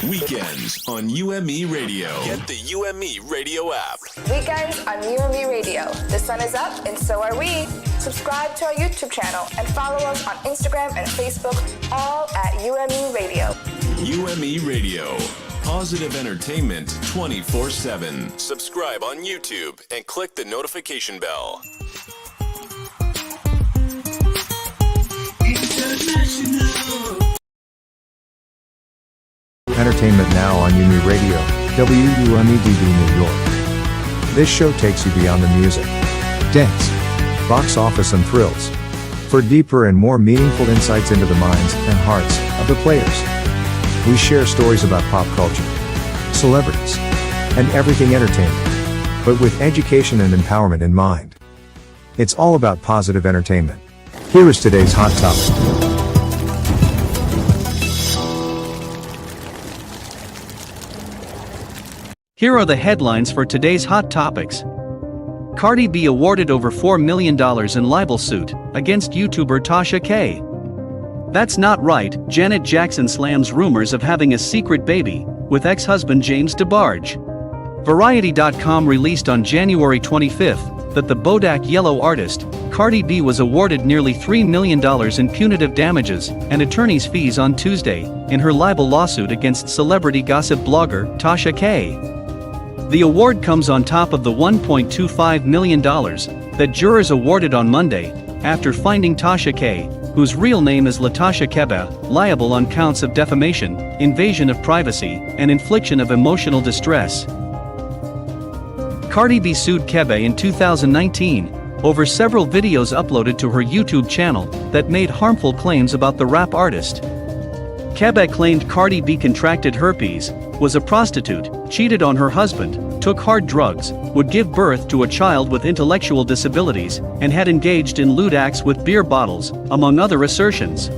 Weekends on UME Radio. Get the UME Radio app. Weekends on UME Radio. The sun is up and so are we. Subscribe to our YouTube channel and follow us on Instagram and Facebook, all at UME Radio. UME Radio. Positive entertainment 24/7. Subscribe on YouTube and click the notification bell. Entertainment now on UME Radio, WUMEDB New York. This show takes you beyond the music, dance, box office and thrills. For deeper and more meaningful insights into the minds and hearts of the players. We share stories about pop culture, celebrities, and everything entertainment, but with education and empowerment in mind. It's all about positive entertainment. Here is today's hot topic. Here are the headlines for today's hot topics. Cardi B awarded over $4 million in libel suit against YouTuber Tasha K. That's not right. Janet Jackson slams rumors of having a secret baby with ex-husband James DeBarge. Variety.com released on January 25 that the Bodak Yellow artist, Cardi B, was awarded nearly $3 million in punitive damages and attorney's fees on Tuesday in her libel lawsuit against celebrity gossip blogger Tasha K. The award comes on top of the $1.25 million that jurors awarded on Monday after finding Tasha K, whose real name is Latasha Kebe, liable on counts of defamation, invasion of privacy, and infliction of emotional distress. Cardi B sued Kebe in 2019 over several videos uploaded to her YouTube channel that made harmful claims about the rap artist. Kebe claimed Cardi B contracted herpes, was a prostitute, cheated on her husband, took hard drugs, would give birth to a child with intellectual disabilities, and had engaged in lewd acts with beer bottles, among other assertions.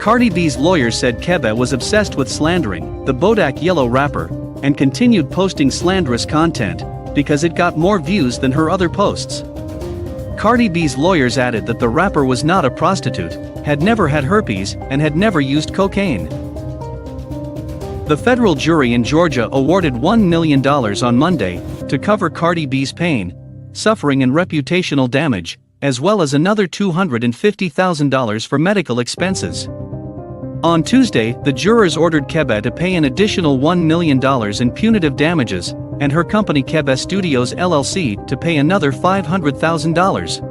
Cardi B's lawyers said Kebe was obsessed with slandering the Bodak Yellow rapper and continued posting slanderous content because it got more views than her other posts. Cardi B's lawyers added that the rapper was not a prostitute, had never had herpes, and had never used cocaine. The federal jury in Georgia awarded $1 million on Monday to cover Cardi B's pain, suffering and reputational damage, as well as another $250,000 for medical expenses. On Tuesday, the jurors ordered Kebe to pay an additional $1 million in punitive damages, and her company Kebe Studios LLC to pay another $500,000.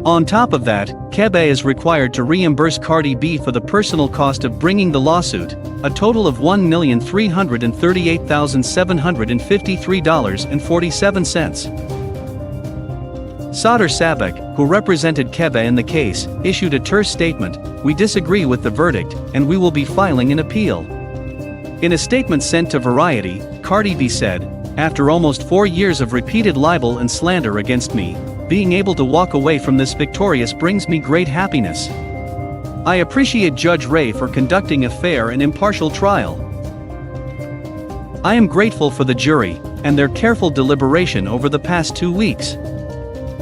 On top of that, Kebe is required to reimburse Cardi B for the personal cost of bringing the lawsuit, a total of $1,338,753.47. Sadr Sabek, who represented Kebe in the case, issued a terse statement: "We disagree with the verdict, and we will be filing an appeal." In a statement sent to Variety, Cardi B said, "After almost 4 years of repeated libel and slander against me, being able to walk away from this victorious brings me great happiness. I appreciate Judge Ray for conducting a fair and impartial trial. I am grateful for the jury and their careful deliberation over the past 2 weeks.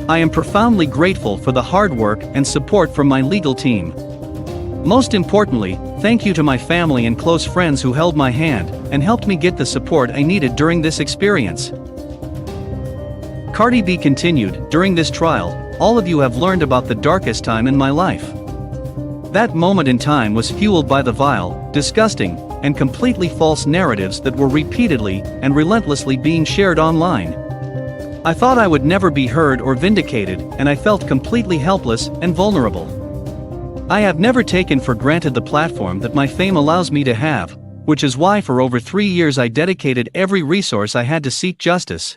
I am profoundly grateful for the hard work and support from my legal team. Most importantly, thank you to my family and close friends who held my hand and helped me get the support I needed during this experience." Cardi B continued, "During this trial, all of you have learned about the darkest time in my life. That moment in time was fueled by the vile, disgusting, and completely false narratives that were repeatedly and relentlessly being shared online. I thought I would never be heard or vindicated, and I felt completely helpless and vulnerable. I have never taken for granted the platform that my fame allows me to have, which is why for over 3 years I dedicated every resource I had to seek justice.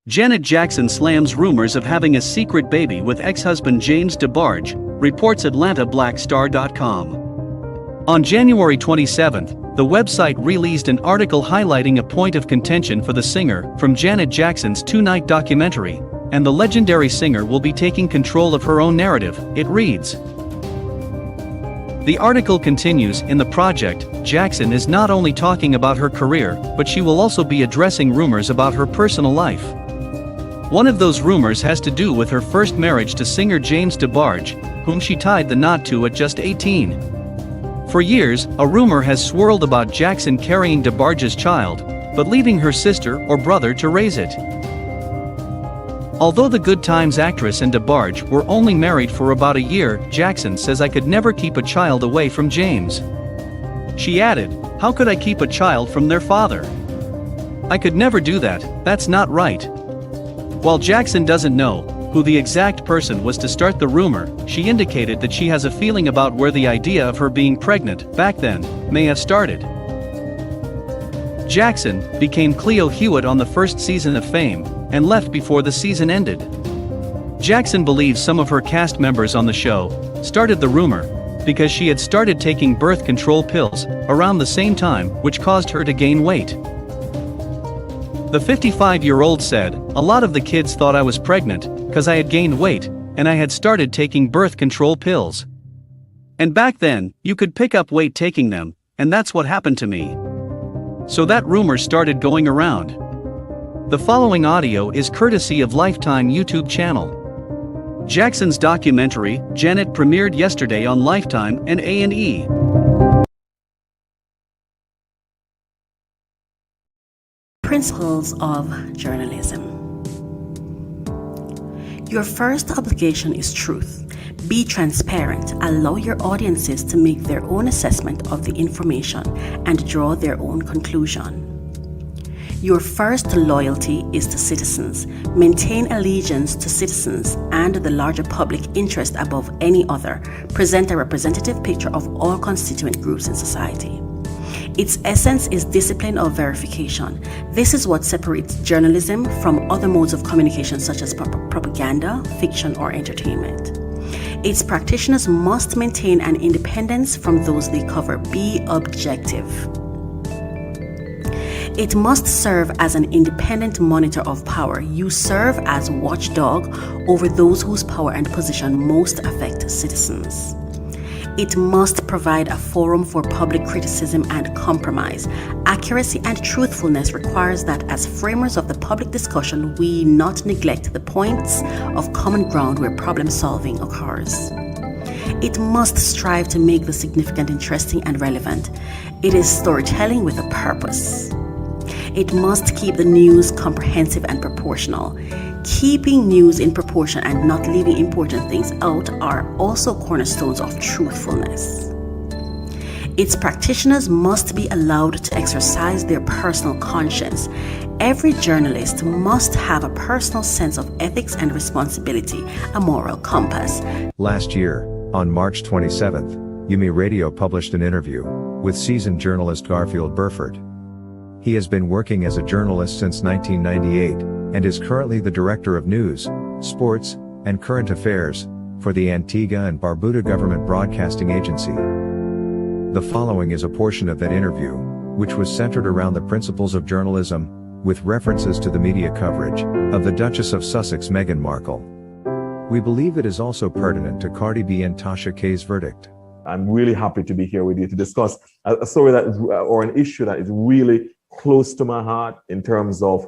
Janet Jackson slams rumors of having a secret baby with ex-husband James DeBarge, reports AtlantaBlackStar.com. On January 27th, the website released an article highlighting a point of contention for the singer from Janet Jackson's two-night documentary, and the legendary singer will be taking control of her own narrative, it reads. The article continues, in the project, Jackson is not only talking about her career, but she will also be addressing rumors about her personal life. One of those rumors has to do with her first marriage to singer James DeBarge, whom she tied the knot to at just 18. For years, a rumor has swirled about Jackson carrying DeBarge's child, but leaving her sister or brother to raise it. Although the Good Times actress and DeBarge were only married for about a year, Jackson says I could never keep a child away from James. She added, "How could I keep a child from their father? I could never do that, that's not right." While Jackson doesn't know who the exact person was to start the rumor, she indicated that she has a feeling about where the idea of her being pregnant, back then, may have started. Jackson became Cleo Hewitt on the first season of Fame, and left before the season ended. Jackson believes some of her cast members on the show started the rumor because she had started taking birth control pills around the same time, which caused her to gain weight. The 55-year-old said, "A lot of the kids thought I was pregnant because I had gained weight, and I had started taking birth control pills. And back then, you could pick up weight taking them, and that's what happened to me." So that rumor started going around. The following audio is courtesy of Lifetime YouTube channel. Jackson's documentary, Janet, premiered yesterday on Lifetime and A&E. Principles of journalism. Your first obligation is truth. Be transparent. Allow your audiences to make their own assessment of the information and draw their own conclusion. Your first loyalty is to citizens. Maintain allegiance to citizens and the larger public interest above any other. Present a representative picture of all constituent groups in society. Its essence is discipline of verification. This is what separates journalism from other modes of communication such as propaganda, fiction, or entertainment. Its practitioners must maintain an independence from those they cover. Be objective. It must serve as an independent monitor of power. You serve as watchdog over those whose power and position most affect citizens. It must provide a forum for public criticism and compromise. Accuracy and truthfulness requires that as framers of the public discussion, we not neglect the points of common ground where problem solving occurs. It must strive to make the significant interesting and relevant. It is storytelling with a purpose. It must keep the news comprehensive and proportional. Keeping news in proportion and not leaving important things out are also cornerstones of truthfulness. Its practitioners must be allowed to exercise their personal conscience. Every journalist must have a personal sense of ethics and responsibility, a moral compass. Last year, on March 27th, UMERADIO published an interview with seasoned journalist Garfield Burford. He has been working as a journalist since 1998, and is currently the Director of News, Sports, and Current Affairs for the Antigua and Barbuda Government Broadcasting Agency. The following is a portion of that interview, which was centered around the principles of journalism, with references to the media coverage of the Duchess of Sussex Meghan Markle. We believe it is also pertinent to Cardi B and Tasha K's verdict. I'm really happy to be here with you to discuss a story that is, or an issue that is really close to my heart in terms of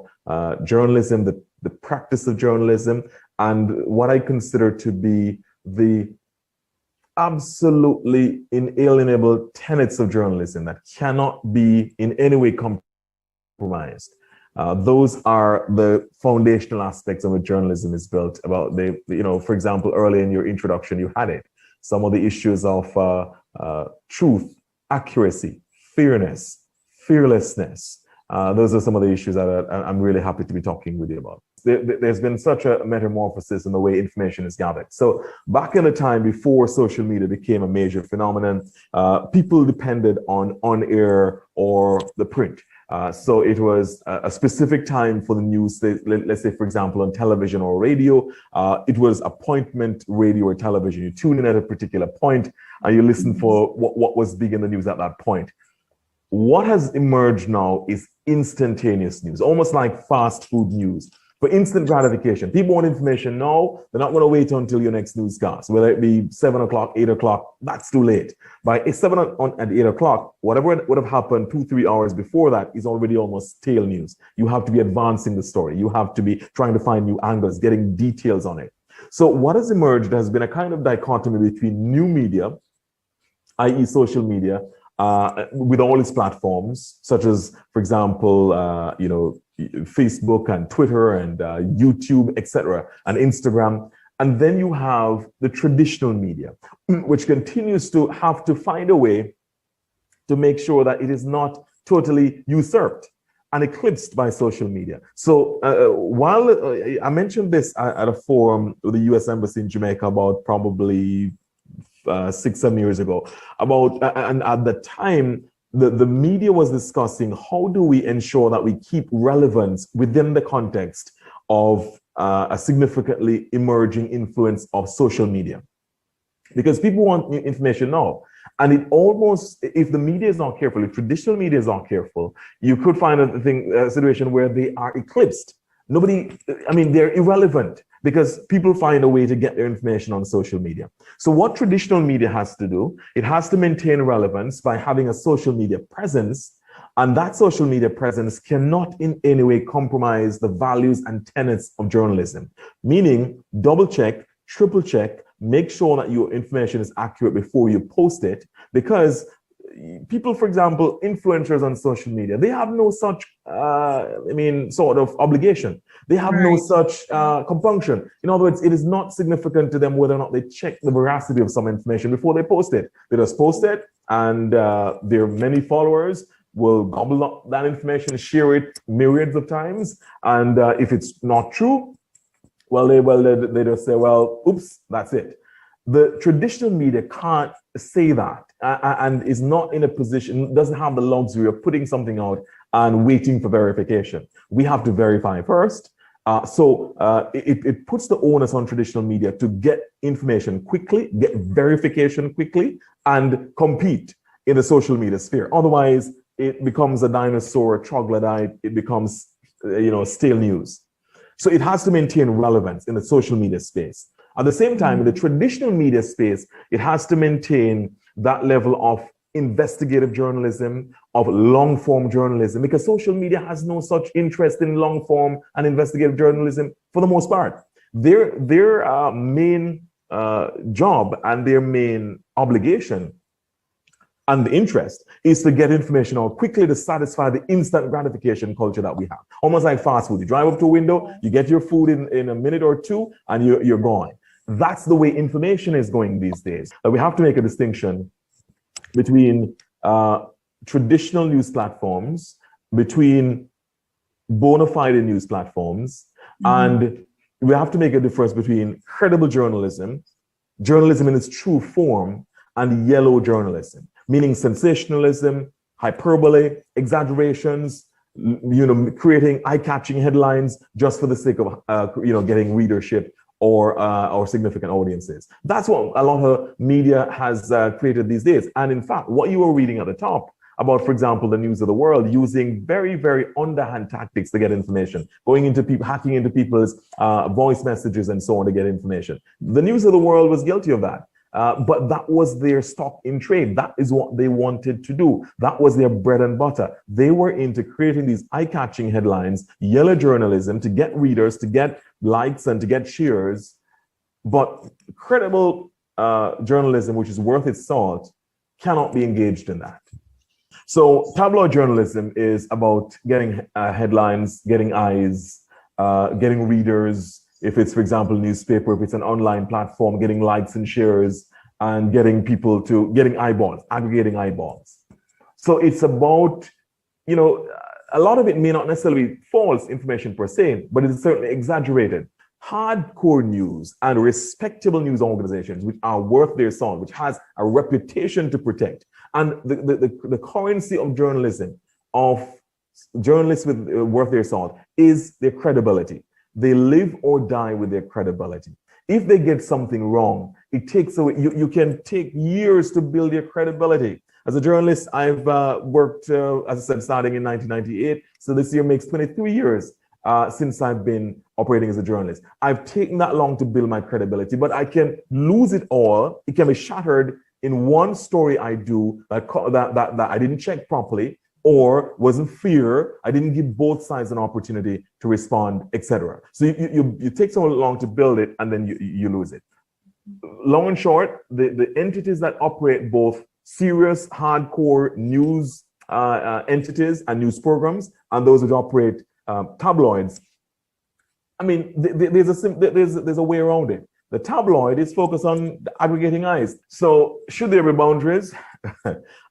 journalism, the practice of journalism, and what I consider to be the absolutely inalienable tenets of journalism that cannot be in any way compromised. Those are the foundational aspects of what journalism is built about. For example, early in your introduction, you had it. Some of the issues of truth, accuracy, fairness, fearlessness. Those are some of the issues that I'm really happy to be talking with you about. there's been such a metamorphosis in the way information is gathered. So back in the time before social media became a major phenomenon, people depended on air or the print. So it was a specific time for the news. Let's say, for example, on television or radio, it was appointment radio or television. You tune in at a particular point and you listen for what was big in the news at that point. What has emerged now is instantaneous news, almost like fast food news. For instant gratification, people want information now. They're not going to wait until your next newscast, whether it be 7 o'clock, 8 o'clock. That's too late. By 7 and 8 o'clock, whatever would have happened 2-3 hours before that is already almost stale news. You have to be advancing the story. You have to be trying to find new angles, getting details on it. So what has emerged has been a kind of dichotomy between new media, i.e. social media, with all its platforms, such as, for example, Facebook and Twitter and YouTube, etc., and Instagram. And then you have the traditional media, which continues to have to find a way to make sure that it is not totally usurped and eclipsed by social media. So while I mentioned this at a forum with the US Embassy in Jamaica about probably 6-7 years ago, and at the time, the media was discussing how do we ensure that we keep relevance within the context of a significantly emerging influence of social media. Because people want new information now. And it almost, if the media is not careful, if traditional media is not careful, you could find a situation where they are eclipsed. They're irrelevant because people find a way to get their information on social media. So what traditional media has to do, it has to maintain relevance by having a social media presence, and that social media presence cannot in any way compromise the values and tenets of journalism, meaning double check, triple check, make sure that your information is accurate before you post it, because people, for example, influencers on social media, they have no such, sort of obligation. They have no such compunction. In other words, it is not significant to them whether or not they check the veracity of some information before they post it. They just post it, and their many followers will gobble up that information, share it myriads of times. And if it's not true, they just say, well, oops, that's it. The traditional media can't say that and is not in a position, doesn't have the luxury of putting something out and waiting for verification. We have to verify first. So it puts the onus on traditional media to get information quickly, get verification quickly, and compete in the social media sphere. Otherwise, it becomes a dinosaur, a troglodyte, it becomes, stale news. So it has to maintain relevance in the social media space. At the same time, in the traditional media space, it has to maintain that level of investigative journalism, of long-form journalism, because social media has no such interest in long-form and investigative journalism for the most part. Their main job and their main obligation and the interest is to get information out quickly to satisfy the instant gratification culture that we have. Almost like fast food. You drive up to a window, you get your food in a minute or two, and you're gone. That's the way information is going these days. We have to make a distinction between traditional news platforms, between bona fide news platforms, and we have to make a difference between credible journalism, journalism in its true form, and yellow journalism, meaning sensationalism, hyperbole, exaggerations, creating eye-catching headlines just for the sake of getting readership or significant audiences. That's what a lot of media has created these days. And in fact, what you were reading at the top about, for example, the News of the World using very, very underhand tactics to get information, going into people, hacking into people's voice messages and so on to get information. The News of the World was guilty of that. But that was their stock in trade. That is what they wanted to do. That was their bread and butter. They were into creating these eye-catching headlines, yellow journalism to get readers, to get likes and to get shares. But credible journalism, which is worth its salt, cannot be engaged in that. So tabloid journalism is about getting headlines, getting eyes, getting readers. If it's, for example, a newspaper, if it's an online platform, getting likes and shares and getting people to getting eyeballs, aggregating eyeballs. So it's about, a lot of it may not necessarily be false information per se, but it is certainly exaggerated. Hardcore news and respectable news organizations, which are worth their salt, which has a reputation to protect, and the currency of journalism, of journalists with worth their salt, is their credibility. They live or die with their credibility. If they get something wrong, it takes away, you can take years to build your credibility. As a journalist, I've worked, as I said, starting in 1998. So this year makes 23 years since I've been operating as a journalist. I've taken that long to build my credibility, but I can lose it all. It can be shattered in one story I do that I didn't check properly, or wasn't fair. I didn't give both sides an opportunity to respond, etc. So you take so long to build it, and then you lose it. Long and short, the entities that operate both serious, hardcore news entities and news programs, and those that operate tabloids, I mean, there's a way around it. The tabloid is focused on aggregating eyes. So should there be boundaries?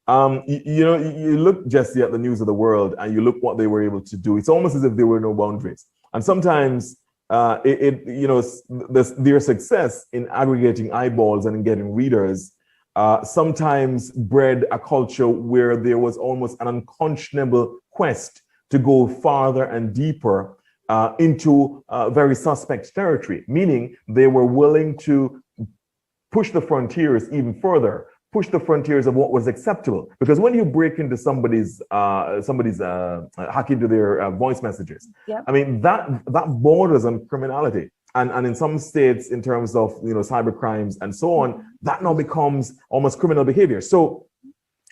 You look, Jesse, at the news of the world, and you look what they were able to do. It's almost as if there were no boundaries. And sometimes their success in aggregating eyeballs and in getting readers sometimes bred a culture where there was almost an unconscionable quest to go farther and deeper into very suspect territory, meaning they were willing to push the frontiers even further, push the frontiers of what was acceptable. Because when you break into somebody's hack into their voice messages, yep. I mean, that borders on criminality. And in some states, in terms of cyber crimes and so on, that now becomes almost criminal behavior. So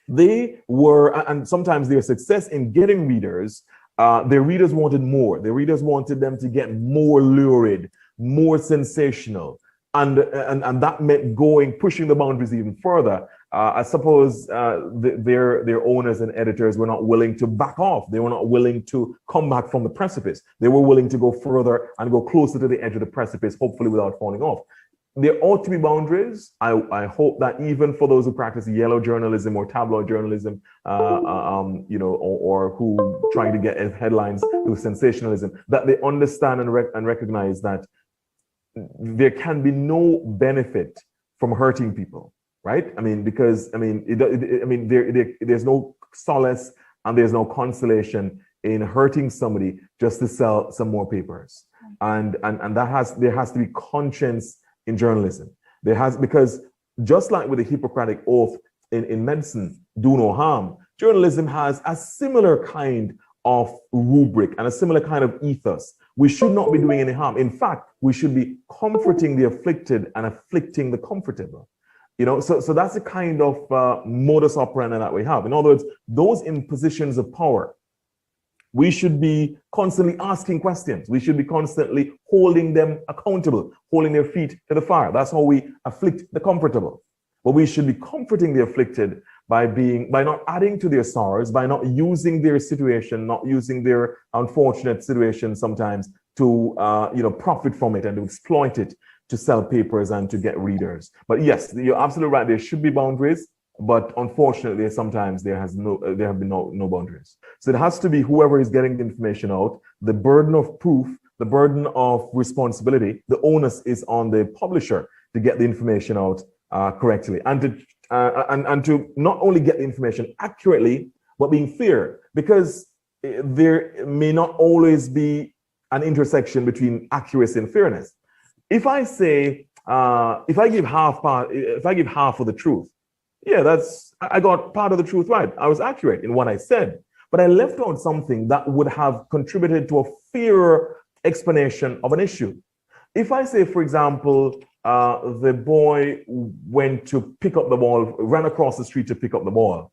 they were, and sometimes their success in getting readers, their readers wanted more. Their readers wanted them to get more lurid, more sensational. And that meant pushing the boundaries even further. I suppose their owners and editors were not willing to back off. They were not willing to come back from the precipice. They were willing to go further and go closer to the edge of the precipice, hopefully without falling off. There ought to be boundaries. I hope that even for those who practice yellow journalism or tabloid journalism, or who trying to get headlines through sensationalism, that they understand and recognize that there can be no benefit from hurting people, right? I mean, because there's no solace and there's no consolation in hurting somebody just to sell some more papers, and there has to be conscience in journalism. Because just like with the Hippocratic Oath in medicine, do no harm, journalism has a similar kind of rubric and a similar kind of ethos. We should not be doing any harm. In fact, we should be comforting the afflicted and afflicting the comfortable. So that's the kind of modus operandi that we have. In other words, those in positions of power, we should be constantly asking questions. We should be constantly holding them accountable, holding their feet to the fire. That's how we afflict the comfortable. But we should be comforting the afflicted by not adding to their sorrows, by not using their situation, not using their unfortunate situation sometimes to profit from it and to exploit it to sell papers and to get readers. But yes, you're absolutely right. There should be boundaries, but unfortunately, sometimes there have been no boundaries. So it has to be whoever is getting the information out, the burden of proof, the burden of responsibility, the onus is on the publisher to get the information out correctly, and to not only get the information accurately, but being fair, because there may not always be an intersection between accuracy and fairness. If I say, if I give half of the truth, yeah, I got part of the truth right. I was accurate in what I said, but I left out something that would have contributed to a fairer explanation of an issue. If I say, for example, the boy went to pick up the ball, ran across the street to pick up the ball,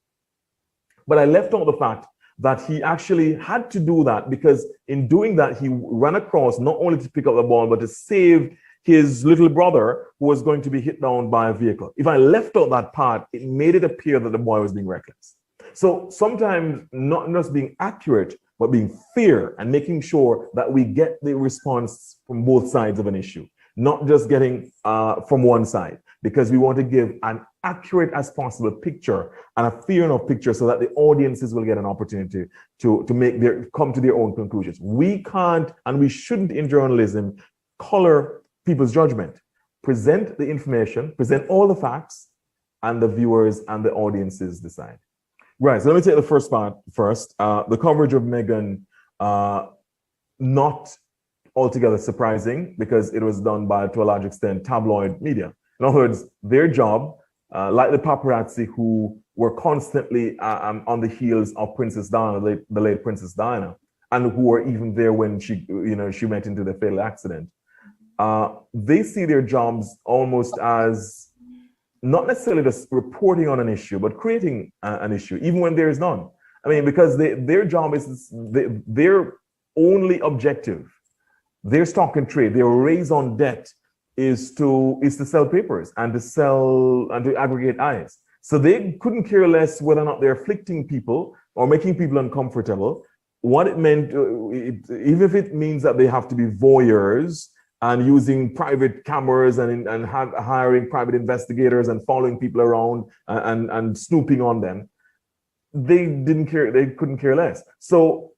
but I left out the fact that he actually had to do that because in doing that, he ran across not only to pick up the ball, but to save his little brother who was going to be hit down by a vehicle. If I left out that part, it made it appear that the boy was being reckless. So sometimes not just being accurate, but being fair and making sure that we get the response from both sides of an issue, not just getting from one side. because we want to give an accurate as possible picture and a fair enough picture so that the audiences will get an opportunity to come to their own conclusions. We can't and we shouldn't in journalism color people's judgment. Present the information, present all the facts, and the viewers and the audiences decide. Right, so let me take the first part first. The coverage of Meghan, not altogether surprising because it was done by, to a large extent, tabloid media. In other words, their job, like the paparazzi who were constantly on the heels of Princess Diana, the late Princess Diana, and who were even there when she went into the fatal accident. They see their jobs almost as not necessarily just reporting on an issue, but creating an issue, even when there is none. I mean, because their job is their only objective, their stock and trade, their raison d'etre is to sell papers and to sell and to aggregate eyes. So they couldn't care less whether or not they're afflicting people or making people uncomfortable. What it meant, even if it means that they have to be voyeurs and using private cameras and hiring private investigators and following people around and snooping on them, they didn't care. They couldn't care less. So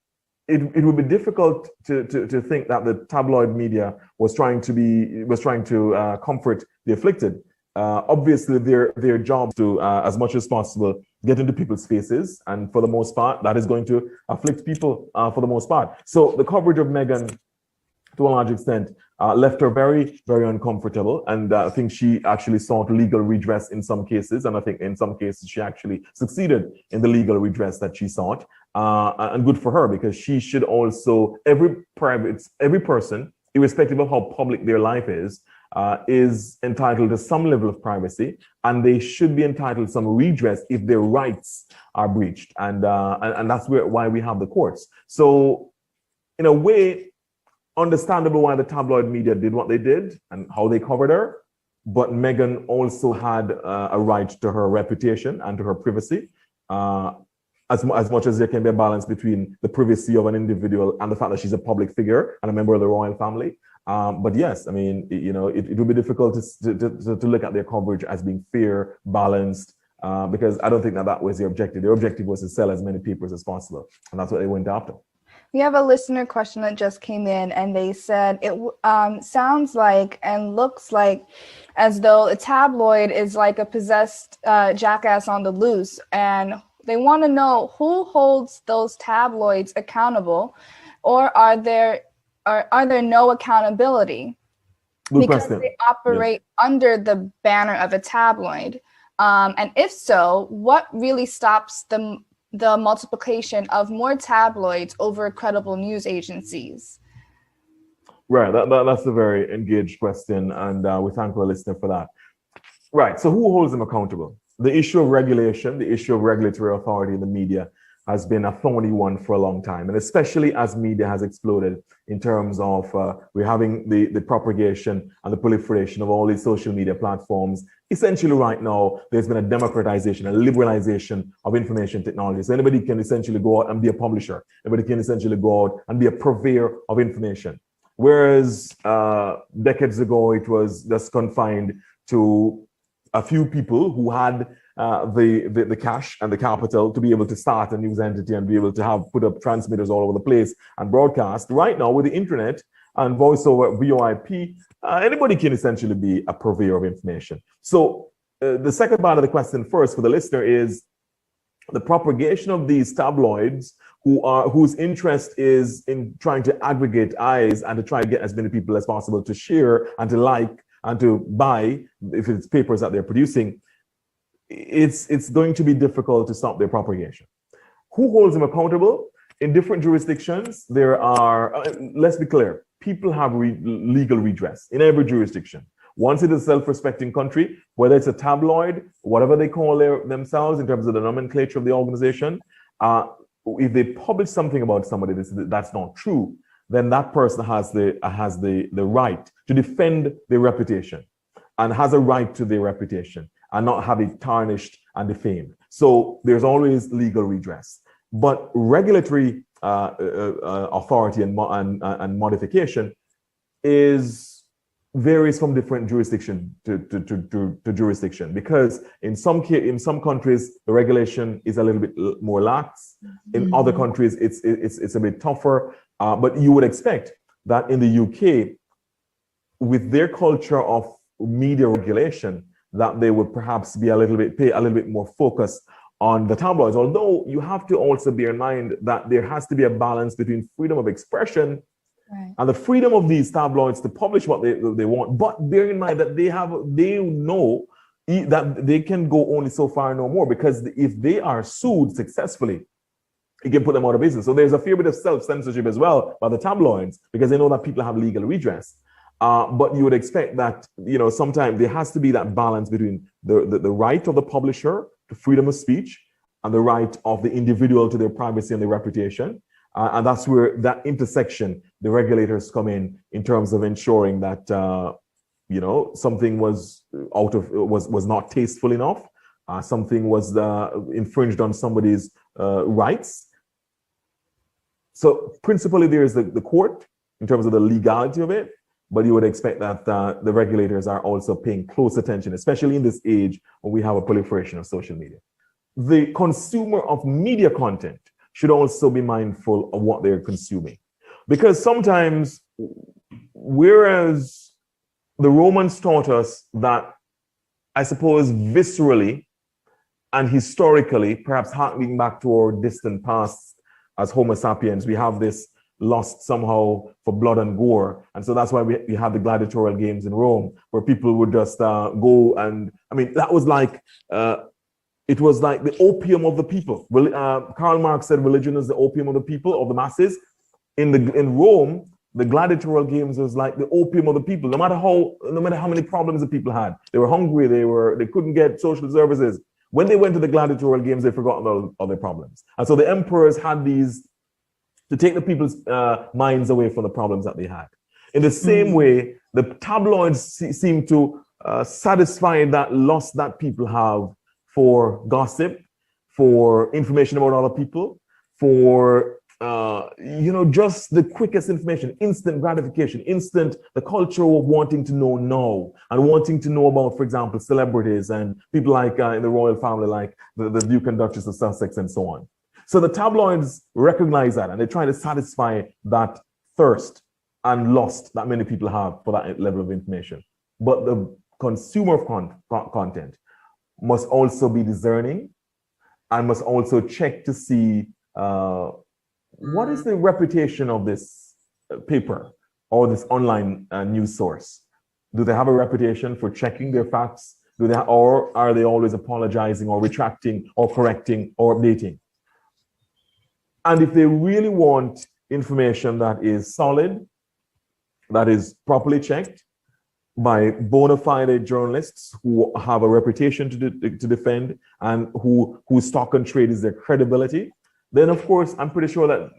it would be difficult to think that the tabloid media was trying to comfort the afflicted. Obviously, their job to as much as possible get into people's faces, and for the most part, that is going to afflict people for the most part. So the coverage of Meghan, to a large extent, left her very, very uncomfortable. And I think she actually sought legal redress in some cases. And I think in some cases, she actually succeeded in the legal redress that she sought. And good for her, because she should also, every person, irrespective of how public their life is entitled to some level of privacy. And they should be entitled to some redress if their rights are breached. And that's why we have the courts. So in a way, understandable why the tabloid media did what they did and how they covered her, but Meghan also had a right to her reputation and to her privacy, as much as there can be a balance between the privacy of an individual and the fact that she's a public figure and a member of the royal family. But yes, I mean, it would be difficult to look at their coverage as being fair, balanced, because I don't think that was their objective. Their objective was to sell as many papers as possible, and that's what they went after. We have a listener question that just came in, and they said it sounds like and looks like as though a tabloid is like a possessed jackass on the loose, and they want to know who holds those tabloids accountable, or are there no accountability? Good because question. They operate under the banner of a tabloid, and if so, what really stops the multiplication of more tabloids over credible news agencies? Right, that's a very engaged question, and we thank our listener for that. Right, so who holds them accountable? The issue of regulation, the issue of regulatory authority in the media has been a thorny one for a long time, and especially as media has exploded in terms of we're having the propagation and the proliferation of all these social media platforms. Essentially right now, there's been a democratization, a liberalization of information technology. So anybody can essentially go out and be a publisher. Anybody can essentially go out and be a purveyor of information. Whereas decades ago, it was just confined to a few people who had the cash and the capital to be able to start a news entity and be able to put up transmitters all over the place and broadcast. Right now, with the internet and voice over VoIP, anybody can essentially be a purveyor of information. So the second part of the question first for the listener is the propagation of these tabloids whose interest is in trying to aggregate eyes and to try to get as many people as possible to share and to like and to buy, if it's papers that they're producing. It's going to be difficult to stop their propagation. Who holds them accountable? In different jurisdictions, there are, let's be clear, people have legal redress in every jurisdiction. Once it is a self-respecting country, whether it's a tabloid, whatever they call themselves in terms of the nomenclature of the organization, if they publish something about somebody that's not true, then that person has the right to defend their reputation and has a right to their reputation and not have it tarnished and defamed. So there's always legal redress. But regulatory authority and modification is varies from different jurisdiction to jurisdiction, because in some countries the regulation is a little bit more lax. In other countries it's a bit tougher. But you would expect that in the UK, with their culture of media regulation, that they would perhaps be pay a little bit more focus on the tabloids. Although you have to also bear in mind that there has to be a balance between freedom of expression and the freedom of these tabloids to publish what they want. But bear in mind that they know that they can go only so far, no more, because if they are sued successfully, it can put them out of business. So there's a fair bit of self-censorship as well by the tabloids, because they know that people have legal redress. But you would expect that, sometimes there has to be that balance between the right of the publisher to freedom of speech and the right of the individual to their privacy and their reputation. And that's where that intersection, the regulators come in terms of ensuring that, something was not tasteful enough, something was infringed on somebody's rights. So principally, there is the court in terms of the legality of it, but you would expect that the regulators are also paying close attention, especially in this age when we have a proliferation of social media. The consumer of media content should also be mindful of what they're consuming, because sometimes, whereas the Romans taught us that, I suppose, viscerally and historically, perhaps harkening back to our distant past as Homo sapiens, we have this lust somehow for blood and gore. And so that's why we have the gladiatorial games in Rome, where people would just go and, that was like, it was like the opium of the people. Karl Marx said religion is the opium of the people, of the masses. In Rome, the gladiatorial games was like the opium of the people. No matter how many problems the people had, they were hungry, they couldn't get social services. When they went to the gladiatorial games, they forgot about all their problems. And so the emperors had these to take the people's minds away from the problems that they had. In the same way, the tabloids seem to satisfy that lust that people have for gossip, for information about other people, for just the quickest information, instant gratification, the culture of wanting to know now and wanting to know about, for example, celebrities and people like in the royal family, like the Duke and Duchess of Sussex and so on. So the tabloids recognize that, and they try to satisfy that thirst and lust that many people have for that level of information. But the consumer of content must also be discerning and must also check to see what is the reputation of this paper or this online news source. Do they have a reputation for checking their facts? Or are they always apologizing or retracting or correcting or updating? And if they really want information that is solid, that is properly checked by bona fide journalists who have a reputation to defend and whose stock and trade is their credibility, then of course, I'm pretty sure that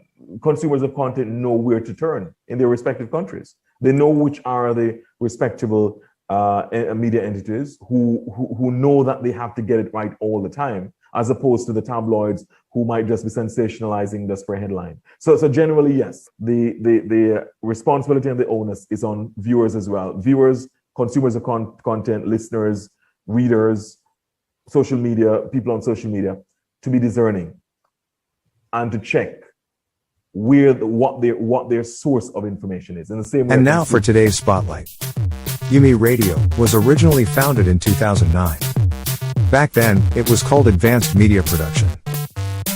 consumers of content know where to turn in their respective countries. They know which are the respectable media entities who know that they have to get it right all the time, as opposed to the tabloids who might just be sensationalizing just for a headline. So generally, yes, the responsibility and the onus is on viewers as well. Viewers, consumers of content, listeners, readers, social media, people on social media, to be discerning and to check what their source of information is. In the same way. And now for today's spotlight. UMERADIO was originally founded in 2009. Back then, it was called Advanced Media Production.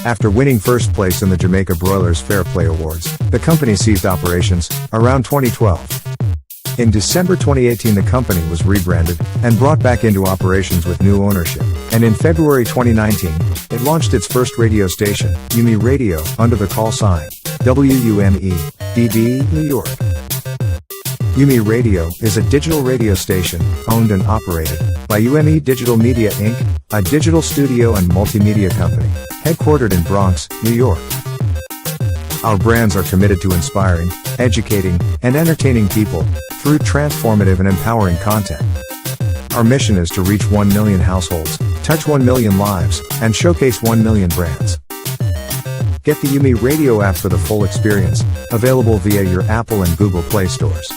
After winning first place in the Jamaica Broilers Fair Play Awards, the company ceased operations around 2012. In December 2018, the company was rebranded and brought back into operations with new ownership, and in February 2019, it launched its first radio station, UMERADIO, under the call sign WUME-DB, New York. UMERADIO is a digital radio station owned and operated by UME Digital Media Inc., a digital studio and multimedia company headquartered in Bronx, New York. Our brands are committed to inspiring, educating, and entertaining people through transformative and empowering content. Our mission is to reach 1 million households, touch 1 million lives, and showcase 1 million brands. Get the UMERADIO app for the full experience, available via your Apple and Google Play stores.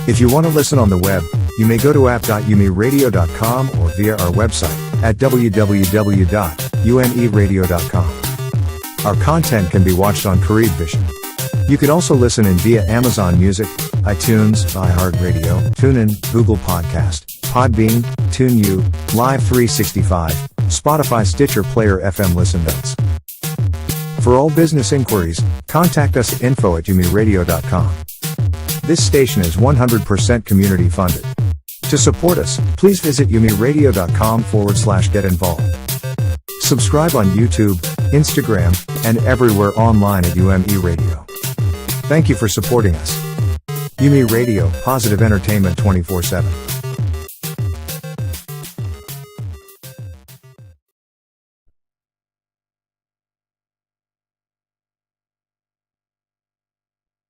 If you want to listen on the web, you may go to app.umeradio.com or via our website at www.umeradio.com. Our content can be watched on Carib Vision. You can also listen in via Amazon Music, iTunes, iHeartRadio, TuneIn, Google Podcast, Podbean, TuneU, Live 365, Spotify, Stitcher Player, FM Listen Notes. For all business inquiries, contact us at info@umeradio.com. This station is 100% community funded. To support us, please visit umeradio.com/get involved. Subscribe on YouTube, Instagram, and everywhere online at UME Radio. Thank you for supporting us. UME Radio, positive entertainment 24/7.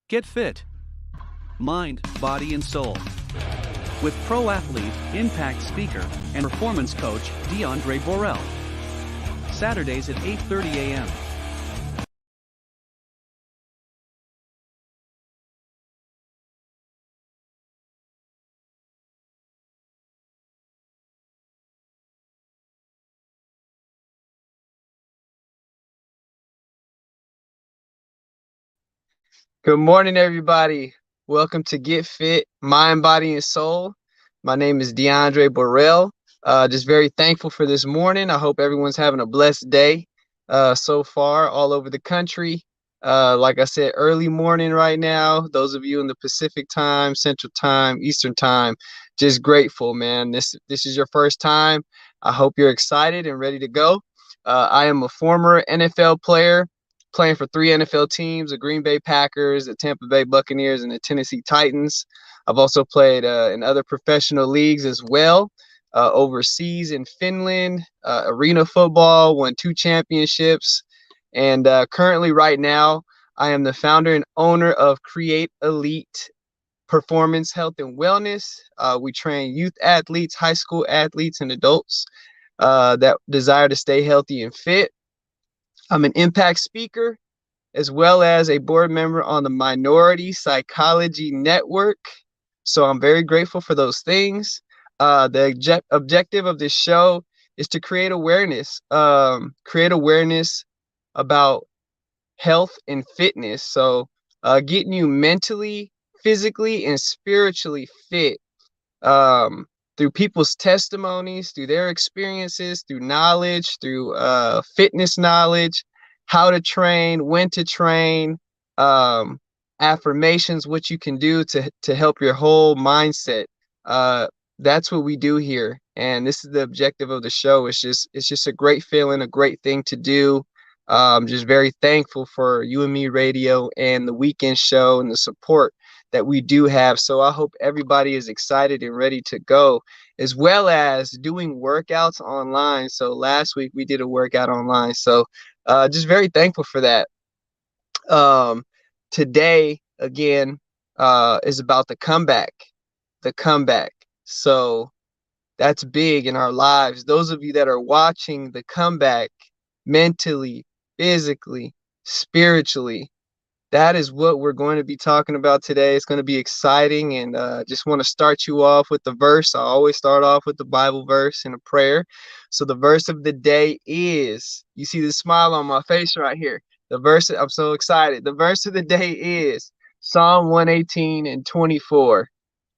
Get fit. Mind, body, and soul. With pro athlete, impact speaker, and performance coach Diondre Borel. Saturdays at 8:30 a.m. Good morning, everybody. Welcome to Get Fit, Mind, Body, and Soul. My name is Diondre Borel. Just very thankful for this morning. I hope everyone's having a blessed day so far all over the country. Like I said, early morning right now. Those of you in the Pacific time, Central time, Eastern time, just grateful, man. This is your first time. I hope you're excited and ready to go. I am a former NFL player, playing for 3 NFL teams: the Green Bay Packers, the Tampa Bay Buccaneers, and the Tennessee Titans. I've also played in other professional leagues as well, overseas in Finland, arena football, won 2 championships. And currently right now, I am the founder and owner of Create Elite Performance, Health, and Wellness. We train youth athletes, high school athletes, and adults that desire to stay healthy and fit. I'm an impact speaker, as well as a board member on the Minority Psychology Network. So I'm very grateful for those things. The objective of this show is to create awareness about health and fitness. So getting you mentally, physically, and spiritually fit through people's testimonies, through their experiences, through knowledge, through fitness knowledge, how to train, when to train, affirmations, what you can do to help your whole mindset. That's what we do here, and this is the objective of the show. It's just a great feeling, a great thing to do. I'm just very thankful for UME Radio and the weekend show and the support that we do have. So I hope everybody is excited and ready to go, as well as doing workouts online. So last week we did a workout online. So just very thankful for that. Today, again, is about the comeback. So that's big in our lives. Those of you that are watching the comeback mentally, physically, spiritually, that is what we're going to be talking about today. It's going to be exciting, and just want to start you off with the verse. I always start off with the Bible verse and a prayer. So the verse of the day is, you see the smile on my face right here. I'm so excited. The verse of the day is Psalm 118:24.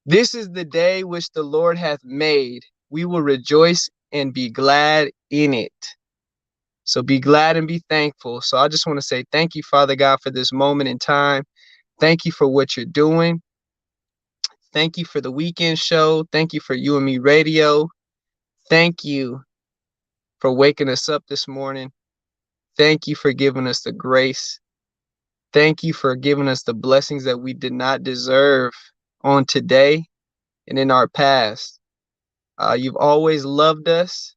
This is the day which the Lord hath made. We will rejoice and be glad in it. So be glad and be thankful. So I just want to say thank you, Father God, for this moment in time. Thank you for what you're doing. Thank you for the weekend show. Thank you for UME Radio. Thank you for waking us up this morning. Thank you for giving us the grace. Thank you for giving us the blessings that we did not deserve on today and in our past. You've always loved us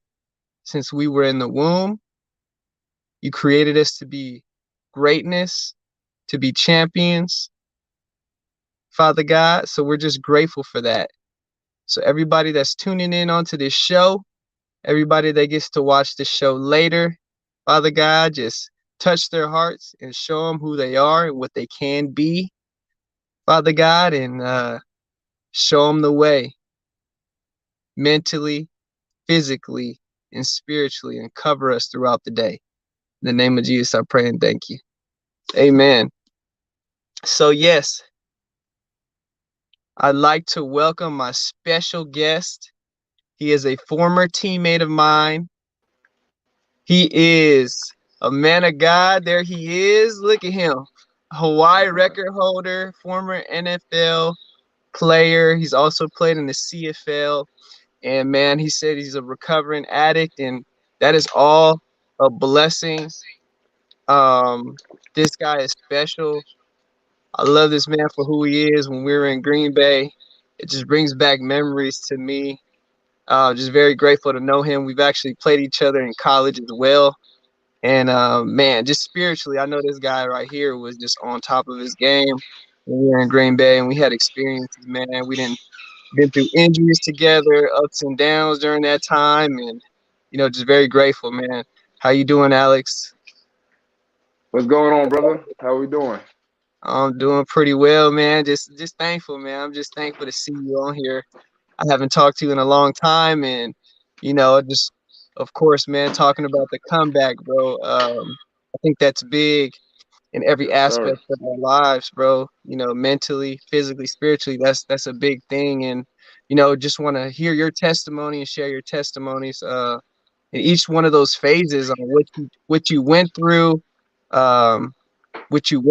since we were in the womb. You created us to be greatness, to be champions, Father God. So we're just grateful for that. So everybody that's tuning in onto this show, everybody that gets to watch the show later, Father God, just touch their hearts and show them who they are and what they can be, Father God, and show them the way, mentally, physically, and spiritually, and cover us throughout the day. In the name of Jesus, I pray and thank you. Amen. So yes, I'd like to welcome my special guest. He is a former teammate of mine. He is a man of God. There he is. Look at him. Hawaii record holder, former NFL player. He's also played in the CFL. And man, he said he's a recovering addict, and that is all a blessing. This guy is special. I love this man for who he is. When we were in Green Bay, it just brings back memories to me. Just very grateful to know him. We've actually played each other in college as well. And man, just spiritually, I know this guy right here was just on top of his game when we were in Green Bay, and we had experiences, man. We didn't been through injuries together, ups and downs during that time, and just very grateful, man. How you doing, Alex? What's going on, brother? How we doing? I'm doing pretty well, man. Just thankful, man. I'm just thankful to see you on here. I haven't talked to you in a long time, and just of course, man, talking about the comeback, bro. I think that's big in every Yes, sir. aspect of our lives, bro. Mentally, physically, spiritually. That's a big thing, and just want to hear your testimony and share your testimonies in each one of those phases on what you went through, what you've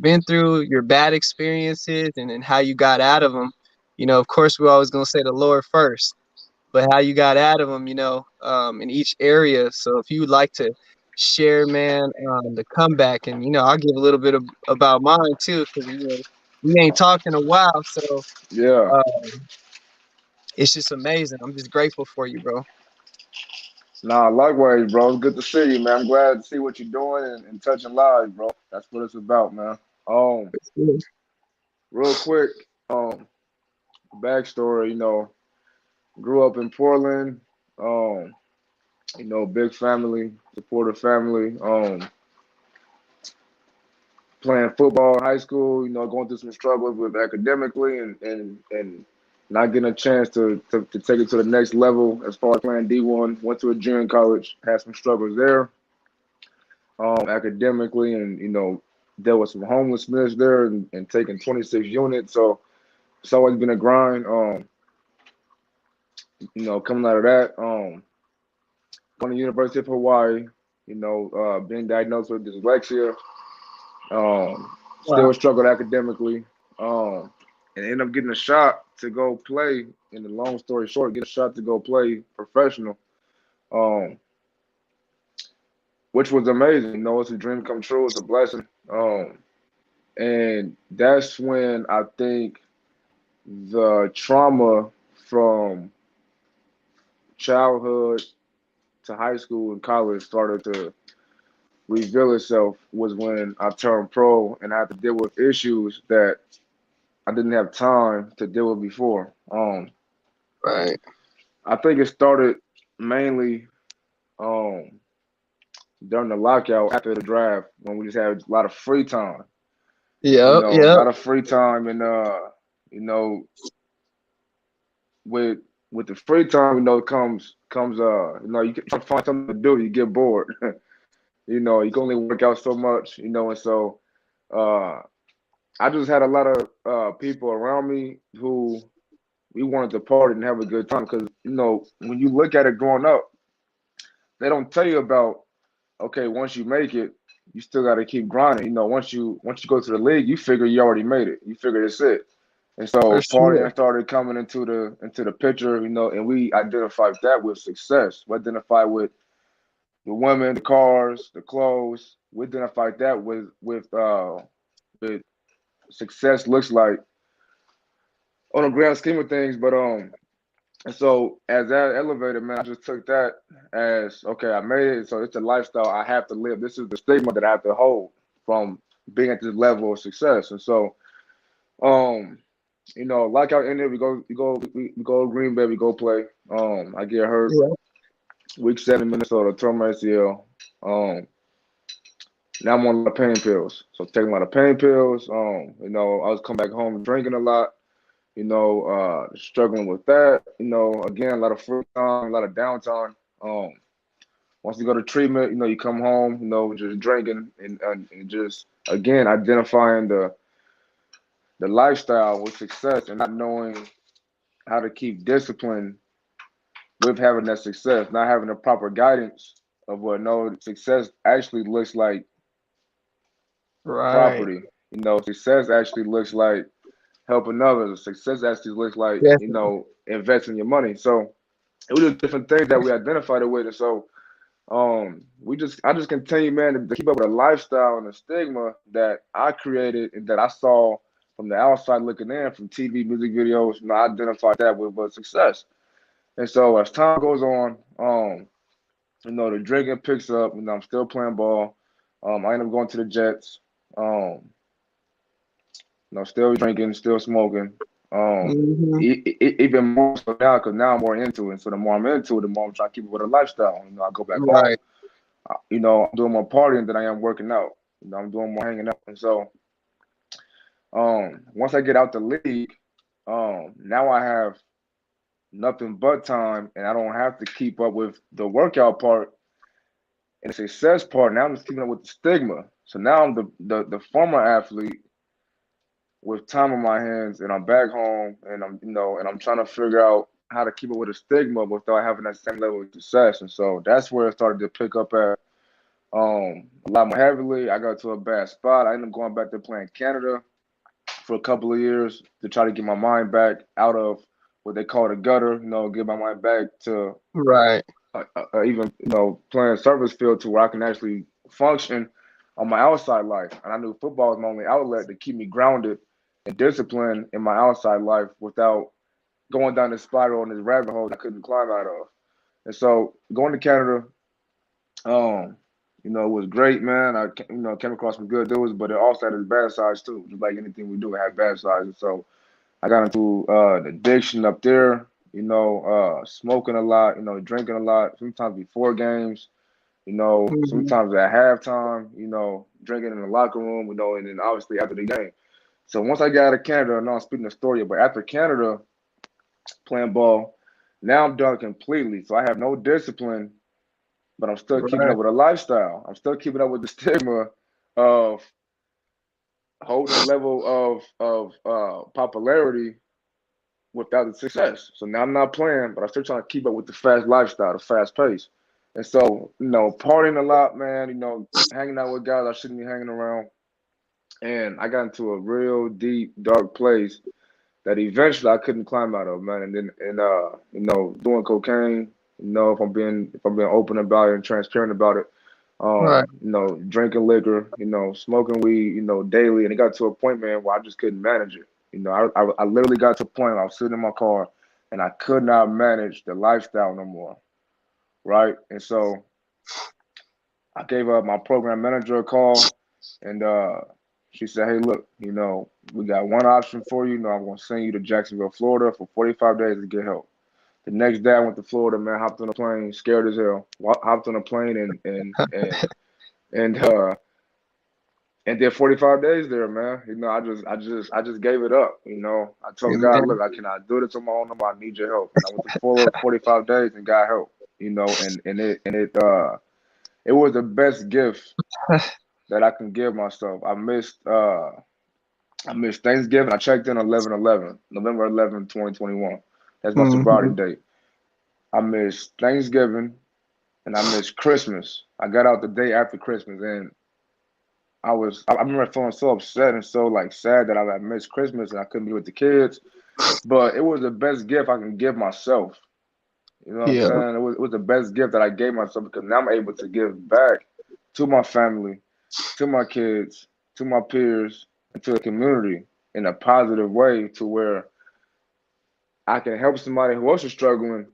been through, your bad experiences, and then how you got out of them. Of course, we're always gonna say the Lord first, but how you got out of them, in each area. So if you would like to share, man, the comeback, and I'll give a little bit about mine too, because we ain't talked in a while, so Yeah. it's just amazing. I'm just grateful for you, bro. Nah, likewise, bro. It's good to see you, man. I'm glad to see what you're doing and touching lives, bro. That's what it's about, man. Real quick, backstory, grew up in Portland, big family, supportive family, playing football in high school, going through some struggles with academically and not getting a chance to take it to the next level as far as playing D1. Went to a junior college, had some struggles there, academically, and dealt with some homelessness there and taking 26 units. So it's always been a grind. Coming out of that, going to University of Hawaii, being diagnosed with dyslexia. Still Wow. struggled academically, and ended up getting a shot to go play. In the long story short, get a shot to go play professional, um, which was amazing. It's a dream come true. It's a blessing, and that's when I think the trauma from childhood to high school and college started to reveal itself. Was when I turned pro and I had to deal with issues that I didn't have time to deal with before. Right. I think it started mainly um, during the lockout after the draft when we just had a lot of free time. Yep. A Yep. lot of free time, and you know, with the free time, comes you can try to find something to do. You get bored. You can only work out so much. And so uh, I just had a lot of people around me who we wanted to party and have a good time because when you look at it growing up, they don't tell you about, okay, once you make it, you still got to keep grinding. Once you go to the league, you figure you already made it. You figure it's it. And For so sure. partying started coming into the picture, and we identified that with success. We identified with the women, the cars, the clothes. We identified that with success looks like on a grand scheme of things. But and so as that elevated, man, I just took that as, okay, I made it. So it's a lifestyle I have to live. This is the stigma that I have to hold from being at this level of success. And so, like out in there, we go to Green Bay, we go play. I get hurt Yeah. week 7 in Minnesota, tore my ACL. Now I'm on a lot of pain pills. So taking a lot of pain pills. I was coming back home drinking a lot. struggling with that. Again, a lot of free time, a lot of downtime. Once you go to treatment, you come home, just drinking and just again identifying the lifestyle with success and not knowing how to keep discipline with having that success, not having the proper guidance of what no success actually looks like Right. property. Success actually looks like helping others. Success actually looks like, Definitely. investing your money. So it was just different things that we identified it with. And so I just continue, man, to keep up with a lifestyle and a stigma that I created and that I saw from the outside looking in from TV, music videos, I identified that with success. And so as time goes on, the drinking picks up, I'm still playing ball. I end up going to the Jets. Still drinking, still smoking. Hmm. Even more so now, because now I'm more into it. So the more I'm into it, the more I'm trying to keep it with a lifestyle. I go back home. Right. I'm doing more partying than I am working out. I'm doing more hanging out. And so, once I get out the league, now I have nothing but time, and I don't have to keep up with the workout part and the success part. Now I'm just keeping up with the stigma. So now I'm the former athlete with time on my hands, and I'm back home, and I'm trying to figure out how to keep it with a stigma without having that same level of success. And so that's where it started to pick up at a lot more heavily. I got to a bad spot. I ended up going back to playing Canada for a couple of years to try to get my mind back out of what they call the gutter. Get my mind back to Right. even playing service field to where I can actually function on my outside life. And I knew football was my only outlet to keep me grounded and disciplined in my outside life without going down this spiral and this rabbit hole that I couldn't climb out of. And so going to Canada, it was great, man. I came across some good dudes, but it also had its bad sides too. Just like anything we do, it had bad sides. And so I got into the addiction up there. Smoking a lot. Drinking a lot. Sometimes before games. Hmm. Sometimes at halftime. Drinking in the locker room. And then obviously after the game. So once I got out of Canada, now I'm speaking the story, but after Canada playing ball, now I'm done completely. So I have no discipline, but I'm still keeping Right. up with a lifestyle. I'm still keeping up with the stigma of holding a level of popularity without the success. So now I'm not playing, but I'm still trying to keep up with the fast lifestyle, the fast pace. And so, partying a lot, man, hanging out with guys I shouldn't be hanging around. And I got into a real deep, dark place that eventually I couldn't climb out of, man. And then doing cocaine, if I'm being open about it and transparent about it, Right. drinking liquor, smoking weed, daily. And it got to a point, man, where I just couldn't manage it. I literally got to a point where I was sitting in my car and I could not manage the lifestyle no more. Right. And so I gave up my program manager a call and she said, hey, look, we got one option for you. I'm going to send you to Jacksonville, Florida for 45 days to get help. The next day I went to Florida, man, hopped on a plane, scared as hell. Hopped on a plane and and did 45 days there, man. I just gave it up. I told God, look, Amen. I cannot do this on my own. No more. I need your help. And I went to full 45 days and got help. And it was the best gift that I can give myself. I missed Thanksgiving. I checked in 11/11, November 11, 2021. That's my sobriety Hmm. date. I missed Thanksgiving and I missed Christmas. I got out the day after Christmas and I remember feeling so upset and so like sad that I had missed Christmas and I couldn't be with the kids. But it was the best gift I can give myself. You know what I'm Yeah. saying? It was the best gift that I gave myself because now I'm able to give back to my family, to my kids, to my peers, and to the community in a positive way to where I can help somebody who else is struggling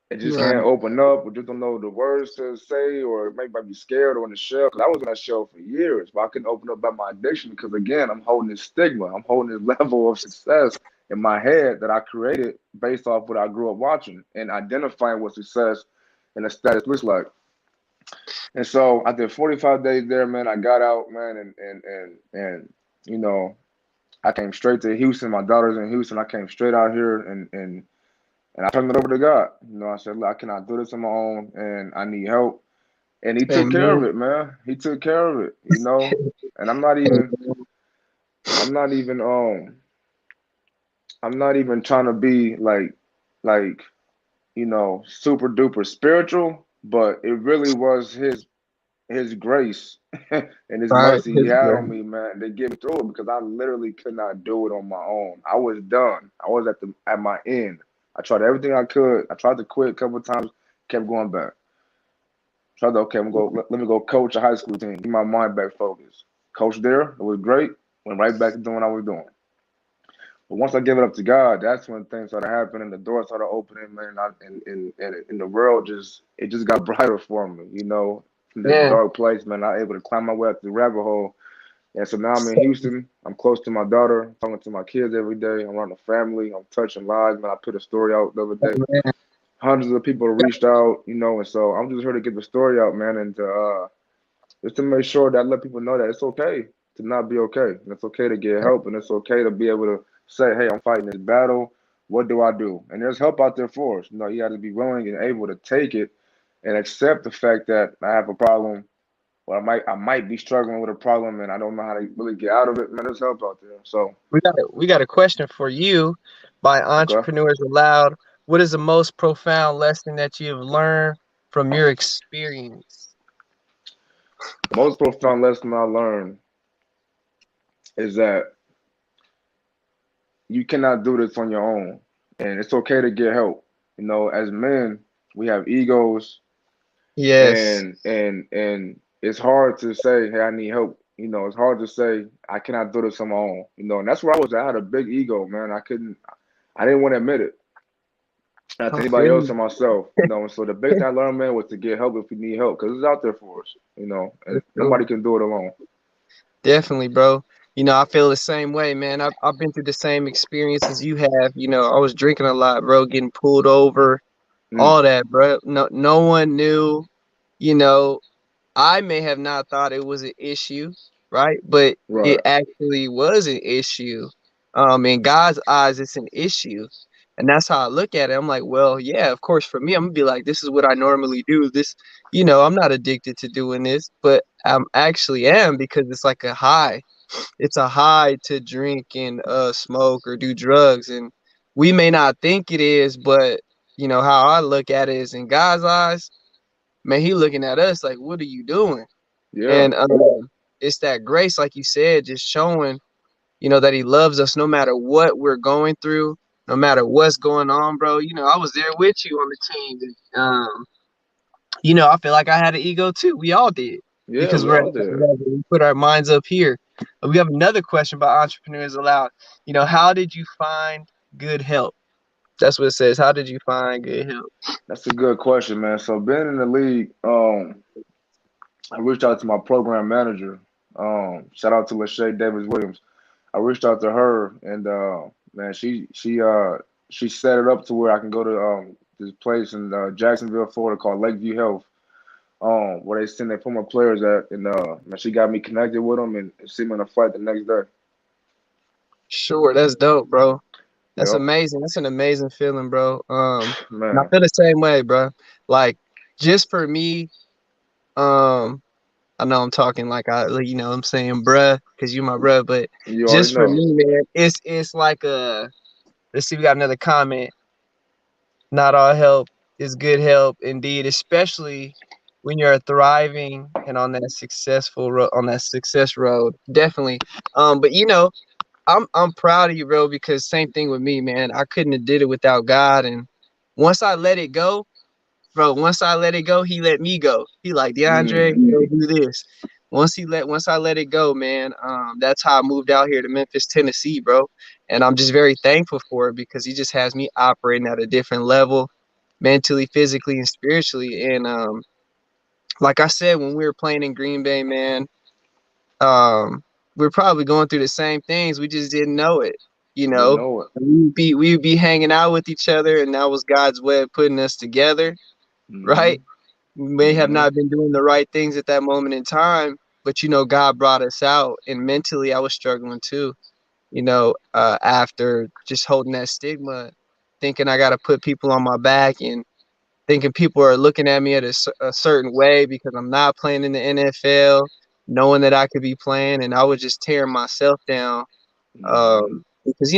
and just can't Right. open up or just don't know the words to say or maybe might be scared or in the shell. Because I was in that shell for years, but I couldn't open up about my addiction because again, I'm holding this stigma. I'm holding this level of success in my head that I created based off what I grew up watching and identifying what success and the status looks like. And so I did 45 days there, man. I got out, man, and you know, I came straight to Houston. My daughter's in Houston. I came straight out here and I turned it over to God. You know, I said, look, I cannot do this on my own, and I need help. And He took care of Amen. it, man. He took care of it. You know, and I'm not even I'm not even trying to be like super duper spiritual, but it really was his grace and his Right. mercy he had on me, man, to get me through it because I literally could not do it on my own. I was done. I was at my end. I tried everything I could. I tried to quit a couple of times, kept going back. Tried to okay, let me go coach a high school team, get my mind back focused. Coach there, it was great. Went right back to doing what I was doing. But once I gave it up to God, that's when things started happening. The doors started opening, man. And the world just got brighter for me, from this Man. dark place, man. I was able to climb my way up the rabbit hole. And so now I'm in Houston. I'm close to my daughter, talking to my kids every day. I'm around the family. I'm touching lives, man. I put a story out the other day. Man. Hundreds of people reached out, and so I'm just here to get the story out, man, and to just to make sure that I let people know that it's okay to not be okay. And it's okay to get help. And it's okay to be able to say, hey, I'm fighting this battle. What do I do? And there's help out there for us. You got to be willing and able to take it and accept the fact that I have a problem or I might be struggling with a problem and I don't know how to really get out of it. Man, there's help out there. So, We got a question for you by okay. Entrepreneurs Aloud. What is the most profound lesson that you've learned from your experience? Most profound lesson I learned is that you cannot do this on your own. And it's okay to get help. As men, we have egos Yes. and it's hard to say, hey, I need help. It's hard to say I cannot do this on my own. And that's where I was. I had a big ego, man. I didn't want to admit it. Not to I anybody feel else you. or myself. And so the big thing I learned, man, was to get help if you need help, because it's out there for us. And nobody can do it alone. Definitely, bro. I feel the same way, man. I've been through the same experiences you have. I was drinking a lot, bro, getting pulled over, Mm, all that, bro. No one knew, you know, I may have not thought it was an issue, right? But it right. actually was an issue. In God's eyes, it's an issue. And that's how I look at it. I'm like, well, yeah, of course, for me, I'm gonna be like, this is what I normally do. I'm not addicted to doing this, but I'm actually am because it's like a high. It's a high to drink and smoke or do drugs. And we may not think it is, but how I look at it is in God's eyes, man, he looking at us like, what are you doing? Yeah. And it's that grace, like you said, just showing, that he loves us no matter what we're going through, no matter what's going on, bro. I was there with you on the team. I feel like I had an ego too. We all did Yeah, because we we're at all that did. level. We put our minds up here. We have another question about Entrepreneurs Aloud. How did you find good help? That's what it says. How did you find good help? That's a good question, man. So being in the league, I reached out to my program manager. Shout out to Lachey Davis Williams. I reached out to her, and man, she set it up to where I can go to this place in Jacksonville, Florida called Lakeview Health, where they send their former players at, and man, she got me connected with them and sent me on a flight the next day. Sure, that's dope, bro. That's Yep, amazing. That's an amazing feeling, bro. And I man, feel the same way, bro. Like, just for me, I know I'm talking like I'm saying bruh, because you my bruh, but you already just for know. me, man, it's like let's see, we got another comment. Not all help is good help indeed, especially when you're thriving and on that success road. Definitely. But I'm proud of you, bro, because same thing with me, man. I couldn't have did it without God. And once I let it go, bro, once I let it go, he let me go. He like, DeAndre, Mm, do this. Once I let it go, man, that's how I moved out here to Memphis, Tennessee, bro. And I'm just very thankful for it because he just has me operating at a different level, mentally, physically, and spiritually. And like I said, when we were playing in Green Bay, man, we're probably going through the same things. We just didn't know it, you didn't know. know it. We would be hanging out with each other, and that was God's way of putting us together, Hmm. right? We may have Hmm. not been doing the right things at that moment in time, but God brought us out. And mentally, I was struggling too. after just holding that stigma, thinking I got to put people on my back and thinking people are looking at me at a certain way because I'm not playing in the NFL, knowing that I could be playing, and I was just tearing myself down. Because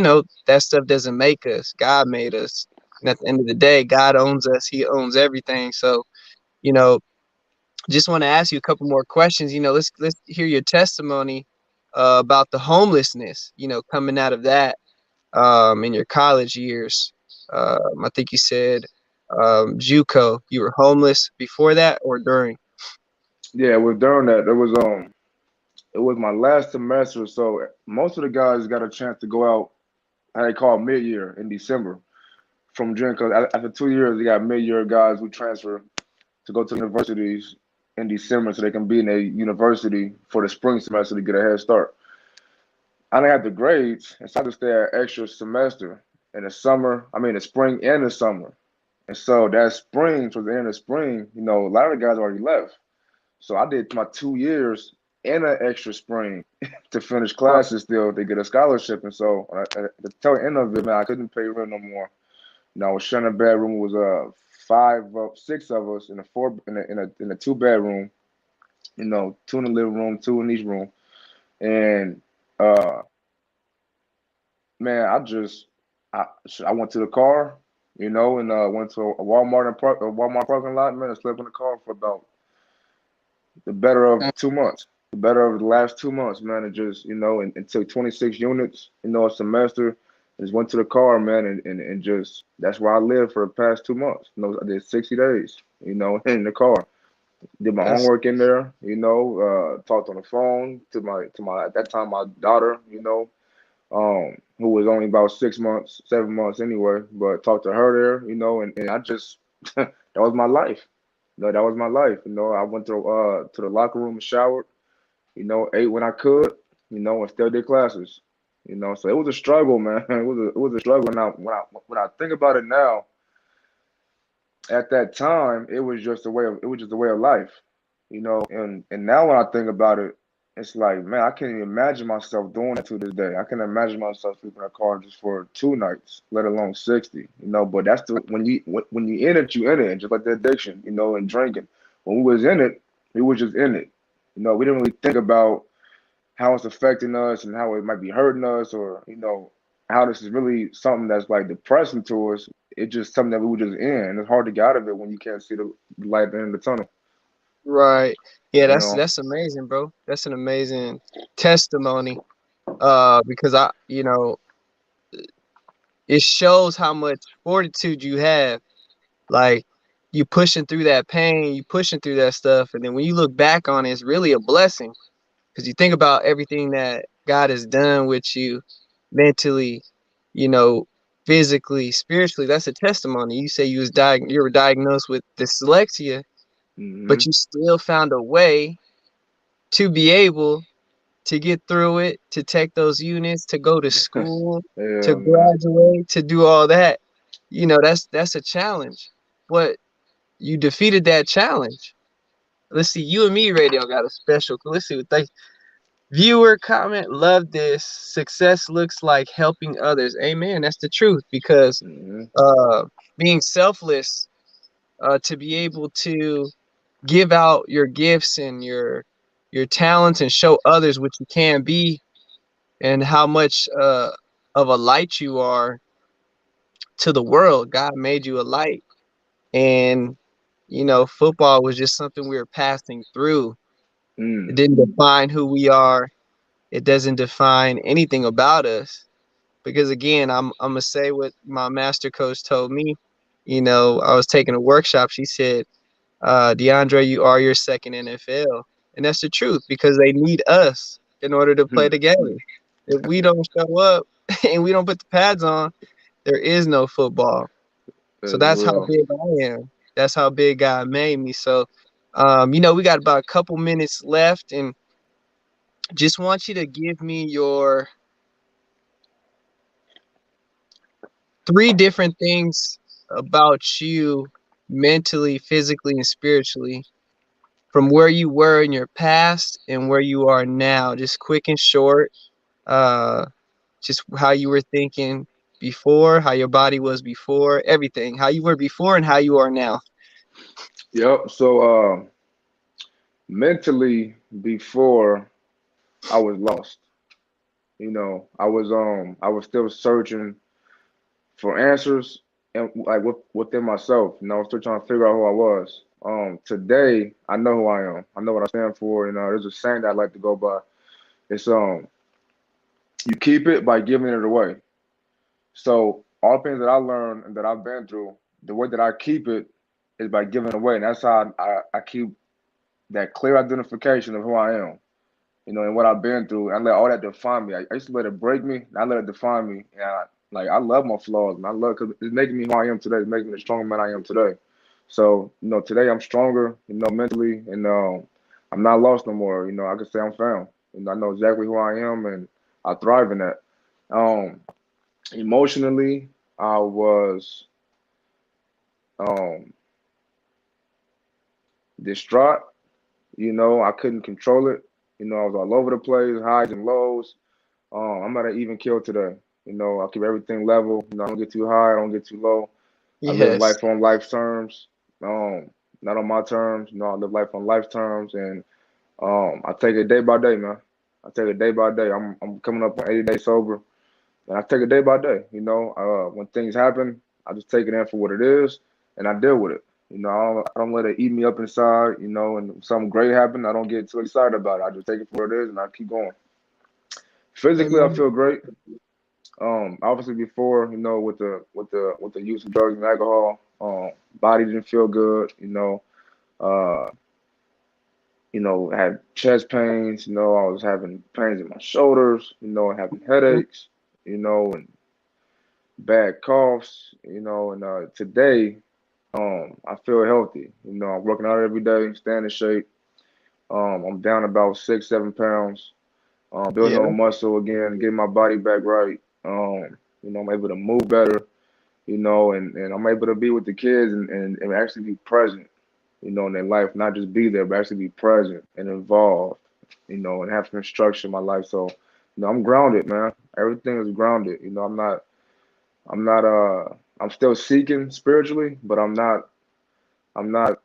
that stuff doesn't make us. God made us, and at the end of the day, God owns us. He owns everything. So, you know, just want to ask you a couple more questions. Let's hear your testimony about the homelessness. Coming out of that in your college years. I think you said JUCO. You were homeless before that or during? Yeah, it was during that. It was my last semester, so most of the guys got a chance to go out. How they call mid-year in December from June. Because after 2 years, they got mid-year guys who transfer to go to universities in December so they can be in a university for the spring semester to get a head start. I didn't have the grades, and so I had to stay an extra semester in the summer. I mean, the spring and the summer. And so that spring, towards the end of spring, a lot of the guys already left. So I did my 2 years and an extra spring to finish classes still to get a scholarship. And so at the tail end of it, man, I couldn't pay rent no more. I was sharing a bedroom. It was six of us in a 2 bedroom. Two in the living room, two in each room. And man, I went to the car, and went to a Walmart parking lot, man, and slept in the car for about the better of 2 months. The better of the last 2 months, man. It just, and took 26 units, a semester. Just went to the car, man, and just that's where I lived for the past 2 months. I did 60 days, in the car. Did my homework in there, talked on the phone to my at that time my daughter, who was only about 6 months, 7 months anyway, but talked to her there, and I just that was my life. That was my life. I went to the locker room and showered, ate when I could, and still did classes. So it was a struggle, man. It was a struggle. Now when I think about it now, at that time it was just a way of life, and now when I think about it, it's like, man, I can't even imagine myself doing it to this day. I can imagine myself sleeping in a car just for 2 nights, let alone 60. But that's when you in it, you in it, and just like the addiction, and drinking. When we was in it, we was just in it. We didn't really think about how it's affecting us and how it might be hurting us, or how this is really something that's like depressing to us. It's just something that we were just in, and it's hard to get out of it when you can't see the light at the end of the tunnel. Right. Yeah, You that's know. that's amazing, bro. That's an amazing testimony. Because it shows how much fortitude you have. Like, you pushing through that pain, you pushing through that stuff, and then when you look back on it, it's really a blessing. Because you think about everything that God has done with you mentally, you know, physically, spiritually. That's a testimony. You say you were diagnosed with dyslexia, but Hmm. you still found a way to be able to get through it, to take those units, to go to school, to Yeah, man. graduate, to do all that. That's a challenge, but you defeated that challenge. Let's see, You and Me Radio got a special. Let's see what they viewer comment. Love this. Success looks like helping others. Amen. That's the truth, because Hmm. uh, being selfless, to be able to give out your gifts and your talents and show others what you can be, and how much of a light you are to the world. God made you a light, and football was just something we were passing through. It Mm. didn't define who we are. It doesn't define anything about us. Because again, I'm gonna say what my master coach told me. I was taking a workshop. She said, "DeAndre, you are your second NFL," and that's the truth, because they need us in order to play Hmm. the game. If we don't show up and we don't put the pads on, there is no football. So That's that's how real. big I am. That's how big God made me. So, we got about a couple minutes left, and just want you to give me your 3 different things about you mentally, physically, and spiritually, from where you were in your past and where you are now. Just quick and short. Uh, just how you were thinking before, how your body was before, everything, how you were before and how you are now. Yep. So mentally before I was lost. I was still searching for answers and like within myself. I was still trying to figure out who I was. Today I know who I am. I know what I stand for. There's a saying that I like to go by. It's you keep it by giving it away. So all the things that I learned and that I've been through, the way that I keep it is by giving it away. And that's how I keep that clear identification of who I am, and what I've been through. I let all that define me. I used to let it break me, and I let it define me. And I love my flaws, and I love because it's making me who I am today. It's making me the stronger man I am today. So, today I'm stronger, mentally, and I'm not lost no more. I can say I'm found. I know exactly who I am, and I thrive in that. Emotionally, I was distraught. I couldn't control it. I was all over the place, highs and lows. I'm at an even kill today. I keep everything level. I don't get too high, I don't get too low. I live Yes. life on life's terms, not on my terms. I live life on life's terms, and I take it day by day, man. I take it day by day. I'm coming up on 80 days sober, and I take it day by day. When things happen, I just take it in for what it is, and I deal with it. I don't let it eat me up inside. And if something great happen, I don't get too excited about it. I just take it for what it is, and I keep going. Physically, I Amen. feel great. Obviously before, with the use of drugs and alcohol, body didn't feel good. Uh, had chest pains. I was having pains in my shoulders. Having headaches. And bad coughs. And today, I feel healthy. I'm working out every day, staying in shape. I'm down about 6-7 pounds. Building Yeah. on muscle again, getting my body back right. I'm able to move better, and I'm able to be with the kids and actually be present, in their life, not just be there, but actually be present and involved, and have some structure in my life. So, I'm grounded, man. Everything is grounded. I'm still seeking spiritually, but I'm not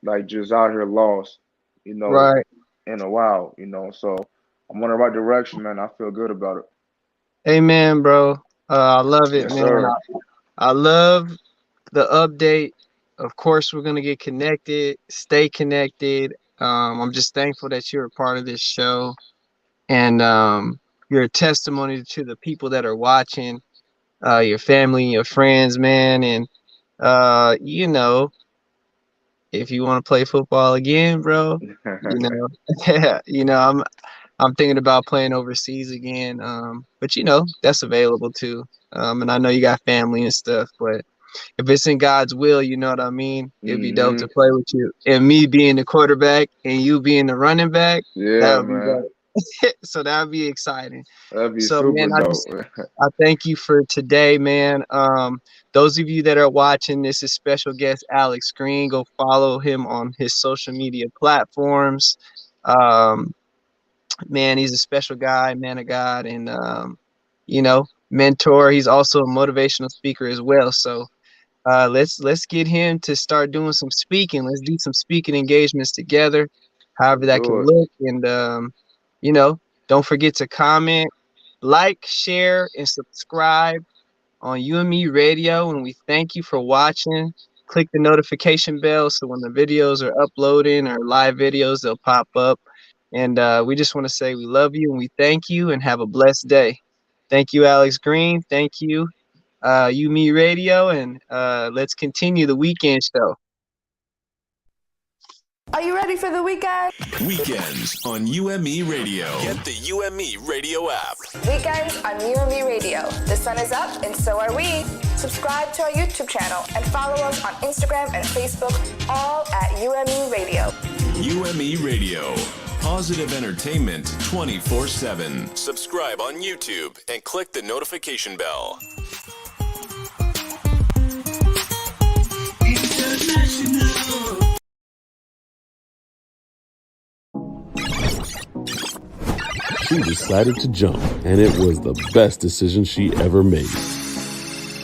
like just out here lost, Right. in a while, So I'm on the right direction, man. I feel good about it. Amen, bro. I love it, Yes, man. sir. I love the update. Of course, we're gonna get connected, stay connected. I'm just thankful that you're a part of this show, and you're a testimony to the people that are watching, your family, your friends, man. And uh, you know, if you want to play football again, bro, yeah, I'm thinking about playing overseas again. But that's available too. And I know you got family and stuff, but if it's in God's will, you know what I mean? It'd be dope hmm to play with you. And me being the quarterback and you being the running back, that Yeah, would be man. dope. So that would be exciting. That'd be So super man, dope. I thank you for today, man. Those of you that are watching, this is special guest Alex Green. Go follow him on his social media platforms. Um, man, he's a special guy, man of God, and mentor. He's also a motivational speaker as well. So let's get him to start doing some speaking. Let's do some speaking engagements together, however Let's that can do it. look. And you know, don't forget to comment, like, share, and subscribe on UME Radio. And we thank you for watching. Click the notification bell so when the videos are uploading or live videos, they'll pop up. And we just want to say we love you and we thank you and have a blessed day. Thank you, Alex Green. Thank you, UME Radio, and let's continue the weekend show. Are you ready for the weekend? Weekends on UME Radio. Get the UME Radio app. Weekends on UME Radio. The sun is up and so are we. Subscribe to our YouTube channel and follow us on Instagram and Facebook, all at UME Radio. UME Radio. Positive entertainment 24/7. Subscribe on YouTube and click the notification bell. she decided to jump, and it was the best decision she ever made.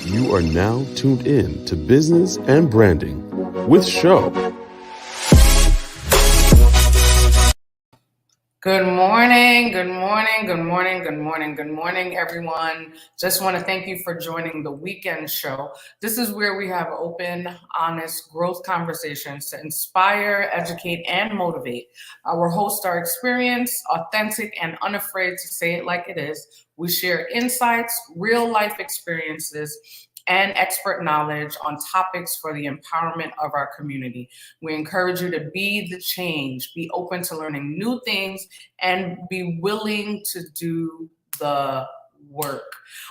You are now tuned in to Business and Branding with Show. Good morning, good morning, good morning, good morning, good morning, everyone. Just want to thank you for joining the weekend show. This is where we have open, honest growth conversations to inspire, educate, and motivate. Our hosts are experienced, authentic, and unafraid to say it like it is. We share insights, real life experiences, and expert knowledge on topics for the empowerment of our community. We encourage you to be the change, be open to learning new things, and be willing to do the work.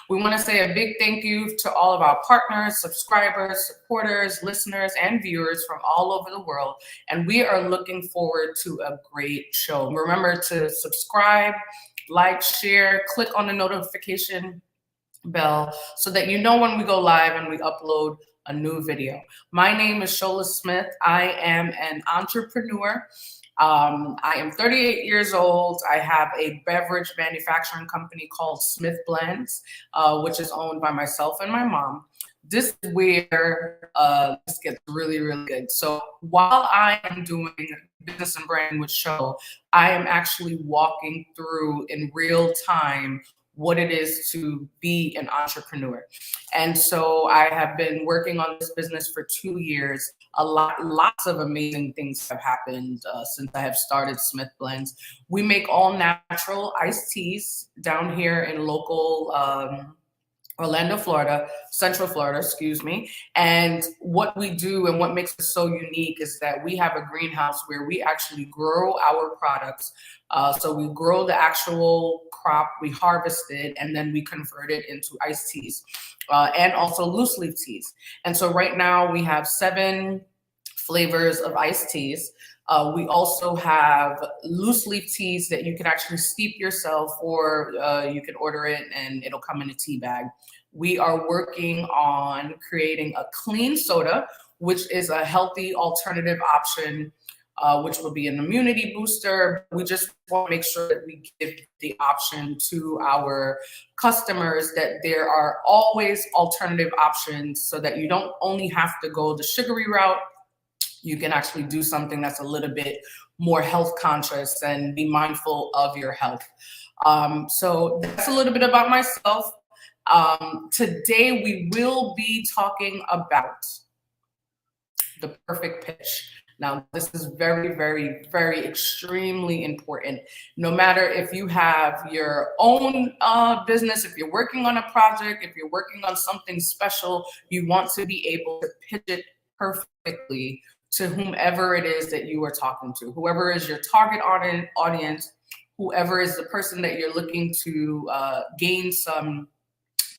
We want to say a big thank you to all of our partners, subscribers, supporters, listeners, and viewers from all over the world. And we are looking forward to a great show. Remember to subscribe, like, share, click on the notification bell so that you know when we go live and we upload a new video. My name is Shola Smith. I am an entrepreneur. I am 38 years old. I have a beverage manufacturing company called Smith Blends, which is owned by myself and my mom. This is where this gets really, really good. So while I am doing business and branding with Show, I am actually walking through in real time what it is to be an entrepreneur. And so I have been working on this business for 2 years. Lots of amazing things have happened since I have started Smith Blends. We make all natural iced teas down here in local Orlando, Florida, Central Florida, excuse me. And what we do and what makes it so unique is that we have a greenhouse where we actually grow our products. So we grow the actual crop, we harvest it, and then we convert it into iced teas and also loose leaf teas. And so right now we have 7 flavors of iced teas. We also have loose leaf teas that you can actually steep yourself, or you can order it and it'll come in a tea bag. We are working on creating a clean soda, which is a healthy alternative option, which will be an immunity booster. We just want to make sure that we give the option to our customers that there are always alternative options so that you don't only have to go the sugary route. You can actually do something that's a little bit more health conscious and be mindful of your health. So that's a little bit about myself. Today we will be talking about the perfect pitch. Now, this is very, very, very extremely important. No matter if you have your own business, if you're working on a project, if you're working on something special, you want to be able to pitch it perfectly to whomever it is that you are talking to, whoever is your target audience, whoever is the person that you're looking to gain some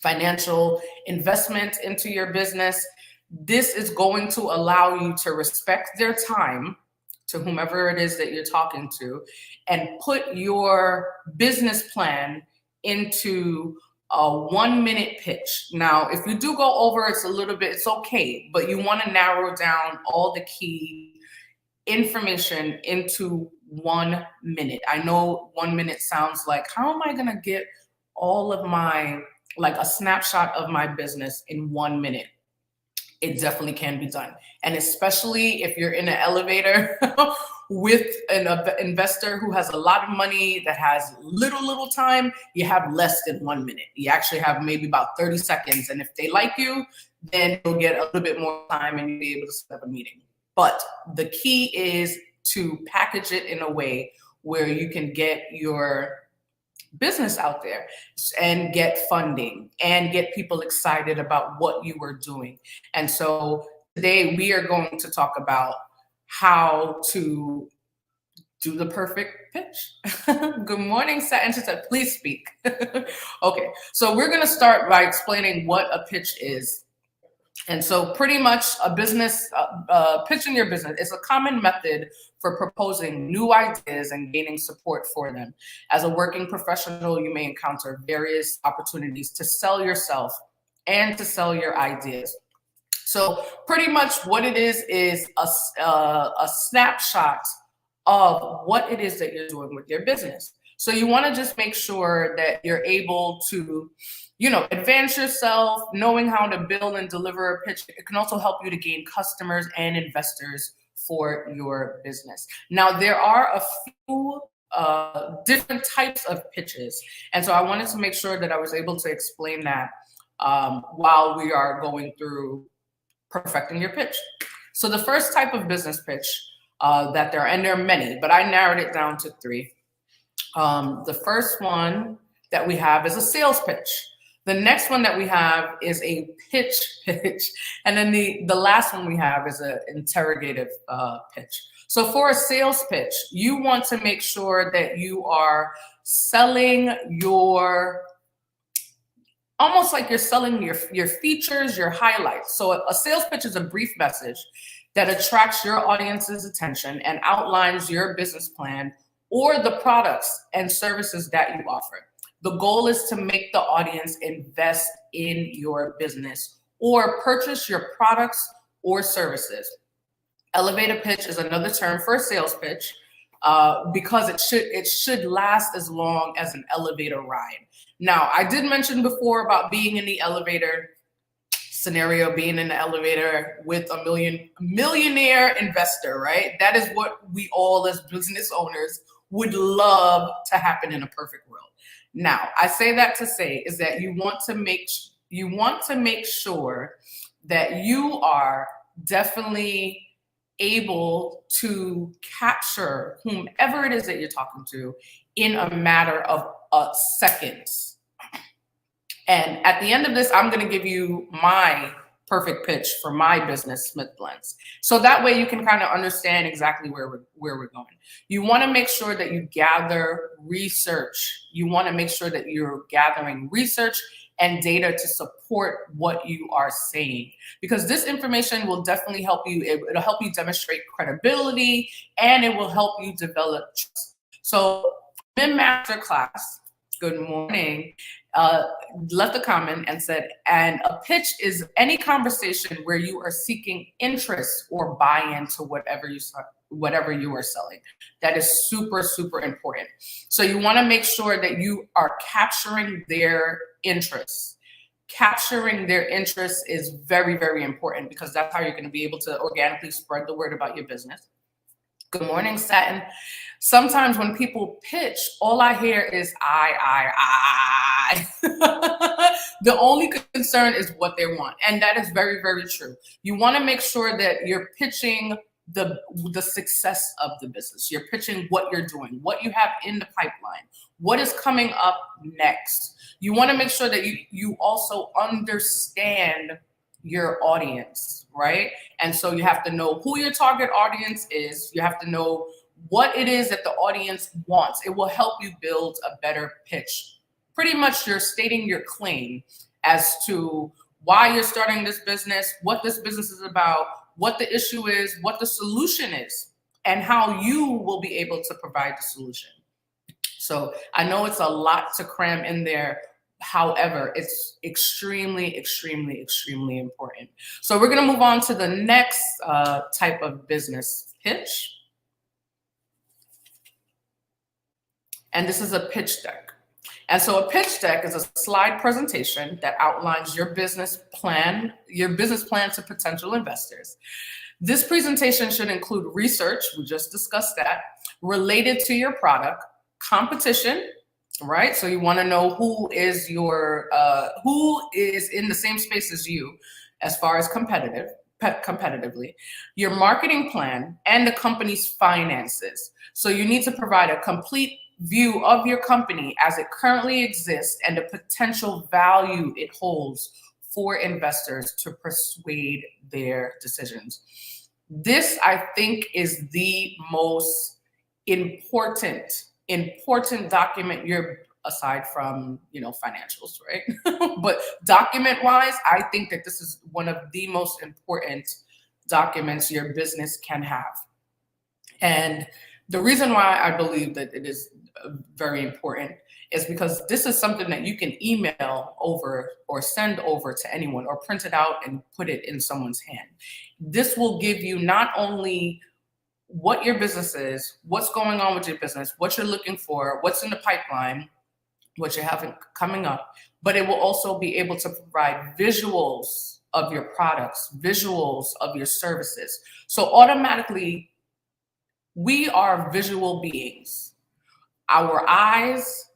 financial investment into your business. This is going to allow you to respect their time, to whomever it is that you're talking to, and put your business plan into a 1-minute pitch. Now, if you do go over, it's okay, but you want to narrow down all the key information into 1 minute. I know 1 minute sounds like, how am I going to get all of my, like a snapshot of my business in 1 minute? It definitely can be done. And especially if you're in an elevator with an investor who has a lot of money that has little time, you have less than 1 minute. You actually have maybe about 30 seconds. And if they like you, then you'll get a little bit more time and you'll be able to set up a meeting. But the key is to package it in a way where you can get your business out there and get funding and get people excited about what you are doing. And so today we are going to talk about how to do the perfect pitch. Good morning, Satin. She said, please speak. Okay, so we're going to start by explaining what a pitch is. And so pretty much a business, pitching your business is a common method for proposing new ideas and gaining support for them. As a working professional, you may encounter various opportunities to sell yourself and to sell your ideas. So pretty much what it is a snapshot of what it is that you're doing with your business. So you want to just make sure that you're able to, advance yourself, knowing how to build and deliver a pitch. It can also help you to gain customers and investors for your business. Now, there are a few different types of pitches. And so I wanted to make sure that I was able to explain that while we are going through perfecting your pitch. So the first type of business pitch that there are many, but I narrowed it down to 3. The first one that we have is a sales pitch. The next one that we have is a pitch. And then the last one we have is an interrogative pitch. So for a sales pitch, you want to make sure that you are selling almost like you're selling your features, your highlights. So a sales pitch is a brief message that attracts your audience's attention and outlines your business plan or the products and services that you offer. The goal is to make the audience invest in your business or purchase your products or services. Elevator pitch is another term for a sales pitch because it should last as long as an elevator ride. Now, I did mention before about being in the elevator scenario, being in the elevator with a millionaire investor, right? That is what we all as business owners would love to happen in a perfect world. Now, I say that to say is that you want to make sure that you are definitely able to capture whomever it is that you're talking to in a matter of seconds. And at the end of this, I'm going to give you my perfect pitch for my business, Smith Blends. So that way you can kind of understand exactly where we're going. You want to make sure that you gather research. You want to make sure that you're gathering research and data to support what you are saying, because this information will definitely help you. It'll help you demonstrate credibility, and it will help you develop trust. So in masterclass, good morning, left a comment and said, and a pitch is any conversation where you are seeking interest or buy-in to whatever you are selling. That is super, super important. So you want to make sure that you are capturing their interests. Capturing their interests is very, very important because that's how you're going to be able to organically spread the word about your business. Good morning, Satin. Sometimes when people pitch, all I hear is I. The only concern is what they want. And that is very, very true. You want to make sure that you're pitching the success of the business. You're pitching what you're doing, what you have in the pipeline, what is coming up next. You want to make sure that you also understand your audience, right? And so you have to know who your target audience is. You have to know what it is that the audience wants. It will help you build a better pitch. Pretty much you're stating your claim as to why you're starting this business, what this business is about, what the issue is, what the solution is, and how you will be able to provide the solution. So I know it's a lot to cram in there. However, it's extremely, extremely, extremely important. So we're going to move on to the next type of business pitch. And this is a pitch deck. And so a pitch deck is a slide presentation that outlines your business plan to potential investors. This presentation should include research, we just discussed that, related to your product, competition, right? So you want to know who is in the same space as you as far as competitively, your marketing plan, and the company's finances. So you need to provide a complete view of your company as it currently exists and the potential value it holds for investors to persuade their decisions. This, I think, is the most important document aside from, financials, right? But document-wise, I think that this is one of the most important documents your business can have. And the reason why I believe that it is very important is because this is something that you can email over or send over to anyone or print it out and put it in someone's hand. This will give you not only what your business is, what's going on with your business, what you're looking for, what's in the pipeline, what you have coming up, but it will also be able to provide visuals of your products, visuals of your services. So automatically, we are visual beings. Our eyes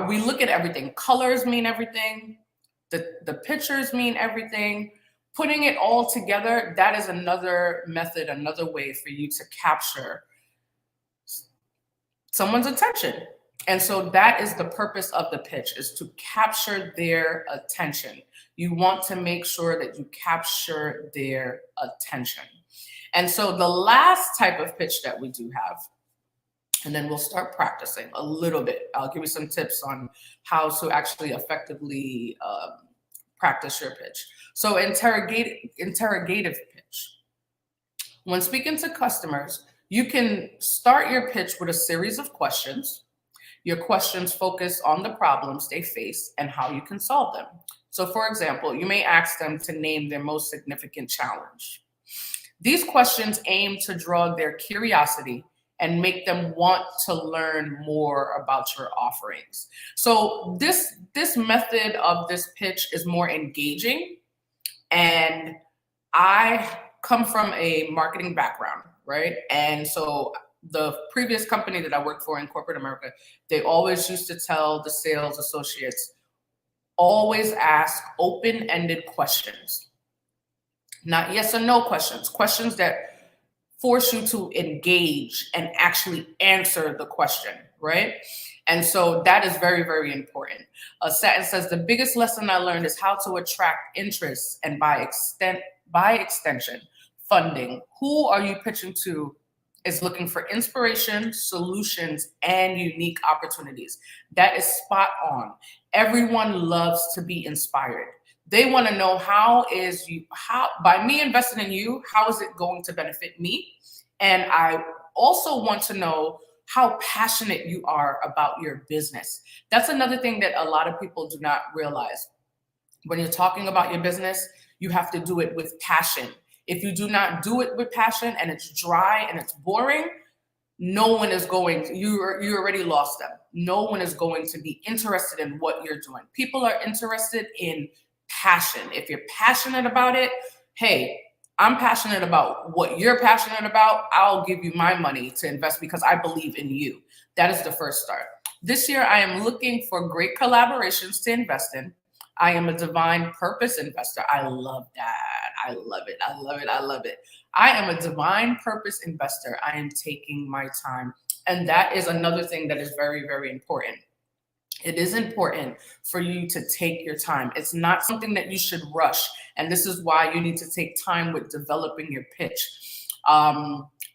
we look at everything. Colors mean everything. The pictures mean everything. Putting it all together, that is another method, another way for you to capture someone's attention. And so that is the purpose of the pitch, is to capture their attention. You want to make sure that you capture their attention. And so the last type of pitch that we do have, and then we'll start practicing a little bit. I'll give you some tips on how to actually effectively practice your pitch. So interrogative pitch. When speaking to customers, you can start your pitch with a series of questions. Your questions focus on the problems they face and how you can solve them. So for example, you may ask them to name their most significant challenge. These questions aim to draw their curiosity and make them want to learn more about your offerings. So this method of this pitch is more engaging. And I come from a marketing background, right? And so the previous company that I worked for in corporate America, they always used to tell the sales associates, always ask open-ended questions, not yes or no questions, questions that force you to engage and actually answer the question, right? And so that is very, very important. Satin says, the biggest lesson I learned is how to attract interest and by extension, funding. Who are you pitching to is looking for inspiration, solutions, and unique opportunities. That is spot on. Everyone loves to be inspired. They want to know how by me investing in you, how is it going to benefit me? And I also want to know how passionate you are about your business. That's another thing that a lot of people do not realize. When you're talking about your business, you have to do it with passion. If you do not do it with passion and it's dry and it's boring, no one is going, you already lost them. No one is going to be interested in what you're doing. People are interested in passion. If you're passionate about it, hey, I'm passionate about what you're passionate about. I'll give you my money to invest because I believe in you. That is the first start. This year, I am looking for great collaborations to invest in. I am a divine purpose investor. I love that. I love it. I love it. I love it. I am a divine purpose investor. I am taking my time. And that is another thing that is very, very important. It is important for you to take your time. It's not something that you should rush. And this is why you need to take time with developing your pitch.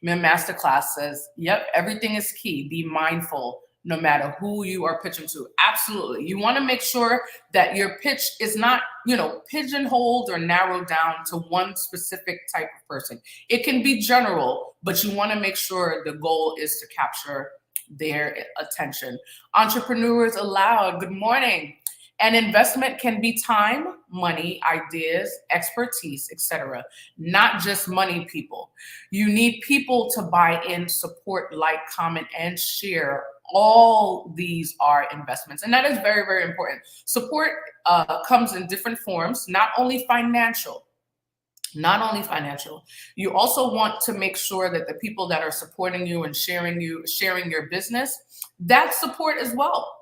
Masterclass says, yep, everything is key. Be mindful no matter who you are pitching to. Absolutely. You want to make sure that your pitch is not, pigeonholed or narrowed down to one specific type of person. It can be general, but you want to make sure the goal is to capture their attention. Entrepreneurs Aloud, good morning. An investment can be time, money, ideas, expertise, etc. Not just money, people. You need people to buy in, support, like, comment, and share. All these are investments. And that is very, very important. Support comes in different forms, not only financial. You also want to make sure that the people that are supporting you and sharing your business, that's support as well.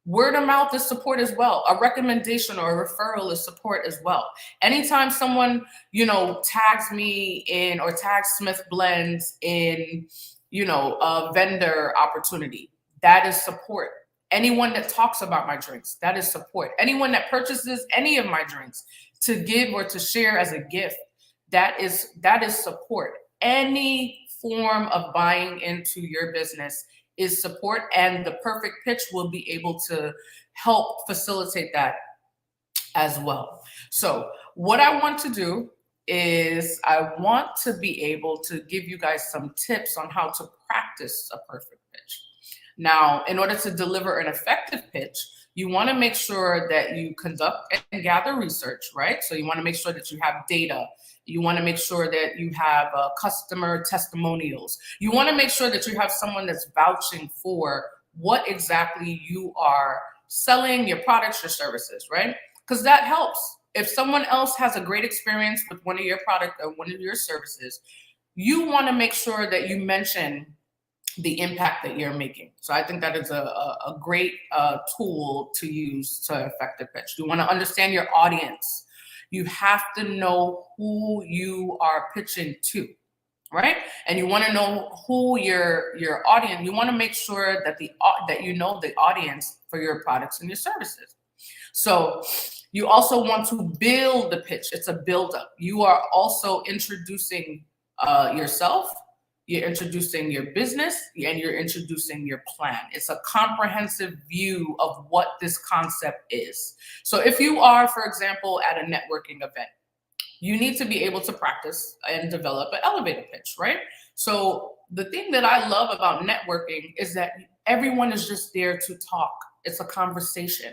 Word of mouth is support as well. A recommendation or a referral is support as well. Anytime someone, tags me in or tags Smith Blends in, a vendor opportunity, that is support. Anyone that talks about my drinks, that is support. Anyone that purchases any of my drinks to give or to share as a gift, that is support. Any form of buying into your business is support, and the perfect pitch will be able to help facilitate that as well. So what I want to do is I want to be able to give you guys some tips on how to practice a perfect pitch. Now, in order to deliver an effective pitch, you want to make sure that you conduct and gather research, right? So you want to make sure that you have data You want to make sure that you have customer testimonials. You want to make sure that you have someone that's vouching for what exactly you are selling, your products, your services, right? Because that helps. If someone else has a great experience with one of your products or one of your services, you want to make sure that you mention the impact that you're making. So I think that is a great tool to use to affect the pitch. You want to understand your audience. You have to know who you are pitching to, right? And you want to know who your audience. You want to make sure that that you know the audience for your products and your services. So you also want to build the pitch. It's a build-up. You are also introducing yourself. You're introducing your business, and you're introducing your plan. It's a comprehensive view of what this concept is. So if you are, for example, at a networking event, you need to be able to practice and develop an elevator pitch, right? So the thing that I love about networking is that everyone is just there to talk. It's a conversation.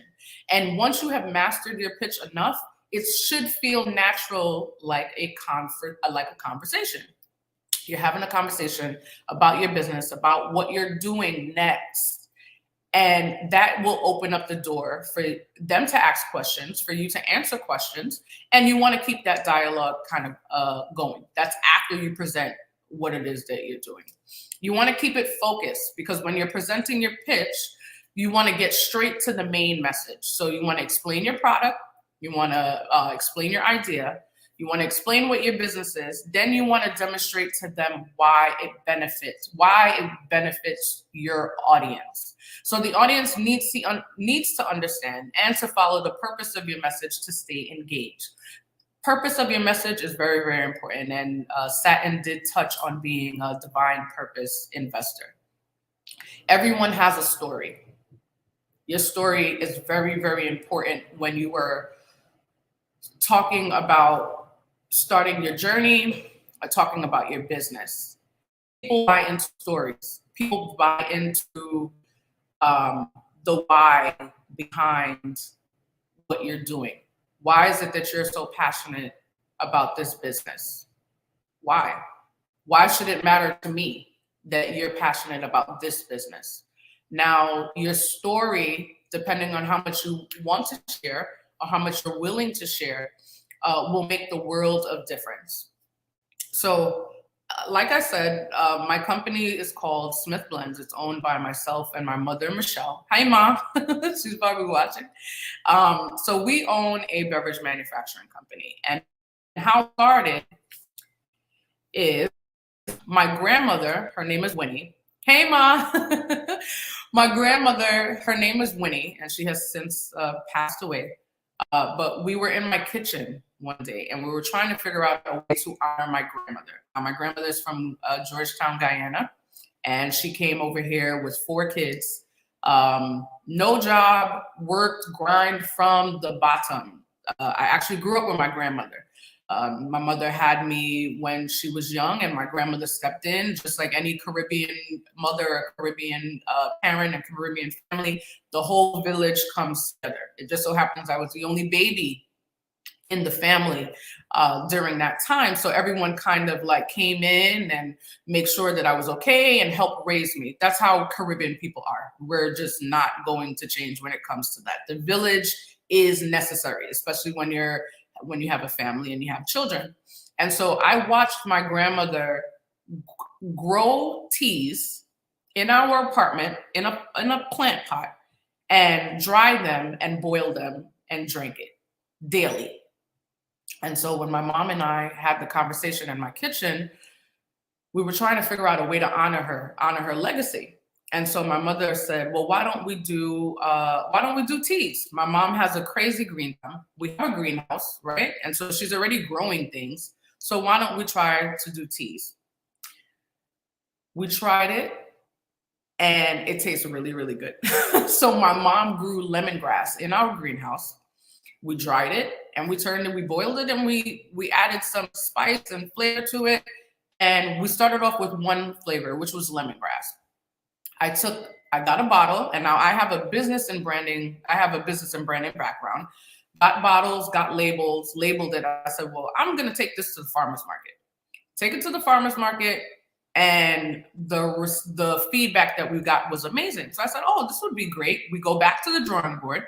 And once you have mastered your pitch enough, it should feel natural, like a conversation. You're having a conversation about your business, about what you're doing next. And that will open up the door for them to ask questions, for you to answer questions. And you want to keep that dialogue kind of going. That's after you present what it is that you're doing. You want to keep it focused, because when you're presenting your pitch, you want to get straight to the main message. So you want to explain your product. You want to explain your idea. You want to explain what your business is. Then you want to demonstrate to them why it benefits your audience. So the audience needs to understand and to follow the purpose of your message to stay engaged. Purpose of your message is very, very important. And Satin did touch on being a divine purpose investor. Everyone has a story. Your story is very, very important when you are talking about starting your journey, talking about your business. People buy into stories. People buy into the why behind what you're doing. Why is it that you're so passionate about this business? Why? Why should it matter to me that you're passionate about this business? Now, your story, depending on how much you want to share or how much you're willing to share, will make the world of difference. So, like I said, my company is called Smith Blends. It's owned by myself and my mother, Michelle. Hi, Mom. She's probably watching. So we own a beverage manufacturing company. And how it started is my grandmother, her name is Winnie. Hey, Ma. My grandmother, her name is Winnie, and she has since passed away. But we were in my kitchen one day, and we were trying to figure out a way to honor my grandmother. My grandmother is from Georgetown, Guyana, and she came over here with 4 kids. No job, worked, grind from the bottom. I actually grew up with my grandmother. My mother had me when she was young, and my grandmother stepped in, just like any Caribbean mother, Caribbean parent, and Caribbean family. The whole village comes together. It just so happens I was the only baby in the family during that time. So everyone kind of like came in and make sure that I was okay and help raise me. That's how Caribbean people are. We're just not going to change when it comes to that. The village is necessary, especially when you have a family and you have children. And so I watched my grandmother grow teas in our apartment in a plant pot and dry them and boil them and drink it daily. And so when my mom and I had the conversation in my kitchen, we were trying to figure out a way to honor her legacy. And so my mother said, well, why don't we do teas? My mom has a crazy green thumb. We have a greenhouse, right? And so she's already growing things. So why don't we try to do teas? We tried it, and it tastes really, really good. So my mom grew lemongrass in our greenhouse. We dried it, and we boiled it, and we added some spice and flavor to it. And we started off with one flavor, which was lemongrass. I got a bottle, and now I have a business and branding background. got bottles, got labels, labeled it. I said, well, I'm going to take this to the farmer's market. Take it to the farmer's market, and the feedback that we got was amazing. So I said, oh, this would be great. We go back to the drawing board,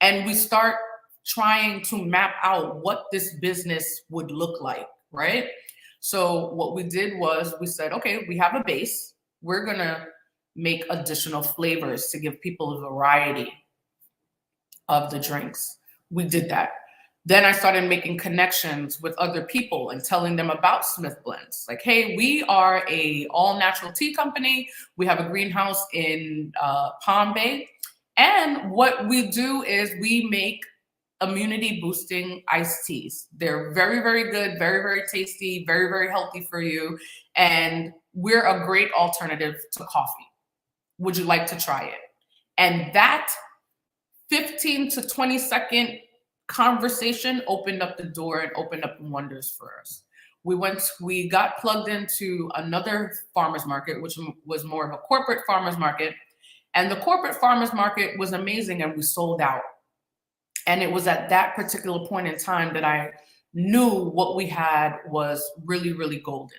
and we start trying to map out what this business would look like, right? So what we did was we said, okay, we have a base. We're going to make additional flavors to give people a variety of the drinks. We did that. Then I started making connections with other people and telling them about Smith Blends. Like, hey, we are a all natural tea company. We have a greenhouse in Palm Bay. And what we do is we make immunity boosting iced teas. They're very, very good, very, very tasty, very, very healthy for you. And we're a great alternative to coffee. Would you like to try it? And that 15 to 20 second conversation opened up the door and opened up wonders for us. We got plugged into another farmer's market, which was more of a corporate farmer's market. And the corporate farmer's market was amazing, and we sold out. And it was at that particular point in time that I knew what we had was really, really golden.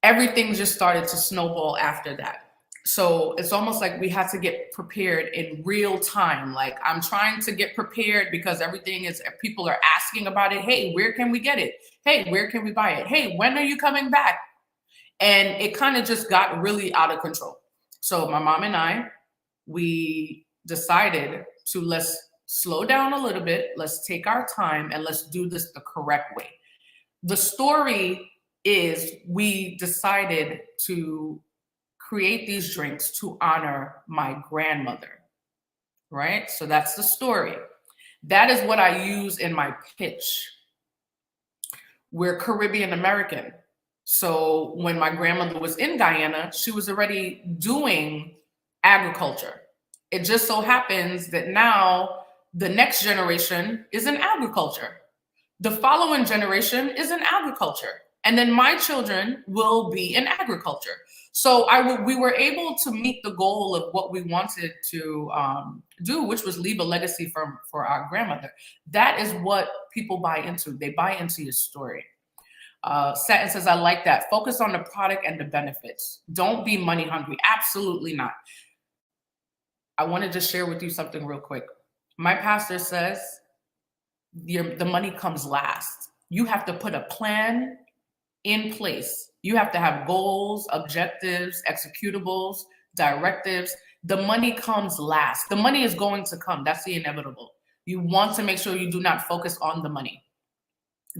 Everything just started to snowball after that. So it's almost like we had to get prepared in real time. Like, I'm trying to get prepared because people are asking about it. Hey, where can we get it? Hey, where can we buy it? Hey, when are you coming back? And it kind of just got really out of control. So my mom and I, we decided to let's slow down a little bit. Let's take our time and let's do this the correct way. The story is we decided to create these drinks to honor my grandmother, right? So that's the story. That is what I use in my pitch. We're Caribbean American. So when my grandmother was in Guyana, she was already doing agriculture. It just so happens that now the next generation is in agriculture. The following generation is in agriculture. And then my children will be in agriculture. So we were able to meet the goal of what we wanted to do, which was leave a legacy for our grandmother. That is what people buy into. They buy into your story. Satin says, I like that. Focus on the product and the benefits. Don't be money hungry. Absolutely not. I want to just share with you something real quick. My pastor says the money comes last. You have to put a plan in place. You have to have goals, objectives, executables, directives. The money comes last. The money is going to come. That's the inevitable. You want to make sure you do not focus on the money.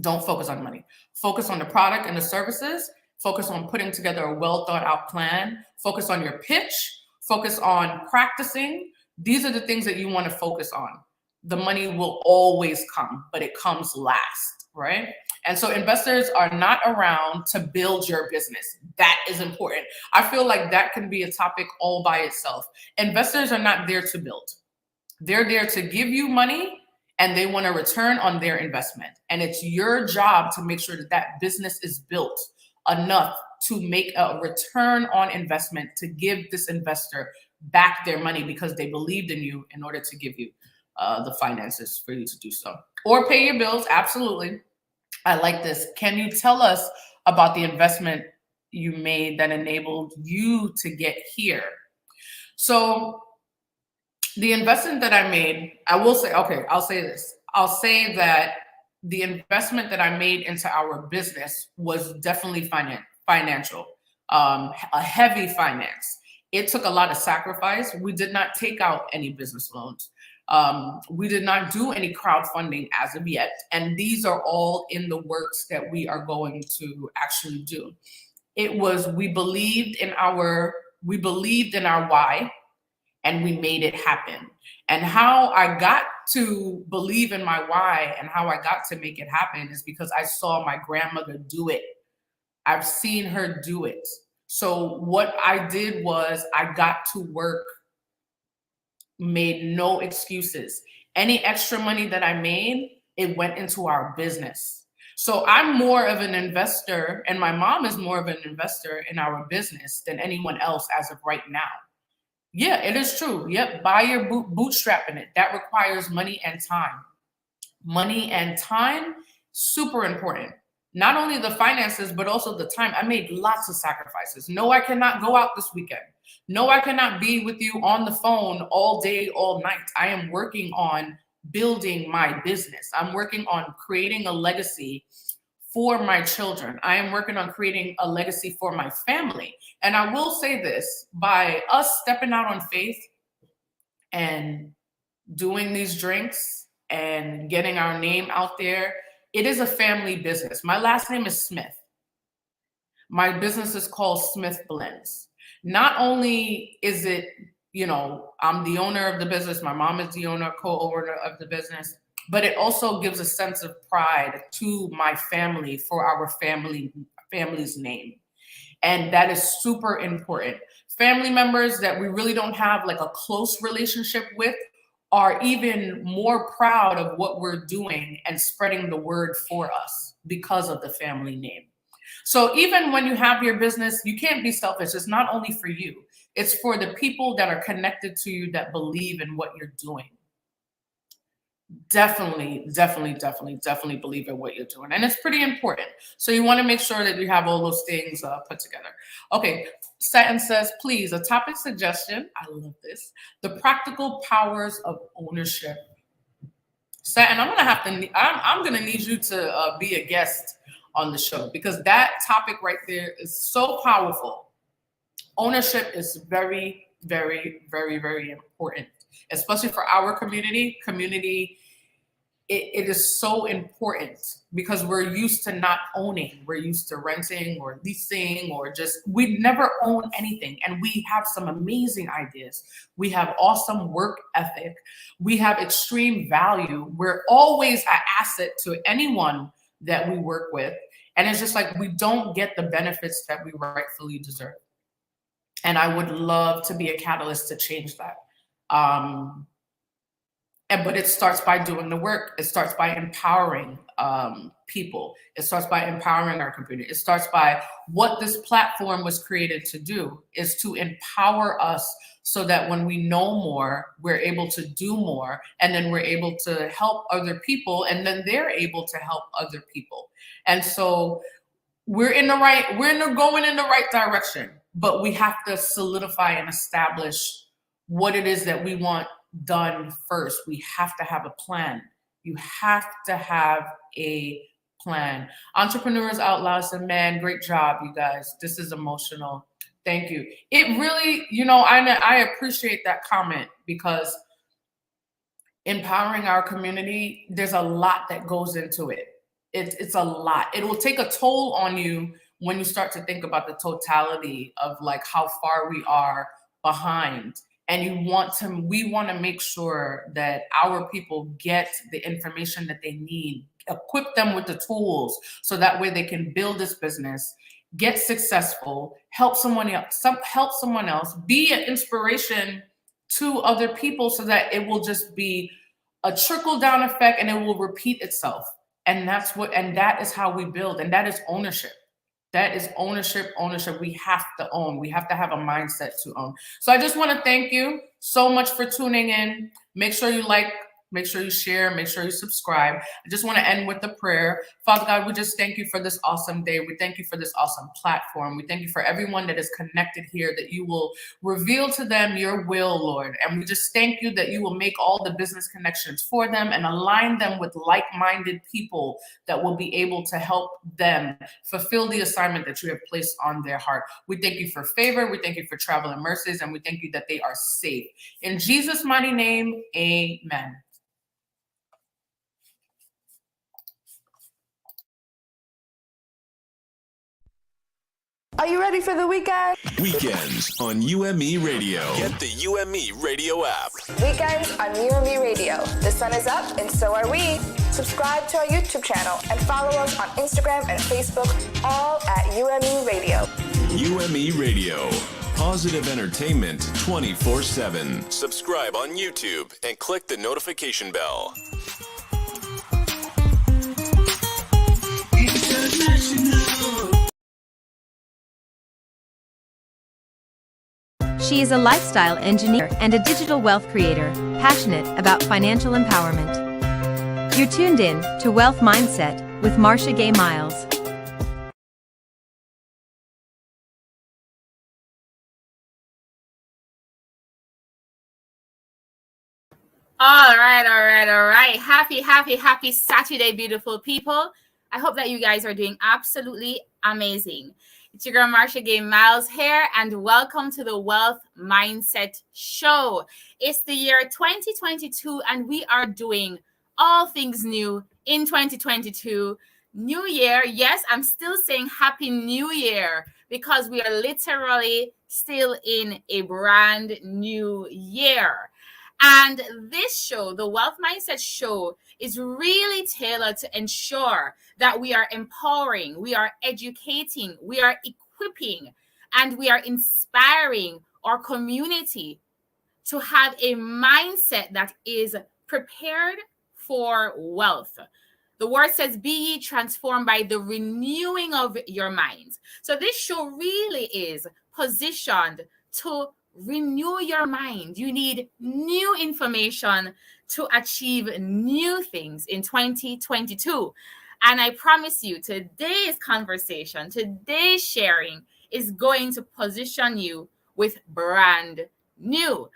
Don't focus on money. Focus on the product and the services. Focus on putting together a well thought out plan. Focus on your pitch. Focus on practicing. These are the things that you want to focus on. The money will always come, but it comes last, right? And so investors are not around to build your business. That is important. I feel like that can be a topic all by itself. Investors are not there to build. They're there to give you money, and they want a return on their investment. And it's your job to make sure that that business is built enough to make a return on investment to give this investor back their money because they believed in you in order to give you the finances for you to do so. Or pay your bills, absolutely. I like this. Can you tell us about the investment you made that enabled you to get here? So the investment that I made, I'll say this. I'll say that the investment that I made into our business was definitely financial, a heavy finance. It took a lot of sacrifice. We did not take out any business loans. We did not do any crowdfunding as of yet. And these are all in the works that we are going to actually do. It was, we believed in our why, and we made it happen. And how I got to believe in my why and how I got to make it happen is because I saw my grandmother do it. I've seen her do it. So what I did was I got to work, made no excuses. Any extra money that I made, it went into our business. So I'm more of an investor, and my mom is more of an investor in our business than anyone else as of right now. Yeah, it is true. Yep, buy your bootstrapping it. That requires money and time. Money and time, super important. Not only the finances, but also the time. I made lots of sacrifices. No, I cannot go out this weekend. No, I cannot be with you on the phone all day, all night. I am working on building my business. I'm working on creating a legacy for my children. I am working on creating a legacy for my family. And I will say this, by us stepping out on faith and doing these drinks and getting our name out there, it is a family business. My last name is Smith. My business is called Smith Blends. Not only is it, I'm the owner of the business, my mom is the owner, co-owner of the business, but it also gives a sense of pride to my family for our family's name. And that is super important. Family members that we really don't have like a close relationship with are even more proud of what we're doing and spreading the word for us because of the family name. So even when you have your business, you can't be selfish. It's not only for you. It's for the people that are connected to you that believe in what you're doing. Definitely believe in what you're doing. And it's pretty important. So you want to make sure that you have all those things put together. Okay, Satin says, please, a topic suggestion. I love this. The practical powers of ownership. Satin, I'm gonna need you to be a guest on the show, because that topic right there is so powerful. Ownership is very, very, very, very important, especially for our community. It is so important because we're used to not owning. We're used to renting or leasing, or we never own anything. And we have some amazing ideas. We have awesome work ethic. We have extreme value. We're always an asset to anyone that we work with. And it's just like we don't get the benefits that we rightfully deserve. And I would love to be a catalyst to change that. But it starts by doing the work. It starts by empowering people. It starts by empowering our community. It starts by what this platform was created to do, is to empower us so that when we know more, we're able to do more, and then we're able to help other people, and then they're able to help other people. And so we're going in the right direction, but we have to solidify and establish what it is that we want done first. We have to have a plan. You have to have a plan. Entrepreneurs Out Loud said, man, great job, you guys. This is emotional. Thank you. It really, I appreciate that comment, because empowering our community, there's a lot that goes into it. It's a lot. It will take a toll on you when you start to think about the totality of like how far we are behind. And we want to make sure that our people get the information that they need, equip them with the tools so that way they can build this business, get successful, help someone else, be an inspiration to other people, so that it will just be a trickle down effect and it will repeat itself. And that is how we build. And that is ownership. That is ownership. We have to own. We have to have a mindset to own. So I just want to thank you so much for tuning in. Make sure you like, make sure you share, make sure you subscribe. I just want to end with a prayer. Father God, we just thank you for this awesome day. We thank you for this awesome platform. We thank you for everyone that is connected here, that you will reveal to them your will, Lord. And we just thank you that you will make all the business connections for them and align them with like-minded people that will be able to help them fulfill the assignment that you have placed on their heart. We thank you for favor. We thank you for travel and mercies. And we thank you that they are safe. In Jesus' mighty name, amen. Are you ready for the weekend? Weekends on UME Radio. Get the UME Radio app. Weekends on UME Radio. The sun is up and so are we. Subscribe to our YouTube channel and follow us on Instagram and Facebook, all at UME Radio. UME Radio. Positive entertainment 24/7. Subscribe on YouTube and click the notification bell. She is a lifestyle engineer and a digital wealth creator, passionate about financial empowerment. You're tuned in to Wealth Mindset with Marsha Gay Miles. All right. Happy Saturday, beautiful people. I hope that you guys are doing absolutely amazing. It's your girl, Marsha Gay Miles here, and welcome to the Wealth Mindset Show. It's the year 2022, and we are doing all things new in 2022. New year. Yes, I'm still saying Happy New Year because we are literally still in a brand new year. And this show, the Wealth Mindset Show, is really tailored to ensure that we are empowering, we are educating, we are equipping, and we are inspiring our community to have a mindset that is prepared for wealth. The word says, be ye transformed by the renewing of your minds. So this show really is positioned to renew your mind. You need new information to achieve new things in 2022. And I promise you, today's conversation, today's sharing is going to position you with brand new.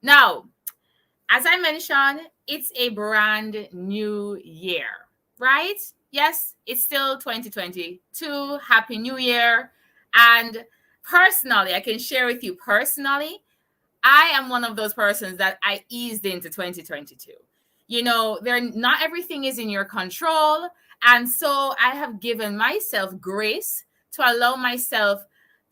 Now, as I mentioned, it's a brand new year, right? Yes, it's still 2022. Happy New Year. And personally, I can share with you personally, I am one of those persons that I eased into 2022. You know, not everything is in your control. And so I have given myself grace to allow myself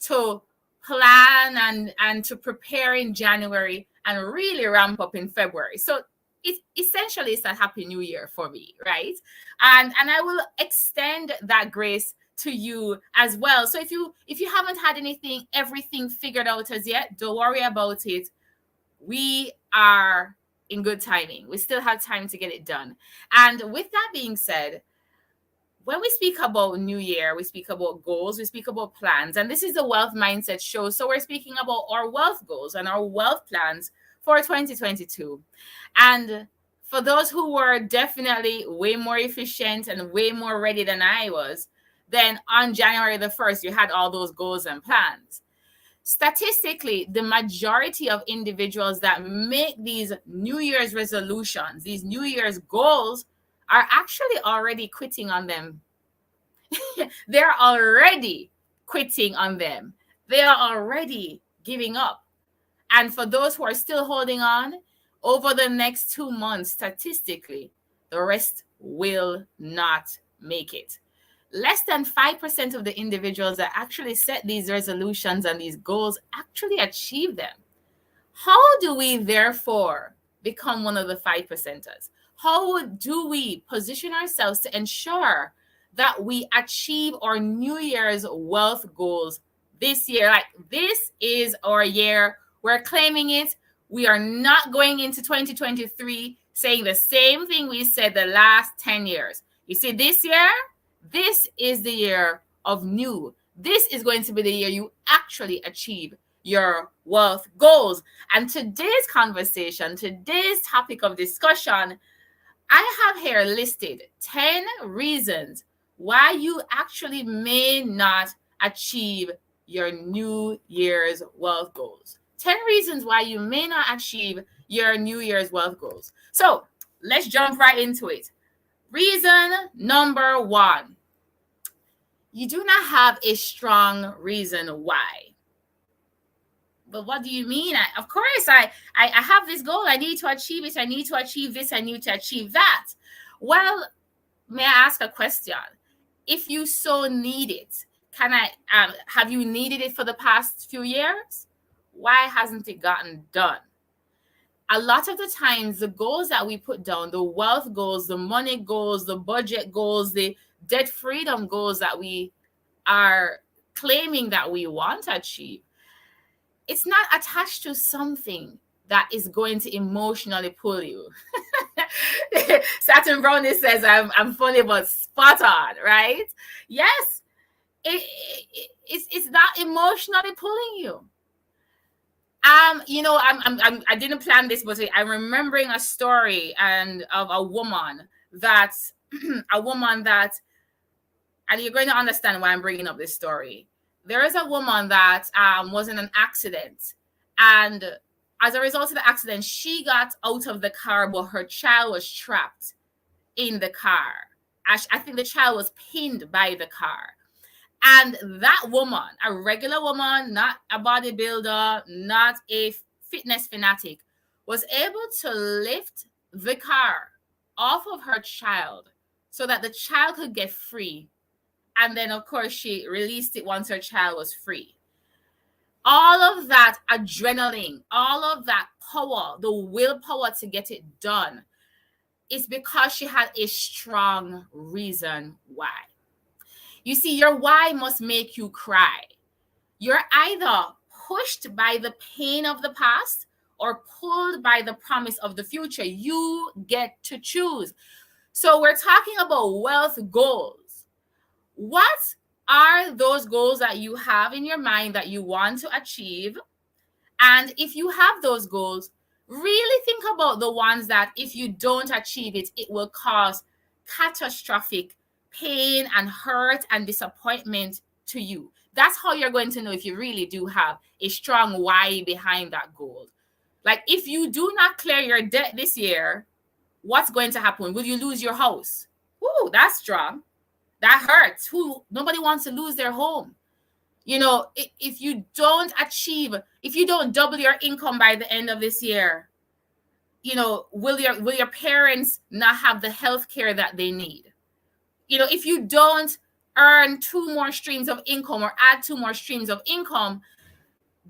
to plan and to prepare in January and really ramp up in February. So it essentially is a Happy New Year for me, right? And I will extend that grace to you as well. So if you haven't had everything figured out as yet, don't worry about it. We are in good timing. We still have time to get it done. And with that being said, when we speak about New Year, we speak about goals, we speak about plans, and this is the Wealth Mindset Show. So we're speaking about our wealth goals and our wealth plans for 2022. And for those who were definitely way more efficient and way more ready than I was, then on January the 1st, you had all those goals and plans. Statistically, the majority of individuals that make these New Year's resolutions, these New Year's goals, are actually already quitting on them. They're already quitting on them. They are already giving up. And for those who are still holding on, over the next 2 months, statistically, the rest will not make it. Less than 5% of the individuals that actually set these resolutions and these goals actually achieve them. How do we therefore become one of the 5%ers? How do we position ourselves to ensure that we achieve our New Year's wealth goals this year? Like, this is our year. We're claiming it. We are not going into 2023 saying the same thing we said the last 10 years. You see, this year, this is the year of new. This is going to be the year you actually achieve your wealth goals. And today's conversation, today's topic of discussion, I have here listed 10 reasons why you actually may not achieve your New Year's wealth goals. 10 reasons why you may not achieve your New Year's wealth goals. So let's jump right into it. Reason number 1. You do not have a strong reason why. But what do you mean? Of course, I have this goal. I need to achieve it. I need to achieve this. I need to achieve that. Well, may I ask a question? If you so need it, have you needed it for the past few years? Why hasn't it gotten done? A lot of the times, the goals that we put down, the wealth goals, the money goals, the budget goals, the debt freedom goals that we are claiming that we want to achieve, it's not attached to something that is going to emotionally pull you. Saturn Brownie says, I'm funny but spot on, right? Yes, it's not emotionally pulling you. I didn't plan this, but I'm remembering a story and of a woman that, and you're going to understand why I'm bringing up this story. There is a woman that was in an accident, and as a result of the accident, she got out of the car, but her child was trapped in the car. I think the child was pinned by the car. And that woman, a regular woman, not a bodybuilder, not a fitness fanatic, was able to lift the car off of her child so that the child could get free. And then, of course, she released it once her child was free. All of that adrenaline, all of that power, the willpower to get it done, is because she had a strong reason why. You see, your why must make you cry. You're either pushed by the pain of the past or pulled by the promise of the future. You get to choose. So we're talking about wealth goals. What are those goals that you have in your mind that you want to achieve? And if you have those goals, really think about the ones that if you don't achieve it, it will cause catastrophic pain and hurt and disappointment to you. That's how you're going to know if you really do have a strong why behind that goal. Like if you do not clear your debt this year, what's going to happen? Will you lose your house? Ooh, that's strong. That hurts. Nobody wants to lose their home. You know, if you don't double your income by the end of this year, you know, will your parents not have the health care that they need? You know, if you don't earn 2 more streams of income or add 2 more streams of income,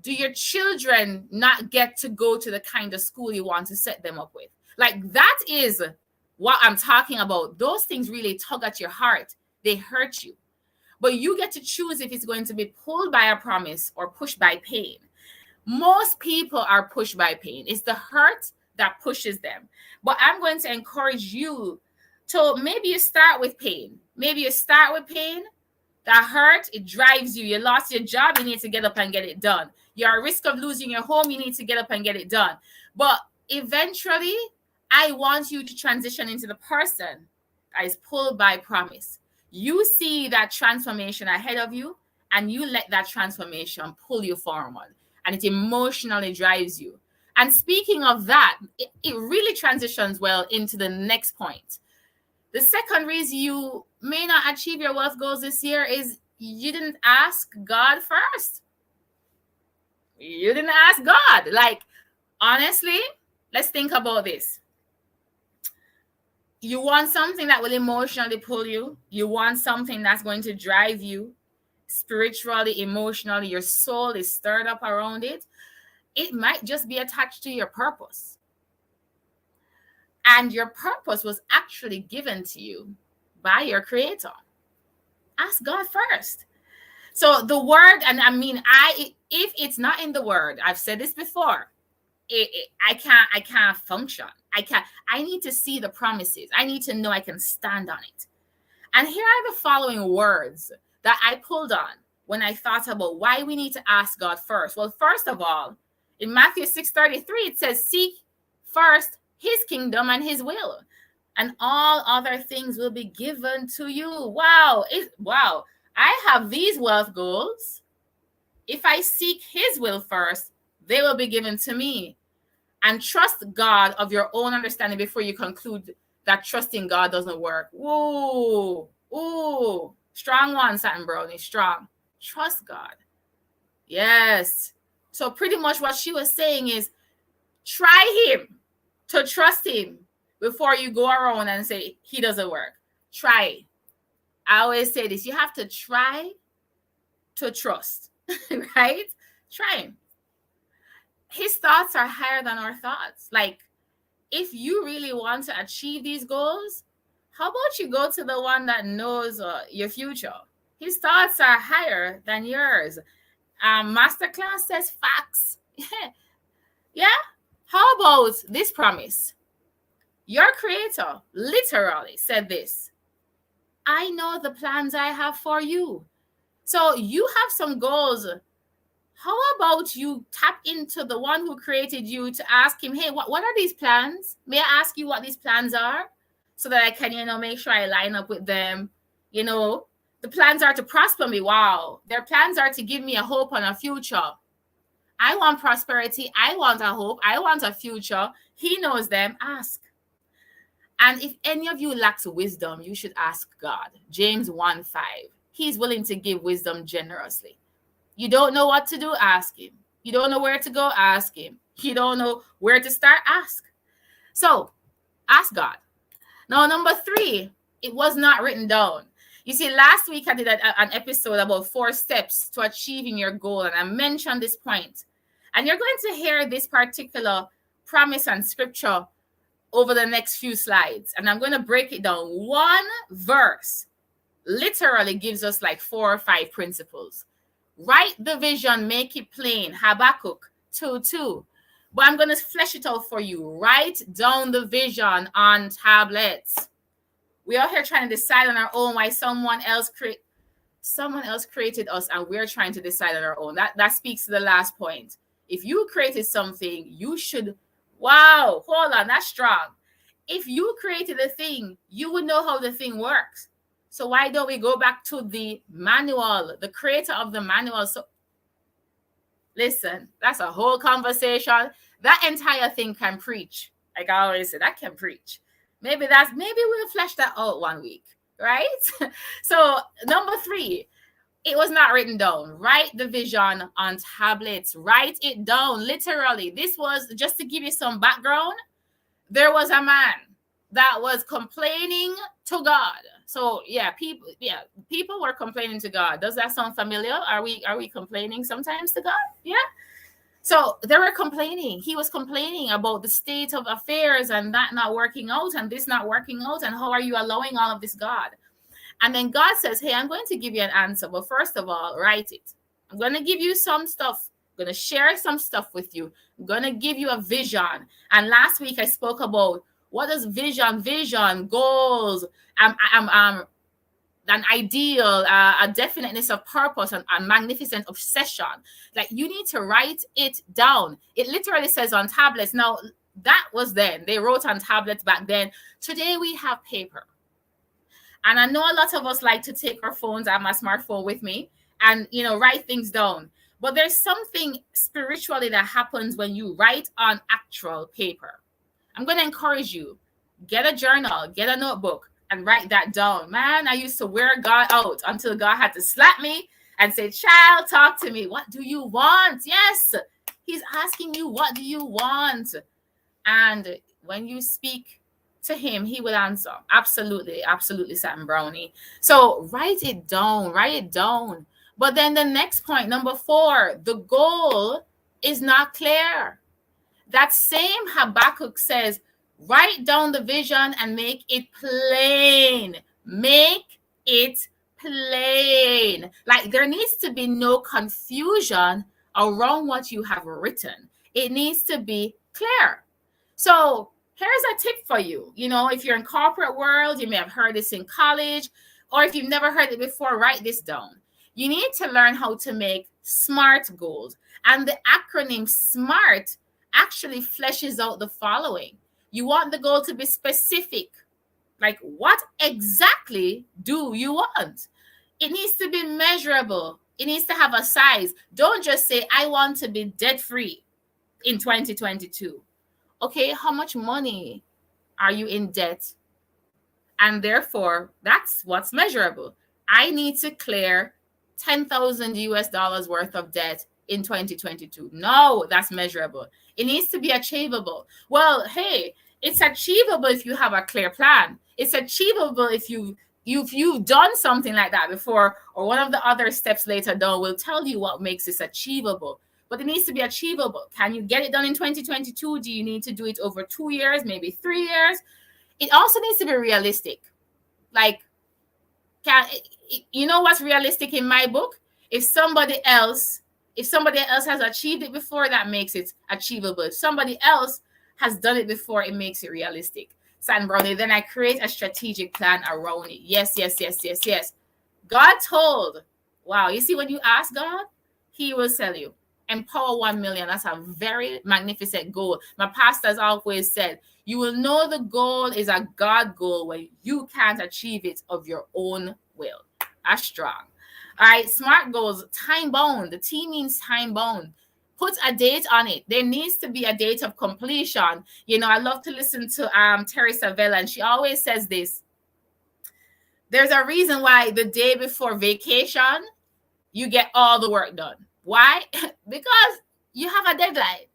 do your children not get to go to the kind of school you want to set them up with? Like, that is what I'm talking about. Those things really tug at your heart. They hurt you. But you get to choose if it's going to be pulled by a promise or pushed by pain. Most people are pushed by pain. It's the hurt that pushes them. But I'm going to encourage you to maybe you start with pain. Maybe you start with pain. That hurt, it drives you. You lost your job, you need to get up and get it done. You're at risk of losing your home, you need to get up and get it done. But eventually, I want you to transition into the person that is pulled by promise. You see that transformation ahead of you, and you let that transformation pull you forward, and it emotionally drives you. And speaking of that, it really transitions well into the next point. The second reason you may not achieve your wealth goals this year is you didn't ask God first. You didn't ask God. Like, honestly, let's think about this. You want something that will emotionally pull you. You want something that's going to drive you spiritually, emotionally. Your soul is stirred up around it. It might just be attached to your purpose. And your purpose was actually given to you by your creator. Ask God first. So the word, and I mean, if it's not in the word, I've said this before, I can't function. I need to see the promises. I need to know I can stand on it. And here are the following words that I pulled on when I thought about why we need to ask God first. Well, first of all, in Matthew 6:33, it says, seek first his kingdom and his will, and all other things will be given to you. Wow. I have these wealth goals. If I seek his will first, they will be given to me. And trust God of your own understanding before you conclude that trusting God doesn't work. Ooh, strong one, Satin Brownie, strong. Trust God. Yes. So pretty much what she was saying is try him, to trust him before you go around and say he doesn't work. Try. I always say this, you have to try to trust, right? Try him. His thoughts are higher than our thoughts. Like, if you really want to achieve these goals, how about you go to the one that knows your future? His thoughts are higher than yours. Masterclass says facts. Yeah? How about this promise? Your creator literally said this: I know the plans I have for you. So you have some goals How about you tap into the one who created you to ask him, hey, what are these plans? May I ask you what these plans are so that I can, make sure I line up with them? The plans are to prosper me. Wow. Their plans are to give me a hope and a future. I want prosperity. I want a hope. I want a future. He knows them. Ask. And if any of you lacks wisdom, you should ask God. James 1:5. He's willing to give wisdom generously. You don't know what to do, ask him. You don't know where to go, ask him. You don't know where to start, ask. So, ask God. Now, number 3, it was not written down. You see, last week I did an episode about 4 steps to achieving your goal, and I mentioned this point. And you're going to hear this particular promise and scripture over the next few slides. And I'm going to break it down. One verse literally gives us like 4 or 5 principles. Write the vision, make it plain. Habakkuk 2:2. But I'm going to flesh it out for you. Write down the vision on tablets. We are here trying to decide on our own why someone else created us, and we're trying to decide on our own. That speaks to the last point. If you created something, you should, wow, hold on, that's strong. If you created a thing, you would know how the thing works. So why don't we go back to the manual, the creator of the manual? So listen, that's a whole conversation. That entire thing can preach. Like I always say, that can preach. Maybe we'll flesh that out one week, right? So number 3, it was not written down. Write the vision on tablets. Write it down, literally. This was, just to give you some background, there was a man that was complaining to God. So people were complaining to God. Does that sound familiar? Are we complaining sometimes to God? Yeah. So they were complaining. He was complaining about the state of affairs and that not working out and this not working out. And how are you allowing all of this, God? And then God says, hey, I'm going to give you an answer. But first of all, write it. I'm going to give you some stuff. I'm going to share some stuff with you. I'm going to give you a vision. And last week I spoke about what does vision, goals, an ideal, a definiteness of purpose, and a magnificent obsession. Like, you need to write it down. It literally says on tablets. Now, that was then. They wrote on tablets back then. Today we have paper. And I know a lot of us like to take our phones. I have my smartphone with me and, write things down. But there's something spiritually that happens when you write on actual paper. I'm going to encourage you, get a journal, get a notebook, and write that down. Man, I used to wear God out until God had to slap me and say, child, talk to me. What do you want? Yes, he's asking you, what do you want? And when you speak to him, he will answer. Absolutely, absolutely, Sam Brownie. So write it down. But then the next point, number 4, the goal is not clear. That same Habakkuk says, write down the vision and make it plain. Make it plain. Like, there needs to be no confusion around what you have written. It needs to be clear. So here's a tip for you. If you're in corporate world, you may have heard this in college, or if you've never heard it before, write this down. You need to learn how to make SMART goals. And the acronym SMART actually fleshes out the following. You want the goal to be specific. Like, what exactly do you want? It needs to be measurable. It needs to have a size. Don't just say, I want to be debt-free in 2022. Okay, how much money are you in debt? And therefore, that's what's measurable. I need to clear $10,000 worth of debt in 2022. No, that's measurable. It needs to be achievable. Well, hey, it's achievable if you have a clear plan. It's achievable if you've done something like that before, or one of the other steps later down will tell you what makes this achievable. But it needs to be achievable. Can you get it done in 2022? Do you need to do it over 2 years, maybe 3 years? It also needs to be realistic. Like, you know what's realistic in my book? If somebody else has achieved it before, that makes it achievable. If somebody else has done it before, it makes it realistic. San Brownie, then I create a strategic plan around it. Yes. God told, wow, you see, when you ask God, he will tell you. Empower 1 million. That's a very magnificent goal. My pastor's always said, you will know the goal is a God goal when you can't achieve it of your own will. That's strong. All right, SMART goals, time bound. The T means time bound. Put a date on it. There needs to be a date of completion. You know, I love to listen to Teresa Vela, and she always says this. There's a reason why the day before vacation, you get all the work done. Why? Because you have a deadline.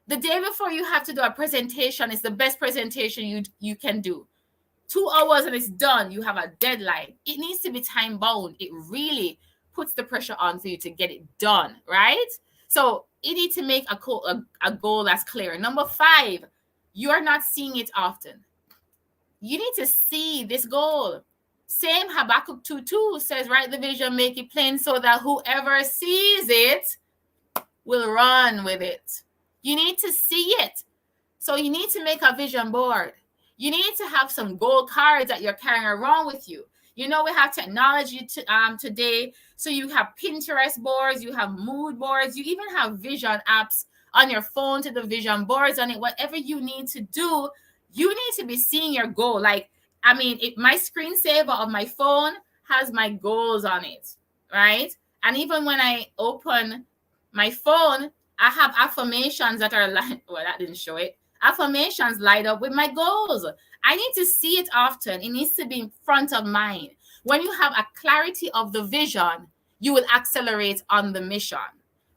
The day before you have to do a presentation is the best presentation you can do. 2 hours and it's done. You have a deadline. It needs to be time bound. It really puts the pressure on for you to get it done, right? So you need to make a goal that's clear. Number 5, you're not seeing it often. You need to see this goal. Same Habakkuk 2:2 says, write the vision, make it plain so that whoever sees it will run with it. You need to see it. So you need to make a vision board. You need to have some goal cards that you're carrying around with you. You know, we have technology today. So you have Pinterest boards, you have mood boards, you even have vision apps on your phone to the vision boards on it. Whatever you need to do, you need to be seeing your goal. Like, I mean, my screensaver of my phone has my goals on it, right? And even when I open my phone, I have affirmations that are like, well, that didn't show it. Affirmations light up with my goals. I need to see it often. It needs to be in front of mind. When you have a clarity of the vision, you will accelerate on the mission.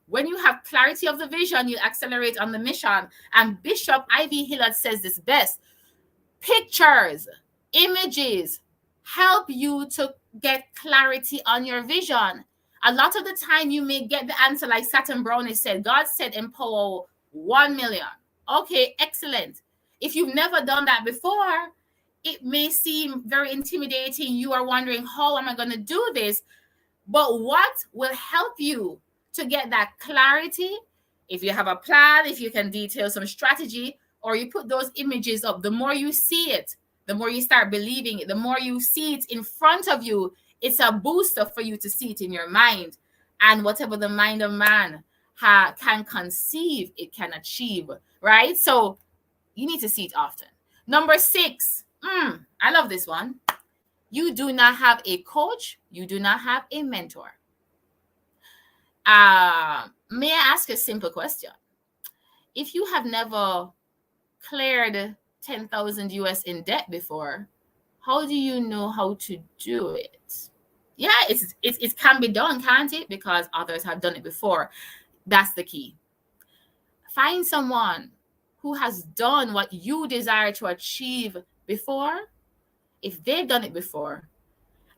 When you have clarity of the vision, you accelerate on the mission. And Bishop Ivy Hillard says this best. Pictures, images help you to get clarity on your vision. A lot of the time you may get the answer like Saturn Brownie said. God said empower 1 million. Okay, excellent. If you've never done that before, it may seem very intimidating. You are wondering, how am I going to do this? But what will help you to get that clarity? If you have a plan, if you can detail some strategy, or you put those images up, the more you see it, the more you start believing it, the more you see it in front of you, it's a booster for you to see it in your mind. And whatever the mind of man can conceive, it can achieve, right? So you need to see it often. Number 6, I love this one. You do not have a coach. You do not have a mentor. May I ask a simple question? If you have never cleared 10,000 US in debt before, how do you know how to do it? Yeah, it can be done, can't it? Because others have done it before. That's the key. Find someone who has done what you desire to achieve before. If they've done it before,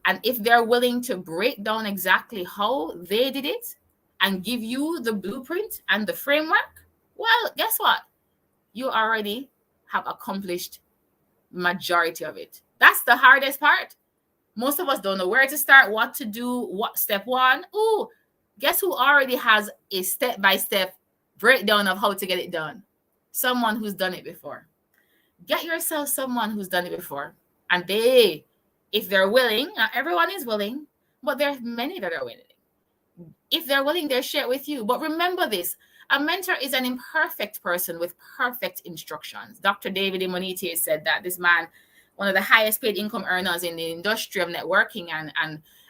and if they're willing to break down exactly how they did it and give you the blueprint and the framework, well, guess what? You already have accomplished majority of it. That's the hardest part. Most of us don't know where to start, what to do, what step 1. Ooh, guess who already has a step-by-step breakdown of how to get it done? Someone who's done it before. Get yourself someone who's done it before. And if they're willing, not everyone is willing, but there's many that are willing. If they're willing, they'll share it with you. But remember this, a mentor is an imperfect person with perfect instructions. Dr. David Imonite said that this man, one of the highest paid income earners in the industry of networking.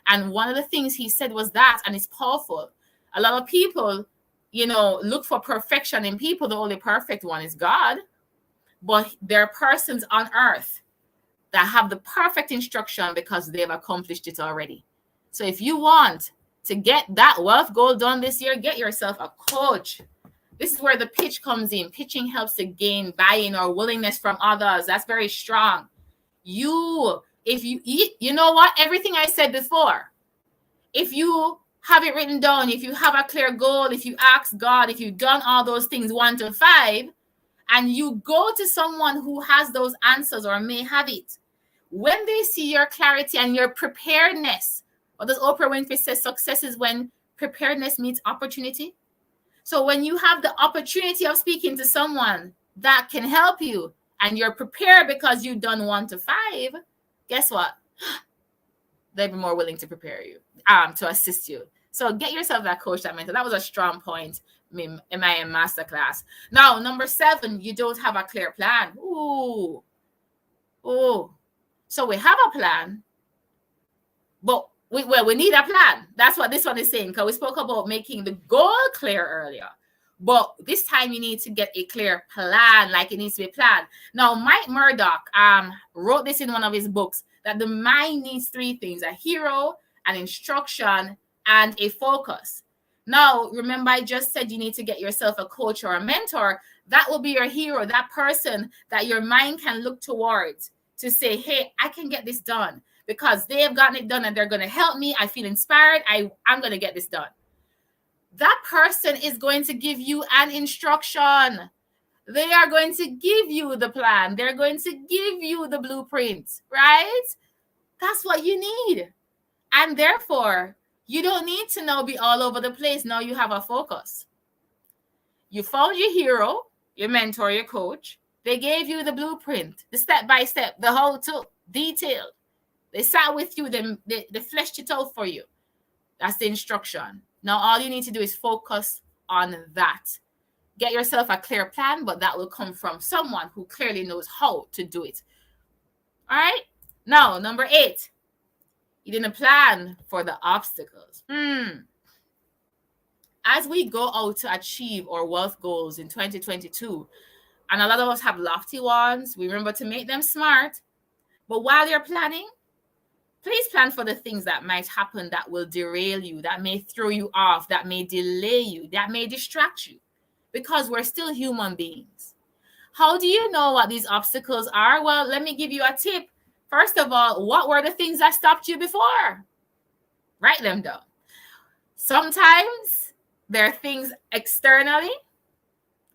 And one of the things he said was that, and it's powerful. A lot of people, look for perfection in people. The only perfect one is God. But there are persons on earth that have the perfect instruction because they've accomplished it already. So if you want to get that wealth goal done this year, get yourself a coach. This is where the pitch comes in. Pitching helps to gain buy-in or willingness from others. That's very strong. If you eat, you know what? Everything I said before, if you have it written down, if you have a clear goal, if you ask God, if you've done all those things 1 to 5, and you go to someone who has those answers or may have it, when they see your clarity and your preparedness, what does Oprah Winfrey say? Success is when preparedness meets opportunity. So when you have the opportunity of speaking to someone that can help you and you're prepared because you've done 1 to 5, guess what? They'll be more willing to prepare you, to assist you. So get yourself that coach, that mentor. That was a strong point MIM masterclass. Now, number 7, you don't have a clear plan. Ooh. So we have a plan, but we need a plan. That's what this one is saying, because we spoke about making the goal clear earlier. But this time you need to get a clear plan, like it needs to be planned. Now, Mike Murdoch wrote this in one of his books, that the mind needs 3 things: a hero, an instruction, and a focus. Now, remember, I just said you need to get yourself a coach or a mentor. That will be your hero, that person that your mind can look towards to say, hey, I can get this done because they have gotten it done and they're going to help me. I feel inspired. I'm going to get this done. That person is going to give you an instruction. They are going to give you the plan. They're going to give you the blueprint, right? That's what you need. And therefore, you don't need to now be all over the place. Now you have a focus. You found your hero, your mentor, your coach. They gave you the blueprint, the step-by-step, the how-to, detailed. They sat with you, they fleshed it out for you. That's the instruction. Now, all you need to do is focus on that. Get yourself a clear plan, but that will come from someone who clearly knows how to do it. All right? Now, number 8, you didn't plan for the obstacles. As we go out to achieve our wealth goals in 2022, and a lot of us have lofty ones, we remember to make them smart. But while you're planning, please plan for the things that might happen that will derail you, that may throw you off, that may delay you, that may distract you, because we're still human beings. How do you know what these obstacles are? Well, let me give you a tip. First of all, what were the things that stopped you before? Write them down. Sometimes there are things externally,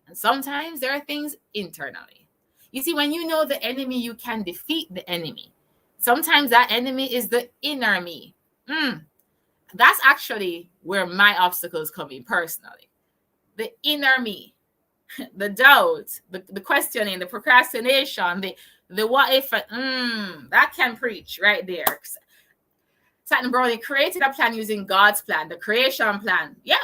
and sometimes there are things internally. You see, when you know the enemy, you can defeat the enemy. Sometimes that enemy is the inner me. That's actually where my obstacles come in personally. The inner me, the doubt, the questioning, the procrastination, the what if, that can preach right there. Satan Browning created a plan using God's plan, the creation plan. Yep.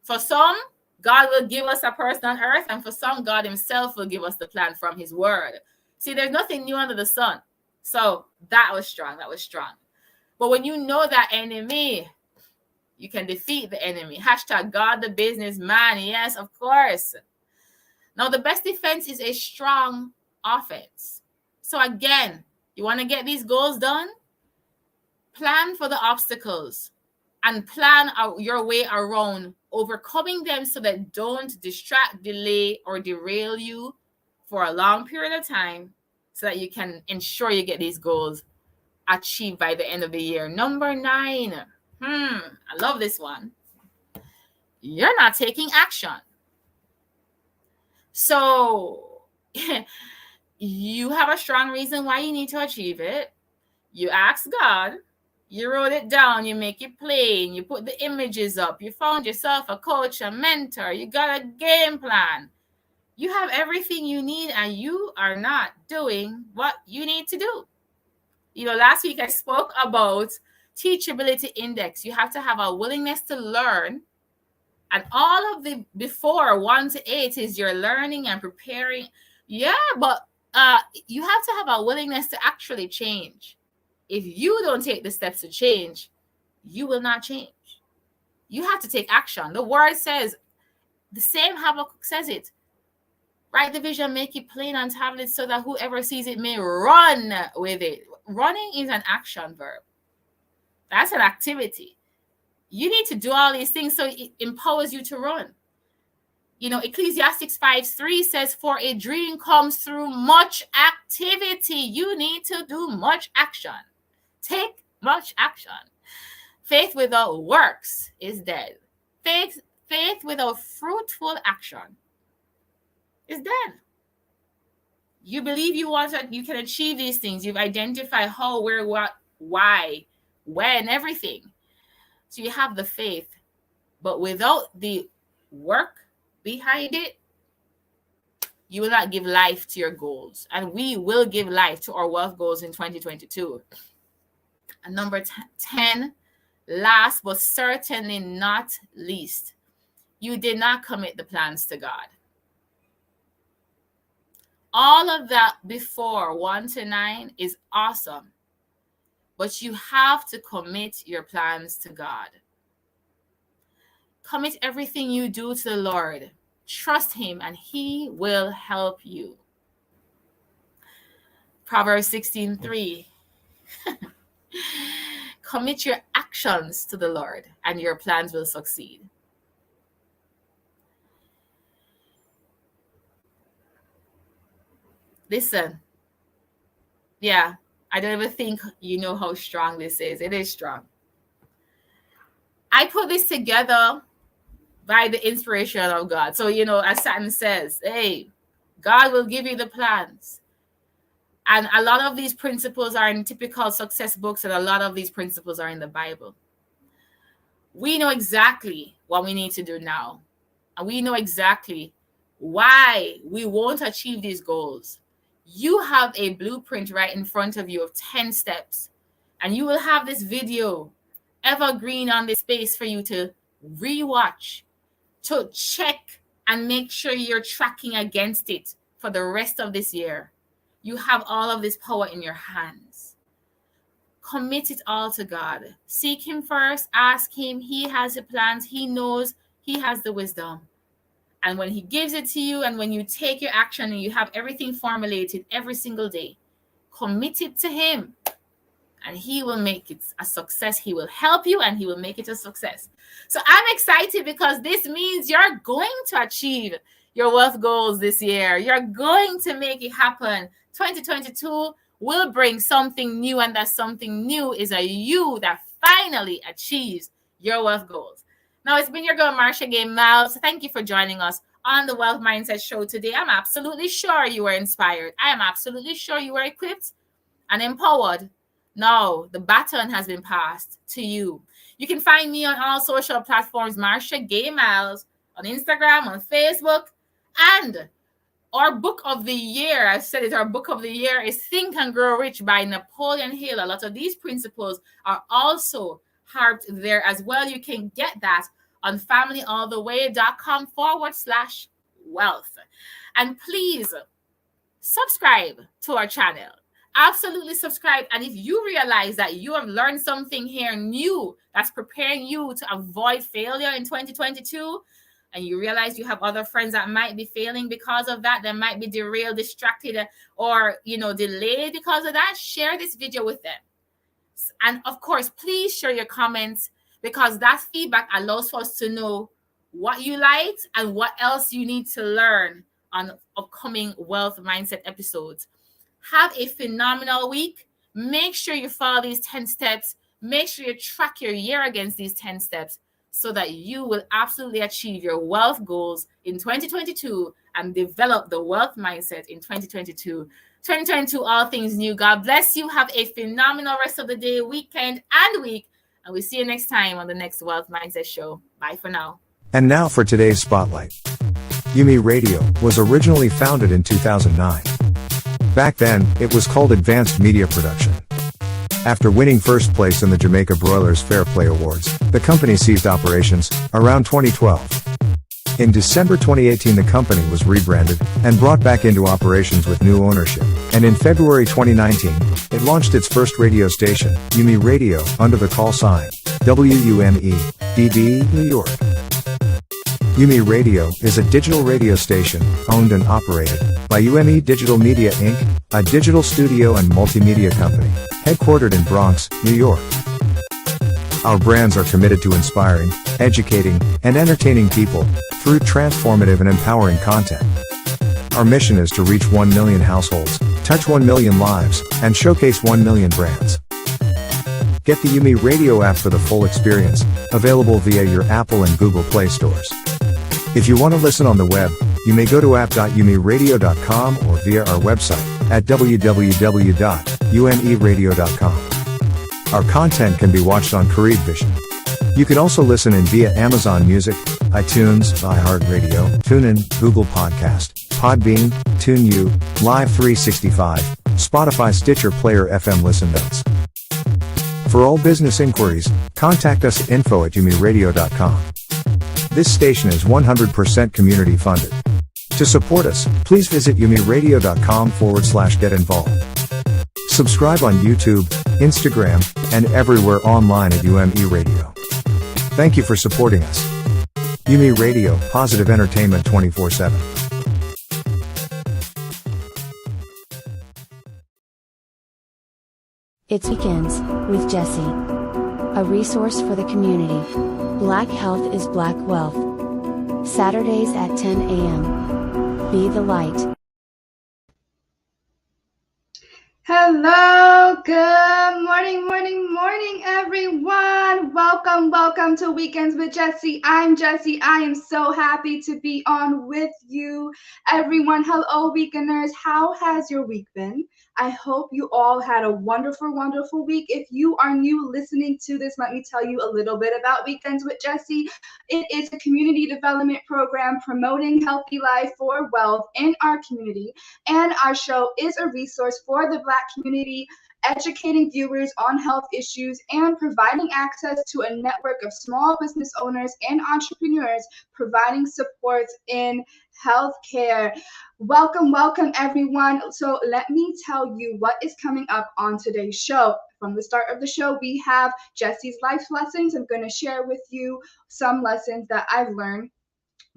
For some, God will give us a person on earth, and for some, God himself will give us the plan from his word. See, there's nothing new under the sun. So that was strong. That was strong. But when you know that enemy, you can defeat the enemy. Hashtag God the businessman. Yes, of course. Now, the best defense is a strong offense. So again, you want to get these goals done? Plan for the obstacles and plan out your way around overcoming them so that don't distract, delay, or derail you for a long period of time, so that you can ensure you get these goals achieved by the end of the year. Number 9. I love this one. You're not taking action. So you have a strong reason why you need to achieve it. You ask God, you wrote it down, you make it plain, you put the images up, you found yourself a coach, a mentor, you got a game plan. You have everything you need, and you are not doing what you need to do. You know, last week I spoke about teachability index. You have to have a willingness to learn. And all of the before 1 to 8 is your learning and preparing. Yeah, but you have to have a willingness to actually change. If you don't take the steps to change, you will not change. You have to take action. The word says, the same Habakkuk says it. Write the vision, make it plain on tablets so that whoever sees it may run with it. Running is an action verb. That's an activity. You need to do all these things so it empowers you to run. You know, Ecclesiastes 5:3 says, for a dream comes through much activity. You need to do much action. Take much action. Faith without works is dead. Faith without fruitful action is dead. You believe you can achieve these things. You've identified how, where, what, why, when, everything. So you have the faith, but without the work behind it, you will not give life to your goals. And we will give life to our wealth goals in 2022. And number 10, last but certainly not least, you did not commit the plans to God. All of that before 1 to 9 is awesome, but you have to commit your plans to God. Commit everything you do to the Lord. Trust him and he will help you. Proverbs 16:3. Commit your actions to the Lord and your plans will succeed. Listen, yeah, I don't even think you know how strong this is. It is strong. I put this together by the inspiration of God. So, as Satan says, hey, God will give you the plans. And a lot of these principles are in typical success books, and a lot of these principles are in the Bible. We know exactly what we need to do now. And we know exactly why we won't achieve these goals. You have a blueprint right in front of you of 10 steps. And you will have this video evergreen on this space for you to rewatch, to check and make sure you're tracking against it for the rest of this year. You have all of this power in your hands. Commit it all to God. Seek him first. Ask him. He has the plans. He knows. He has the wisdom. And when he gives it to you and when you take your action and you have everything formulated every single day, commit it to him and he will make it a success. He will help you and he will make it a success. So I'm excited because this means you're going to achieve your wealth goals this year. You're going to make it happen. 2022 will bring something new, and that something new is a you that finally achieves your wealth goals. Now, it's been your girl, Marsha Gay Miles. Thank you for joining us on the Wealth Mindset Show today. I'm absolutely sure you were inspired. I am absolutely sure you were equipped and empowered. Now, the baton has been passed to you. You can find me on all social platforms, Marsha Gay Miles, on Instagram, on Facebook, and our book of the year, I said it, our book of the year is Think and Grow Rich by Napoleon Hill. A lot of these principles are also harped there as well. You can get that on familyalltheway.com/wealth. And please subscribe to our channel. Absolutely subscribe. And if you realize that you have learned something here new that's preparing you to avoid failure in 2022, and you realize you have other friends that might be failing because of that, that might be derailed, distracted, or delayed because of that, share this video with them. And of course, please share your comments, because that feedback allows for us to know what you liked and what else you need to learn on upcoming Wealth Mindset episodes. Have a phenomenal week. Make sure you follow these 10 steps. Make sure you track your year against these 10 steps so that you will absolutely achieve your wealth goals in 2022 and develop the wealth mindset in 2022. 2022, all things new. God bless you. Have a phenomenal rest of the day, weekend, and week. And we'll see you next time on the next Wealth Mindset Show. Bye for now. And now for today's spotlight. UMERADIO was originally founded in 2009. Back then, it was called Advanced Media Production. After winning first place in the Jamaica Broilers Fair Play Awards, the company ceased operations around 2012. In December 2018, the company was rebranded and brought back into operations with new ownership, and in February 2019, it launched its first radio station, UMERADIO, under the call sign WUME-DB, New York. UMERADIO is a digital radio station owned and operated by UME Digital Media Inc., a digital studio and multimedia company headquartered in Bronx, New York. Our brands are committed to inspiring, educating, and entertaining people through transformative and empowering content. Our mission is to reach 1 million households, touch 1 million lives, and showcase 1 million brands. Get the UMERADIO app for the full experience, available via your Apple and Google Play stores. If you want to listen on the web, you may go to app.umeradio.com or via our website at www.umeradio.com. Our content can be watched on Carib Vision. You can also listen in via Amazon Music, iTunes, iHeartRadio, TuneIn, Google Podcast, Podbean, TuneU, Live 365, Spotify, Stitcher, Player FM Listen Notes. For all business inquiries, contact us at info@umeradio.com. This station is 100% community funded. To support us, please visit umeradio.com/get involved. Subscribe on YouTube, Instagram, and everywhere online at UME Radio. Thank you for supporting us. UME Radio, positive entertainment 24/7. It's Weekends with Jesse, a resource for the community. Black health is black wealth. Saturdays at 10 a.m. Be the light. Hello, good morning, everyone. Welcome to Weekends with Jesse. I'm Jesse. I am so happy to be on with you, everyone. Hello, weekenders. How has your week been? I hope you all had a wonderful week. If you are new listening to this, let me tell you a little bit about Weekends with Jesse. It is a community development program promoting healthy life for wealth in our community. And our show is a resource for the Black community, educating viewers on health issues and providing access to a network of small business owners and entrepreneurs providing support in healthcare. Welcome, everyone. So let me tell you what is coming up on today's show. From the start of the show, we have Jesse's life lessons. I'm going to share with you some lessons that I've learned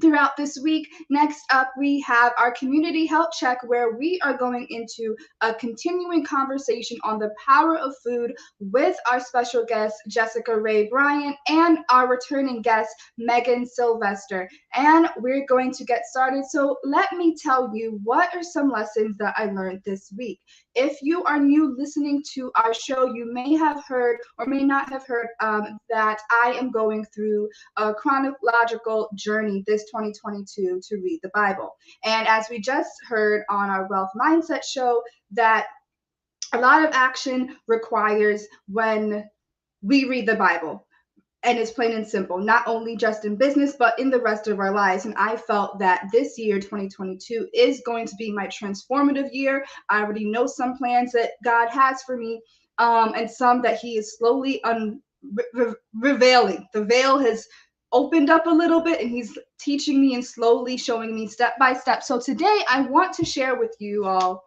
throughout this week. Next up, we have our community health check, where we are going into a continuing conversation on the power of food with our special guest, Jessica Ray Bryant, and our returning guest, Megan Sylvester. And we're going to get started. So let me tell you, what are some lessons that I learned this week? If you are new listening to our show, you may have heard or may not have heard that I am going through a chronological journey this 2022 to read the Bible. And as we just heard on our Wealth Mindset show, that a lot of action requires when we read the Bible. And it's plain and simple, not only just in business, but in the rest of our lives. And I felt that this year, 2022, is going to be my transformative year. I already know some plans that God has for me, and some that he is slowly revealing. The veil has opened up a little bit, and he's teaching me and slowly showing me step by step. So today I want to share with you all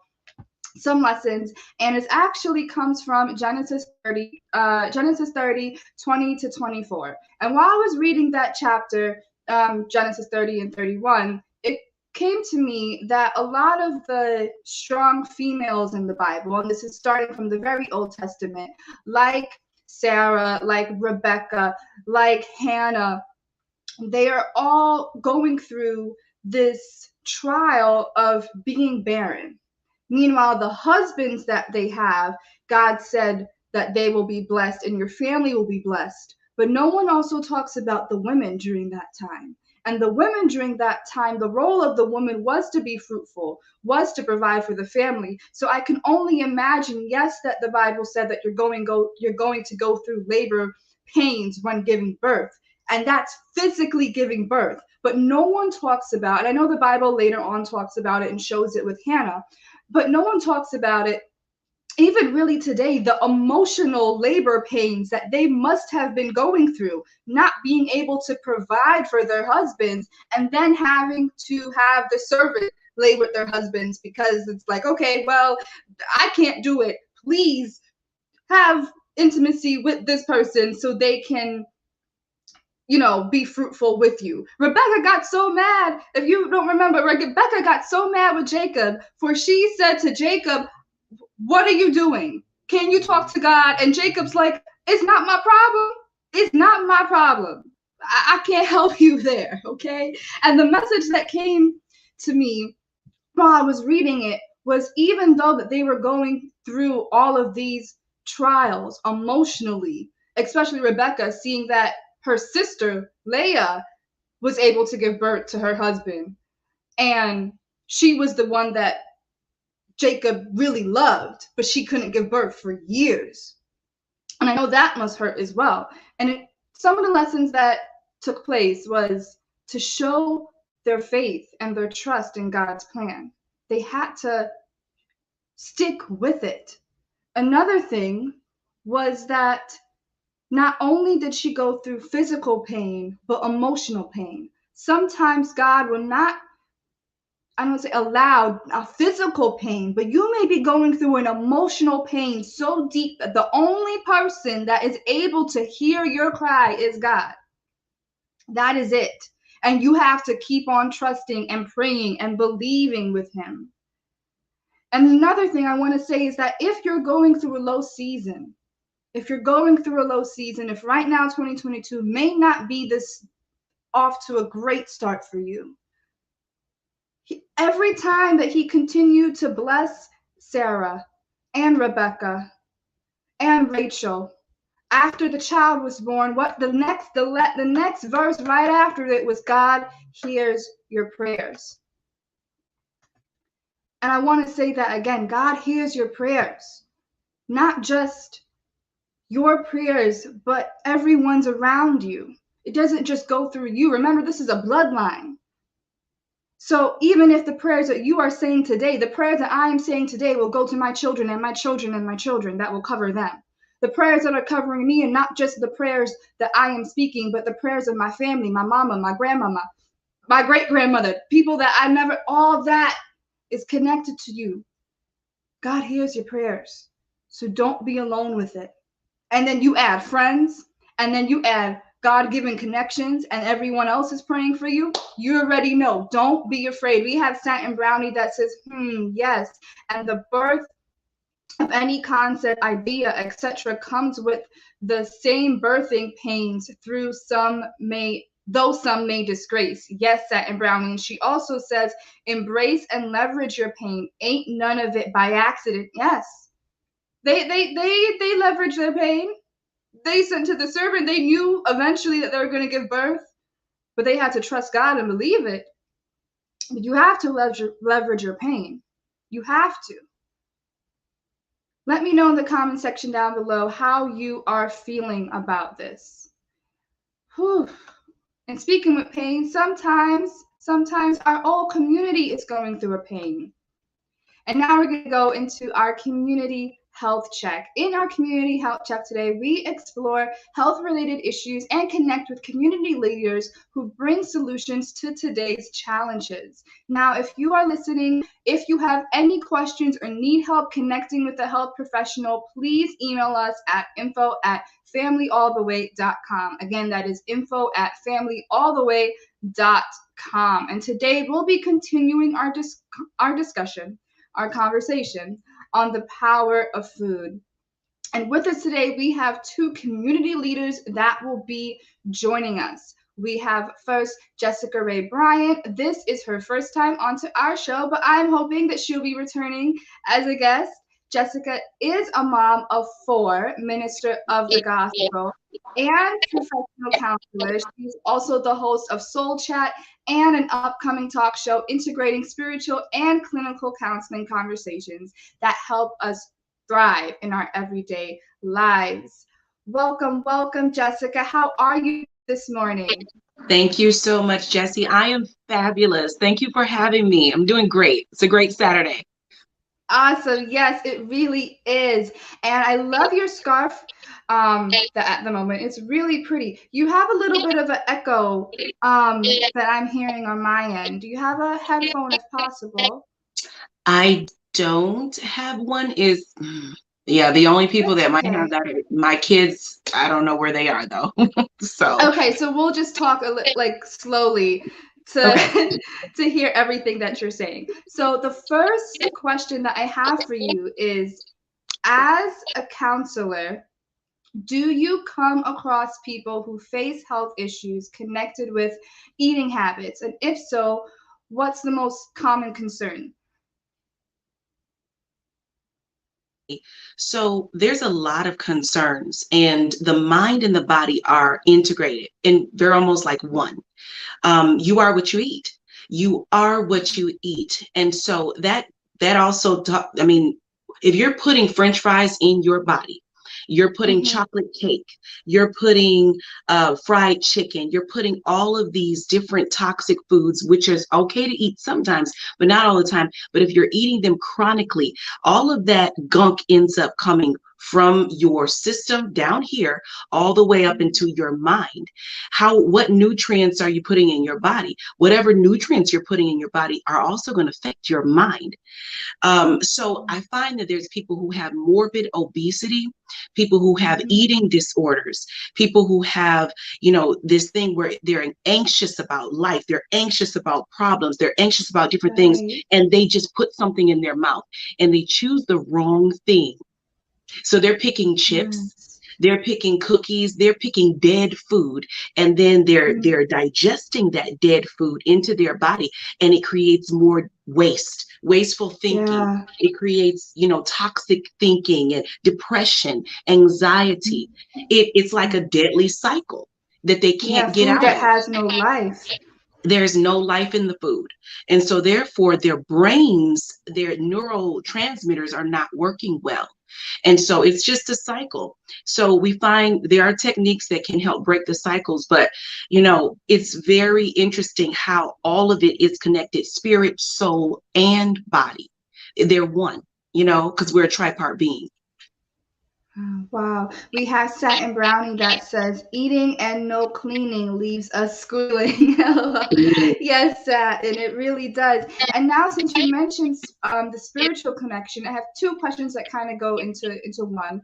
some lessons, and it actually comes from Genesis 30, 20 to 24. And while I was reading that chapter, Genesis 30 and 31, it came to me that a lot of the strong females in the Bible, and this is starting from the very Old Testament, like Sarah, like Rebecca, like Hannah, they are all going through this trial of being barren. Meanwhile, the husbands that they have, God said that they will be blessed and your family will be blessed. But no one also talks about the women during that time. And the women during that time, the role of the woman was to be fruitful, was to provide for the family. So I can only imagine, yes, that the Bible said that you're going to go through labor pains when giving birth. And that's physically giving birth. But no one talks about, and I know the Bible later on talks about it and shows it with Hannah, but no one talks about it, even really today, the emotional labor pains that they must have been going through, not being able to provide for their husbands, and then having to have the servant lay with their husbands because it's like, okay, well, I can't do it. Please have intimacy with this person so they can, be fruitful with you. Rebecca got so mad. If you don't remember, Rebecca got so mad with Jacob, for she said to Jacob, what are you doing? Can you talk to God? And Jacob's like, it's not my problem. It's not my problem. I can't help you there, okay? And the message that came to me while I was reading it was, even though that they were going through all of these trials emotionally, especially Rebecca, seeing that her sister, Leah, was able to give birth to her husband. And she was the one that Jacob really loved, but she couldn't give birth for years. And I know that must hurt as well. And some of the lessons that took place was to show their faith and their trust in God's plan. They had to stick with it. Another thing was that Not only did she go through physical pain, but emotional pain. Sometimes God will not, I don't say allow a physical pain, but you may be going through an emotional pain so deep that the only person that is able to hear your cry is God. That is it. And you have to keep on trusting and praying and believing with him. And another thing I want to say is that if you're going through a low season, if right now 2022 may not be this off to a great start for you, every time that he continued to bless Sarah and Rebecca and Rachel, after the child was born, what the next verse right after it was, God hears your prayers. And I want to say that again, God hears your prayers, not just your prayers, but everyone's around you. It doesn't just go through you. Remember, this is a bloodline. So even if the prayers that you are saying today, the prayers that I am saying today will go to my children and my children and my children, that will cover them. The prayers that are covering me, and not just the prayers that I am speaking, but the prayers of my family, my mama, my grandmama, my great-grandmother, people that I never, all that is connected to you. God hears your prayers. So don't be alone with it. And then you add friends, and then you add God-given connections, and everyone else is praying for you. You already know. Don't be afraid. We have Satin Brownie that says, yes. And the birth of any concept, idea, etc., comes with the same birthing pains though some may disgrace. Yes, Satin Brownie. And she also says, embrace and leverage your pain. Ain't none of it by accident. Yes. They leverage their pain. They said to the servant, they knew eventually that they were going to give birth, but they had to trust God and believe it. But you have to leverage your pain. You have to. Let me know in the comment section down below how you are feeling about this. Whew. And speaking with pain, sometimes our whole community is going through a pain. And now we're going to go into our community health check. In our community health check today, we explore health-related issues and connect with community leaders who bring solutions to today's challenges. Now, if you are listening, if you have any questions or need help connecting with a health professional, please email us at info@familyalltheway.com. Again, that is info@familyalltheway.com. And today we'll be continuing our discussion, our conversation on the power of food. And with us today, we have two community leaders that will be joining us. We have first Jessica Ray Bryant. This is her first time onto our show, but I'm hoping that she'll be returning as a guest. Jessica is a mom of 4, minister of the gospel, and professional counselor. She's also the host of Soul Chat and an upcoming talk show integrating spiritual and clinical counseling conversations that help us thrive in our everyday lives. Welcome, Jessica. How are you this morning? Thank you so much, Jessie. I am fabulous. Thank you for having me. I'm doing great. It's a great Saturday. Awesome. Yes, it really is. And I love your scarf at the moment. It's really pretty. You have a little bit of an echo that I'm hearing on my end. Do you have a headphone if possible? I don't have one. Yeah, the only people that might have that are my kids. I don't know where they are though. Okay, so we'll just talk slowly to hear everything that you're saying. So the first question that I have for you is, as a counselor, do you come across people who face health issues connected with eating habits? And if so, what's the most common concern? So there's a lot of concerns, and the mind and the body are integrated, and they're almost like one. You are what you eat. You are what you eat. And so that also, if you're putting French fries in your body, you're putting chocolate cake, you're putting fried chicken, you're putting all of these different toxic foods, which is okay to eat sometimes, but not all the time. But if you're eating them chronically, all of that gunk ends up coming from your system down here all the way up into your mind. What nutrients are you putting in your body? Whatever nutrients you're putting in your body are also going to affect your mind. So I find that there's people who have morbid obesity, people who have eating disorders, people who have, this thing where they're anxious about life, they're anxious about problems, they're anxious about different things, and they just put something in their mouth and they choose the wrong thing. So they're picking chips, they're picking cookies, they're picking dead food, and then they're digesting that dead food into their body, and it creates more wasteful thinking. Yeah. It creates, toxic thinking and depression, anxiety. It's like a deadly cycle that they can't get out of. That has no life. There's no life in the food. And so therefore their brains, their neurotransmitters are not working well. And so it's just a cycle. So we find there are techniques that can help break the cycles, but it's very interesting how all of it is connected: spirit, soul, and body. They're one, because we're a tripart being. Wow. We have Satin Brownie that says, eating and no cleaning leaves us squealing. Yes, and it really does. And now, since you mentioned the spiritual connection, I have two questions that kind of go into one.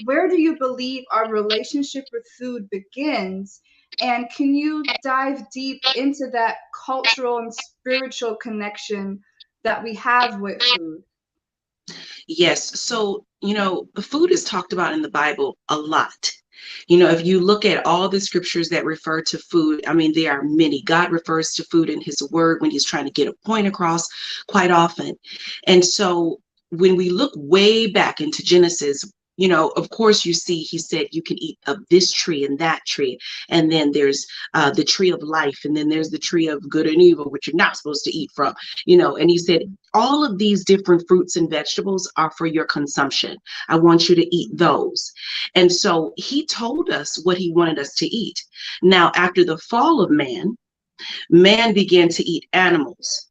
Where do you believe our relationship with food begins? And can you dive deep into that cultural and spiritual connection that we have with food? Yes. So, food is talked about in the Bible a lot. If you look at all the scriptures that refer to food, there are many. God refers to food in his word when he's trying to get a point across quite often. And so when we look way back into Genesis, of course, you see, he said you can eat of this tree and that tree. And then there's the tree of life. And then there's the tree of good and evil, which you're not supposed to eat from, and he said, all of these different fruits and vegetables are for your consumption. I want you to eat those. And so he told us what he wanted us to eat. Now, after the fall of man began to eat animals.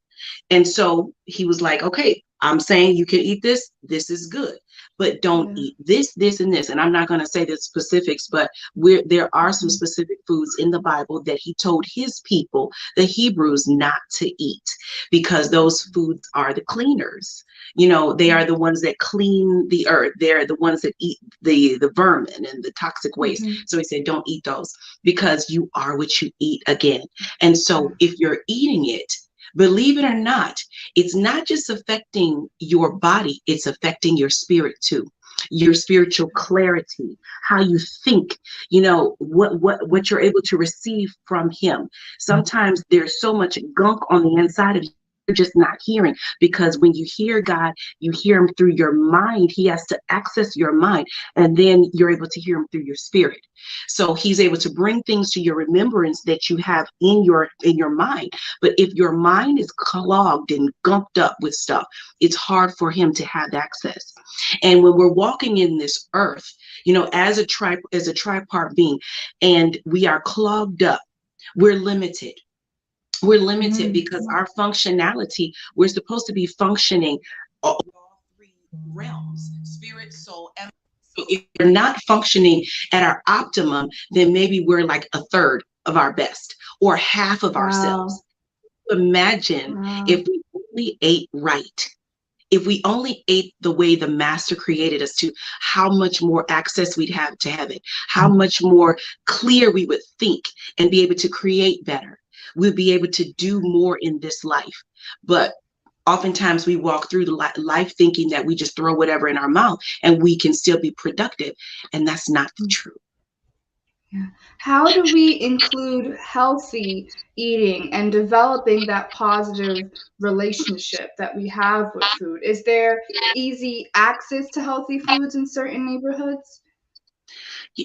And so he was like, okay, I'm saying you can eat this. This is good. But don't eat this, this, and this. And I'm not going to say the specifics, but there are some specific foods in the Bible that he told his people, the Hebrews, not to eat, because those foods are the cleaners. They are the ones that clean the earth. They're the ones that eat the vermin and the toxic waste. So he said, don't eat those, because you are what you eat again. And so if you're eating it, believe it or not, it's not just affecting your body, it's affecting your spirit too. Your spiritual clarity, how you think, what you're able to receive from him. Sometimes there's so much gunk on the inside of you, you're just not hearing, because when you hear God, you hear him through your mind. He has to access your mind, and then you're able to hear him through your spirit. So he's able to bring things to your remembrance that you have in your mind. But if your mind is clogged and gunked up with stuff, it's hard for him to have access. And when we're walking in this earth, as a tripart being, and we are clogged up, we're limited. We're limited because our functionality, we're supposed to be functioning all three realms: spirit, soul, and so if we're not functioning at our optimum, then maybe we're like a third of our best or half of ourselves. Imagine if we only ate right. If we only ate the way the master created us to, how much more access we'd have to heaven, how much more clear we would think and be able to create better. We'll be able to do more in this life. But oftentimes we walk through the life thinking that we just throw whatever in our mouth and we can still be productive. And that's not true. Yeah. How do we include healthy eating and developing that positive relationship that we have with food? Is there easy access to healthy foods in certain neighborhoods?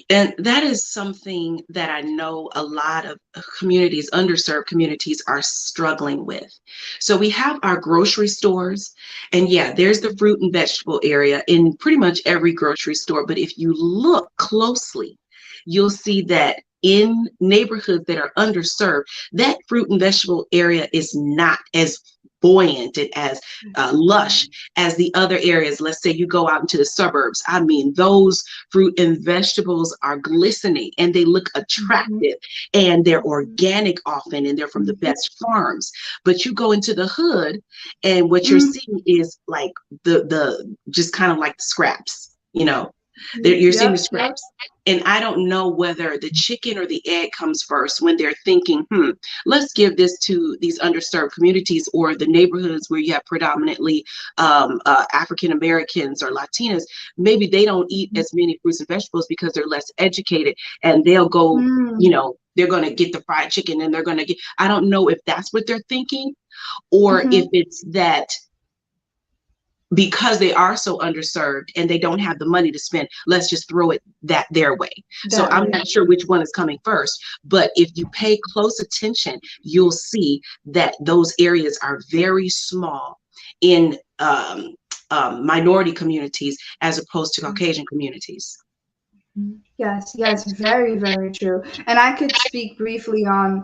And that is something that I know a lot of communities, underserved communities, are struggling with. So we have our grocery stores, and there's the fruit and vegetable area in pretty much every grocery store. But if you look closely, you'll see that in neighborhoods that are underserved, that fruit and vegetable area is not as buoyant and as lush as the other areas. Let's say you go out into the suburbs. I mean, those fruit and vegetables are glistening and they look attractive and they're organic often and they're from the best farms. But you go into the hood and what you're seeing is like the just kind of like the scraps, you know. You're seeing the scraps. And I don't know whether the chicken or the egg comes first when they're thinking, let's give this to these underserved communities or the neighborhoods where you have predominantly African Americans or Latinas. Maybe they don't eat as many fruits and vegetables because they're less educated, and they'll go, you know, they're going to get the fried chicken and they're going to get, I don't know if that's what they're thinking or if it's that because they are so underserved and they don't have the money to spend, let's just throw it their way. So I'm not sure which one is coming first, but if you pay close attention, you'll see that those areas are very small in minority communities as opposed to Caucasian communities. Yes, very, very true. And I could speak briefly on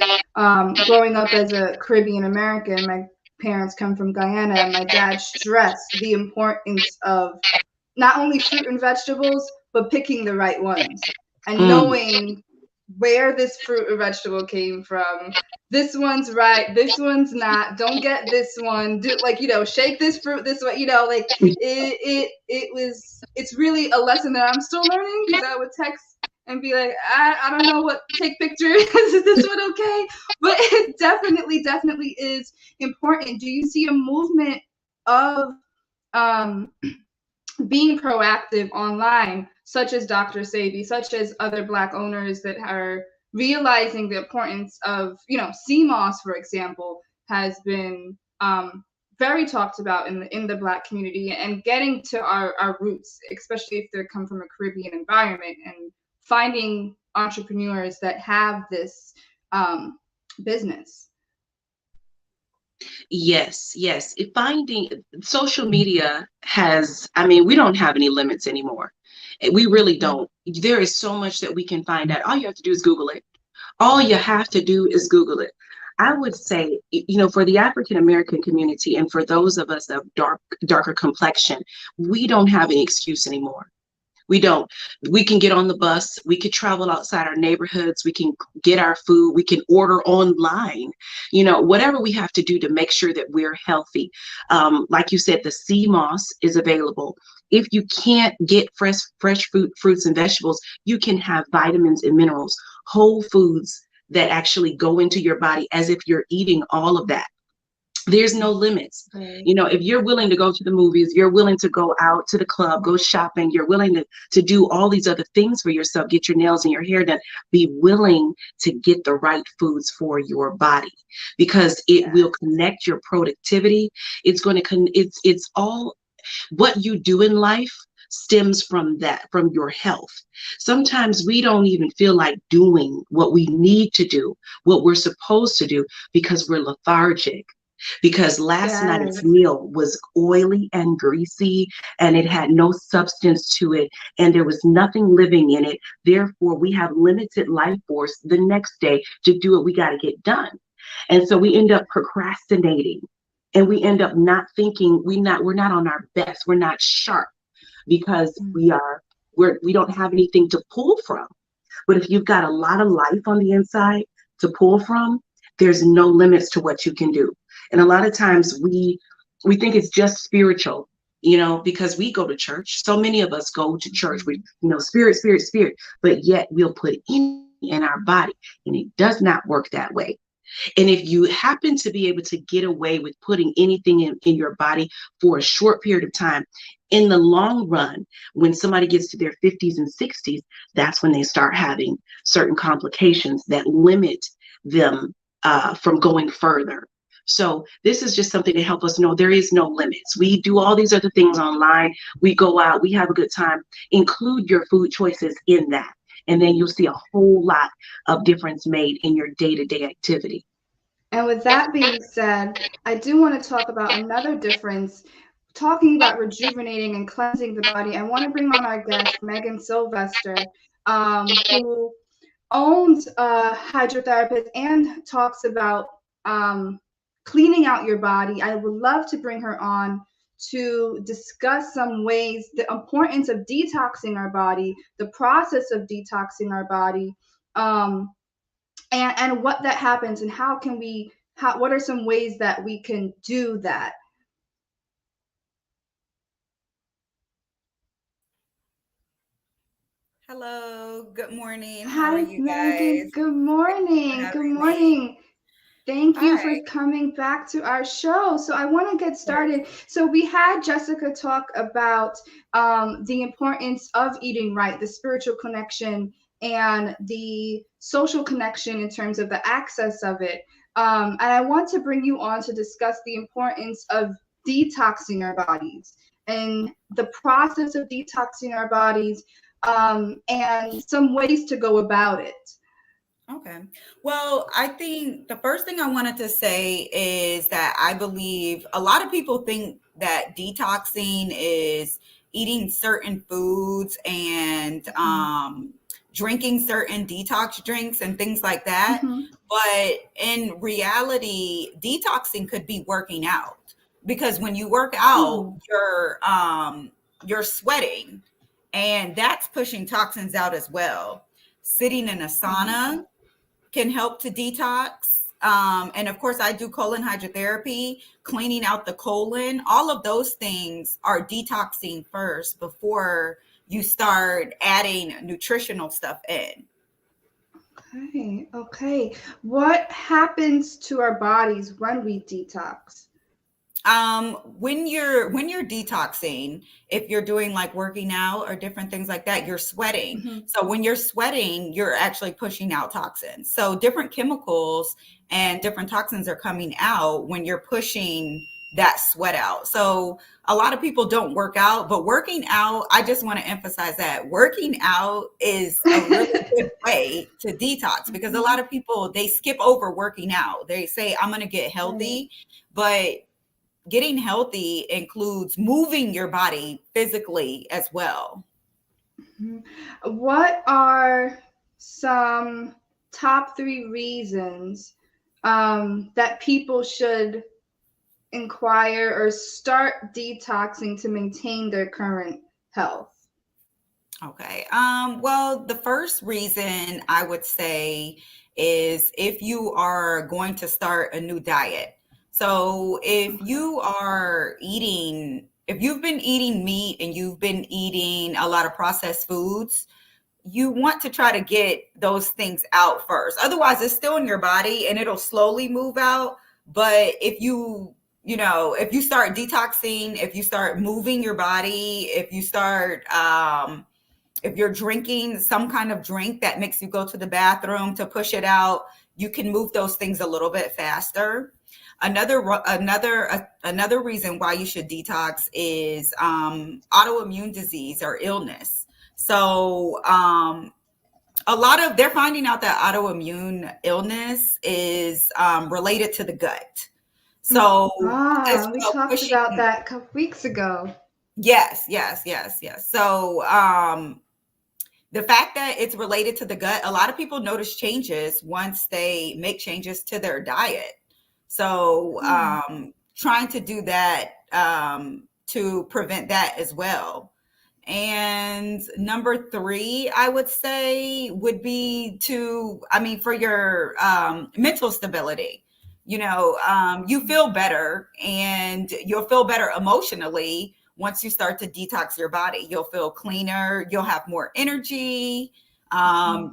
growing up as a Caribbean American. My parents come from Guyana, and my dad stressed the importance of not only fruit and vegetables, but picking the right ones and knowing where this fruit or vegetable came from. This one's right, this one's not. Don't get this one. Do, like, you know, shake this fruit this way. You know, like it's really a lesson that I'm still learning, because I would text and be like, I don't know what, take pictures. Is this one okay? But it definitely is important. Do you see a movement of being proactive online, such as Dr. Sabi, such as other Black owners that are realizing the importance of, you know, CMOS, for example, has been very talked about in the Black community, and getting to our roots, especially if they come from a Caribbean environment, and finding entrepreneurs that have this business. Yes. Finding social media has, I mean, we don't have any limits anymore. We really don't. There is so much that we can find out. All you have to do is Google it. All you have to do is Google it. I would say, you know, for the African American community and for those of us of darker complexion, we don't have any excuse anymore. We don't. We can get on the bus. We could travel outside our neighborhoods. We can get our food. We can order online. You know, whatever we have to do to make sure that we're healthy. Like you said, the CMOS is available. If you can't get fresh fruits and vegetables, you can have vitamins and minerals, whole foods that actually go into your body as if you're eating all of that. There's no limits. Right. You know, if you're willing to go to the movies, you're willing to go out to the club, go shopping, you're willing to do all these other things for yourself, get your nails and your hair done, be willing to get the right foods for your body, because it will connect your productivity. It's going to, it's all what you do in life stems from that, from your health. Sometimes we don't even feel like doing what we need to do, what we're supposed to do, because we're lethargic. Because last night's meal was oily and greasy, and it had no substance to it, and there was nothing living in it. Therefore, we have limited life force the next day to do what we got to get done. And so we end up procrastinating, and we end up not thinking, we're not on our best, we're not sharp, because we don't have anything to pull from. But if you've got a lot of life on the inside to pull from, there's no limits to what you can do. And a lot of times we think it's just spiritual, you know, because we go to church. So many of us go to church with, you know, spirit, but yet we'll put in our body, and it does not work that way. And if you happen to be able to get away with putting anything in your body for a short period of time, in the long run, when somebody gets to their 50s and 60s, that's when they start having certain complications that limit them from going further. So this is just something to help us know there is no limits. We do all these other things online. We go out, we have a good time. Include your food choices in that, and then you'll see a whole lot of difference made in your day-to-day activity. And with that being said, I do want to talk about another difference. Talking about rejuvenating and cleansing the body, I want to bring on our guest, Megan Sylvester, who owns a hydrotherapist and talks about cleaning out your body. I would love to bring her on to discuss some ways, the importance of detoxing our body, the process of detoxing our body, and what that happens and what are some ways that we can do that. Hello, good morning. How are Hi, you Megan. guys? Good morning. Good morning. Thank you for Hi. coming back to our show. So I want to get started. So we had Jessica talk about the importance of eating right, the spiritual connection and the social connection in terms of the access of it. And I want to bring you on to discuss the importance of detoxing our bodies and the process of detoxing our bodies, and some ways to go about it. Okay. Well, I think the first thing I wanted to say is that I believe a lot of people think that detoxing is eating certain foods and drinking certain detox drinks and things like that. But in reality, detoxing could be working out, because when you work out, you're sweating, and that's pushing toxins out as well. Sitting in a sauna can help to detox. And of course, I do colon hydrotherapy, cleaning out the colon. All of those things are detoxing first before you start adding nutritional stuff in. Okay. What happens to our bodies when we detox? When you're detoxing, if you're doing like working out or different things like that, you're sweating. So when you're sweating, you're actually pushing out toxins. So different chemicals and different toxins are coming out when you're pushing that sweat out. So a lot of people don't work out, but working out, I just want to emphasize that working out is a really good way to detox, because a lot of people, they skip over working out. They say, I'm going to get healthy, but getting healthy includes moving your body physically as well. What are some top 3 reasons that people should inquire or start detoxing to maintain their current health? Okay. Well, the first reason I would say is if you are going to start a new diet. So if you've been eating meat and you've been eating a lot of processed foods, you want to try to get those things out first. Otherwise, it's still in your body and it'll slowly move out. But if you start detoxing, if you start moving your body, if you start, if you're drinking some kind of drink that makes you go to the bathroom to push it out, you can move those things a little bit faster. Another reason why you should detox is autoimmune disease or illness. So they're finding out that autoimmune illness is related to the gut. So we talked about that a couple weeks ago. Yes. So the fact that it's related to the gut, a lot of people notice changes once they make changes to their diet. So trying to do that to prevent that as well. And number 3, I would say, would be for your mental stability. You feel better, and you'll feel better emotionally once you start to detox your body. You'll feel cleaner, you'll have more energy,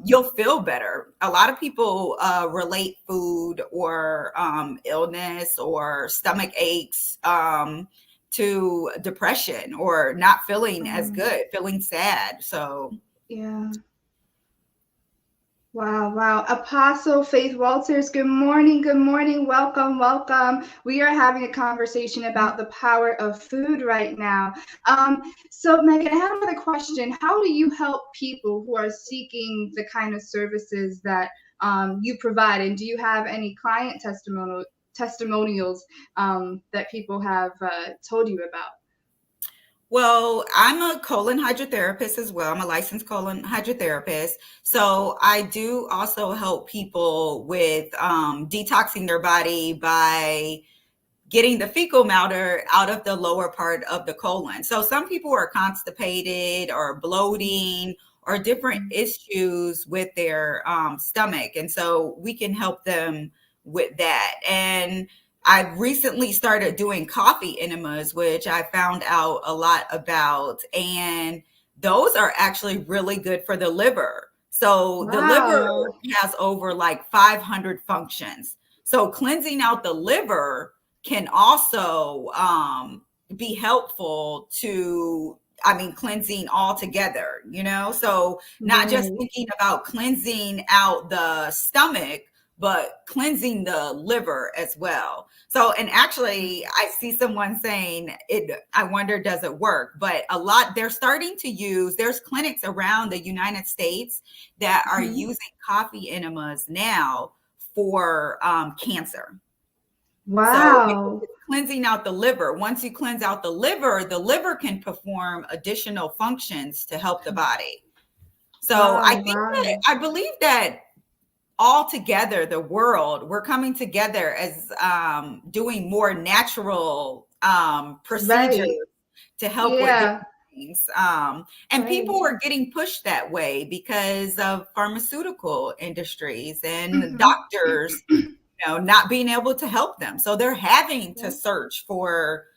you'll feel better. A lot of people relate food or illness or stomach aches to depression or not feeling as good, feeling sad. So yeah. Wow. Apostle Faith Walters, good morning. Welcome. We are having a conversation about the power of food right now. So Megan, I have another question. How do you help people who are seeking the kind of services that you provide? And do you have any client testimonials that people have told you about? Well, I'm a colon hydrotherapist as well. I'm a licensed colon hydrotherapist. So I do also help people with detoxing their body by getting the fecal matter out of the lower part of the colon. So some people are constipated or bloating or different issues with their stomach. And so we can help them with that. And I've recently started doing coffee enemas, which I found out a lot about. And those are actually really good for the liver. So the liver Wow. has over like 500 functions. So cleansing out the liver can also be helpful to, cleansing altogether, So not just Right. thinking about cleansing out the stomach, but cleansing the liver as well. So, and actually, I see someone saying it, I wonder, does it work? But they're starting to use, there's clinics around the United States that are Mhm. using coffee enemas now for cancer. So because Wow. it's cleansing out the liver. Once you cleanse out the liver can perform additional functions to help the body. So Wow. Wow. I believe that all together, the world, we're coming together as doing more natural procedures Right. to help with different Yeah. things. And Right. people are getting pushed that way because of pharmaceutical industries and Mhm. doctors not being able to help them. So they're having to Yeah. search for,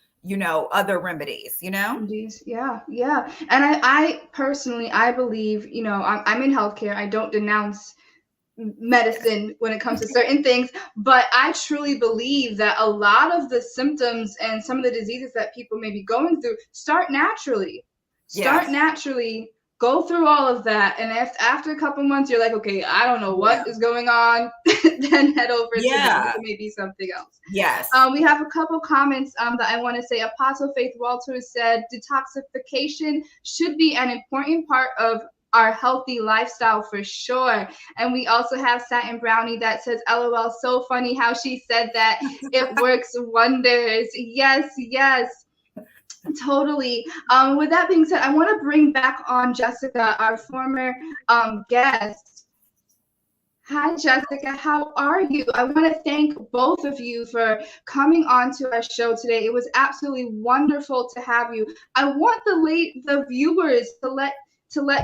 other remedies. Indeed. Yeah. Yeah. And I personally, I believe, I'm in healthcare. I don't denounce medicine when it comes to certain things, but I truly believe that a lot of the symptoms and some of the diseases that people may be going through start naturally. Yes. Start naturally, go through all of that, and if after a couple months you're like, okay, I don't know Yeah. what is going on, then head over to them. Yeah. It may be something else. Yes. We have a couple comments that I want to say. Apostle Faith Walters said detoxification should be an important part of our healthy lifestyle for sure. And we also have Satin Brownie that says, LOL, so funny how she said that. It works wonders. Yes, yes. Totally. With that being said, I want to bring back on Jessica, our former guest. Hi, Jessica. How are you? I want to thank both of you for coming on to our show today. It was absolutely wonderful to have you. I want the viewers to let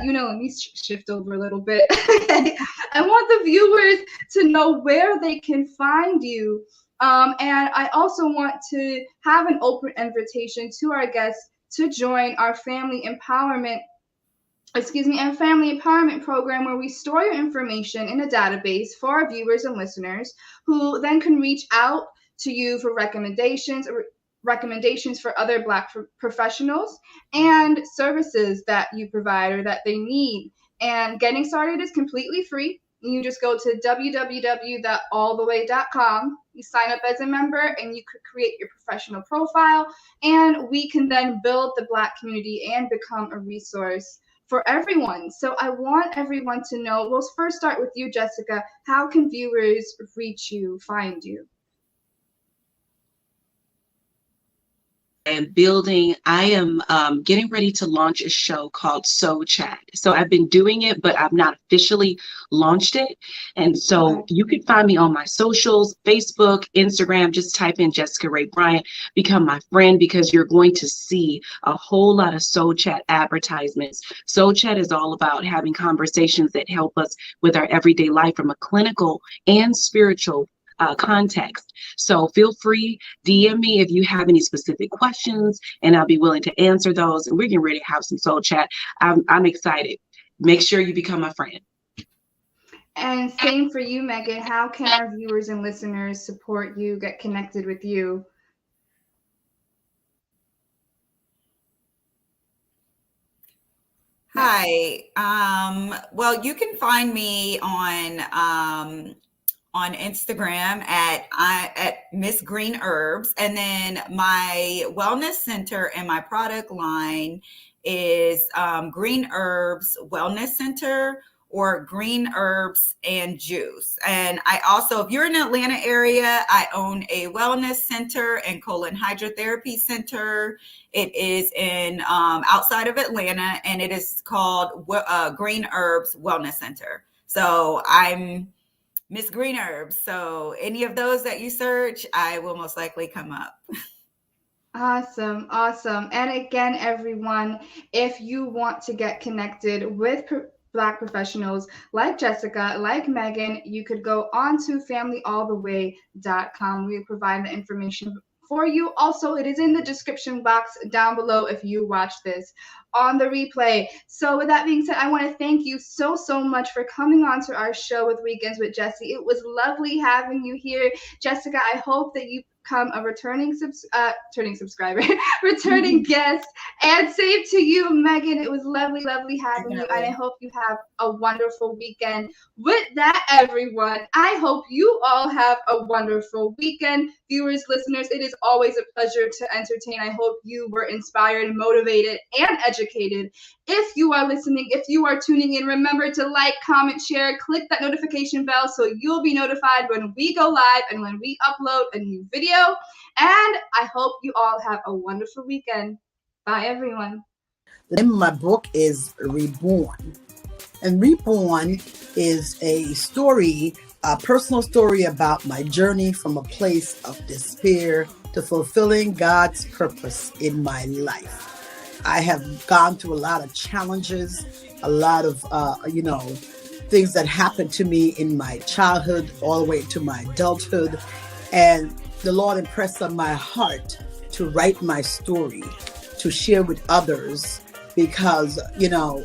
you know. Let me shift over a little bit. I want the viewers to know where they can find you. And I also want to have an open invitation to our guests to join our family empowerment and family empowerment program, where we store your information in a database for our viewers and listeners, who then can reach out to you for recommendations for other Black professionals and services that you provide or that they need. And getting started is completely free. You just go to www.alltheway.com. You sign up as a member and you could create your professional profile, and we can then build the Black community and become a resource for everyone. So I want everyone to know. We'll first start with you, Jessica. How can viewers reach you, find you? And building, I am getting ready to launch a show called So Chat. So I've been doing it, but I've not officially launched it. And so you can find me on my socials, Facebook, Instagram. Just type in Jessica Ray Bryant, become my friend, because you're going to see a whole lot of So Chat advertisements. So Chat is all about having conversations that help us with our everyday life from a clinical and spiritual context. So feel free, DM me if you have any specific questions, and I'll be willing to answer those. And we're getting ready to have some soul chat. I'm excited. Make sure you become my friend. And same for you, Megan. How can our viewers and listeners support you, get connected with you? Hi. Well, you can find me on Instagram at Miss Green Herbs, and then my wellness center and my product line is Green Herbs Wellness Center, or green herbs and juice. And I also, if you're in the Atlanta area, I own a wellness center and colon hydrotherapy center. It is in outside of Atlanta, and it is called Green Herbs Wellness Center. So I'm Miss Green Herbs. So any of those that you search, I will most likely come up. Awesome. And again, everyone, if you want to get connected with Black professionals like Jessica, like Megan, you could go on to familyalltheway.com. We provide the information for you. Also, it is in the description box down below if you watch this on the replay. So with that being said, I want to thank you so much for coming on to our show with Weekends with Jessie. It was lovely having you here. Jessica, I hope that you become a returning subscriber, returning guest. And same to you, Megan. It was lovely having you, and I hope you have a wonderful weekend. With that, everyone, I hope you all have a wonderful weekend. Viewers, listeners, it is always a pleasure to entertain. I hope you were inspired, motivated, and educated. If you are listening, if you are tuning in, remember to like, comment, share, click that notification bell so you'll be notified when we go live and when we upload a new video. And I hope you all have a wonderful weekend. Bye, everyone. The name of my book is Reborn. And Reborn is a story, a personal story about my journey from a place of despair to fulfilling God's purpose in my life. I have gone through a lot of challenges, a lot of, things that happened to me in my childhood all the way to my adulthood. And the Lord impressed on my heart to write my story, to share with others, because,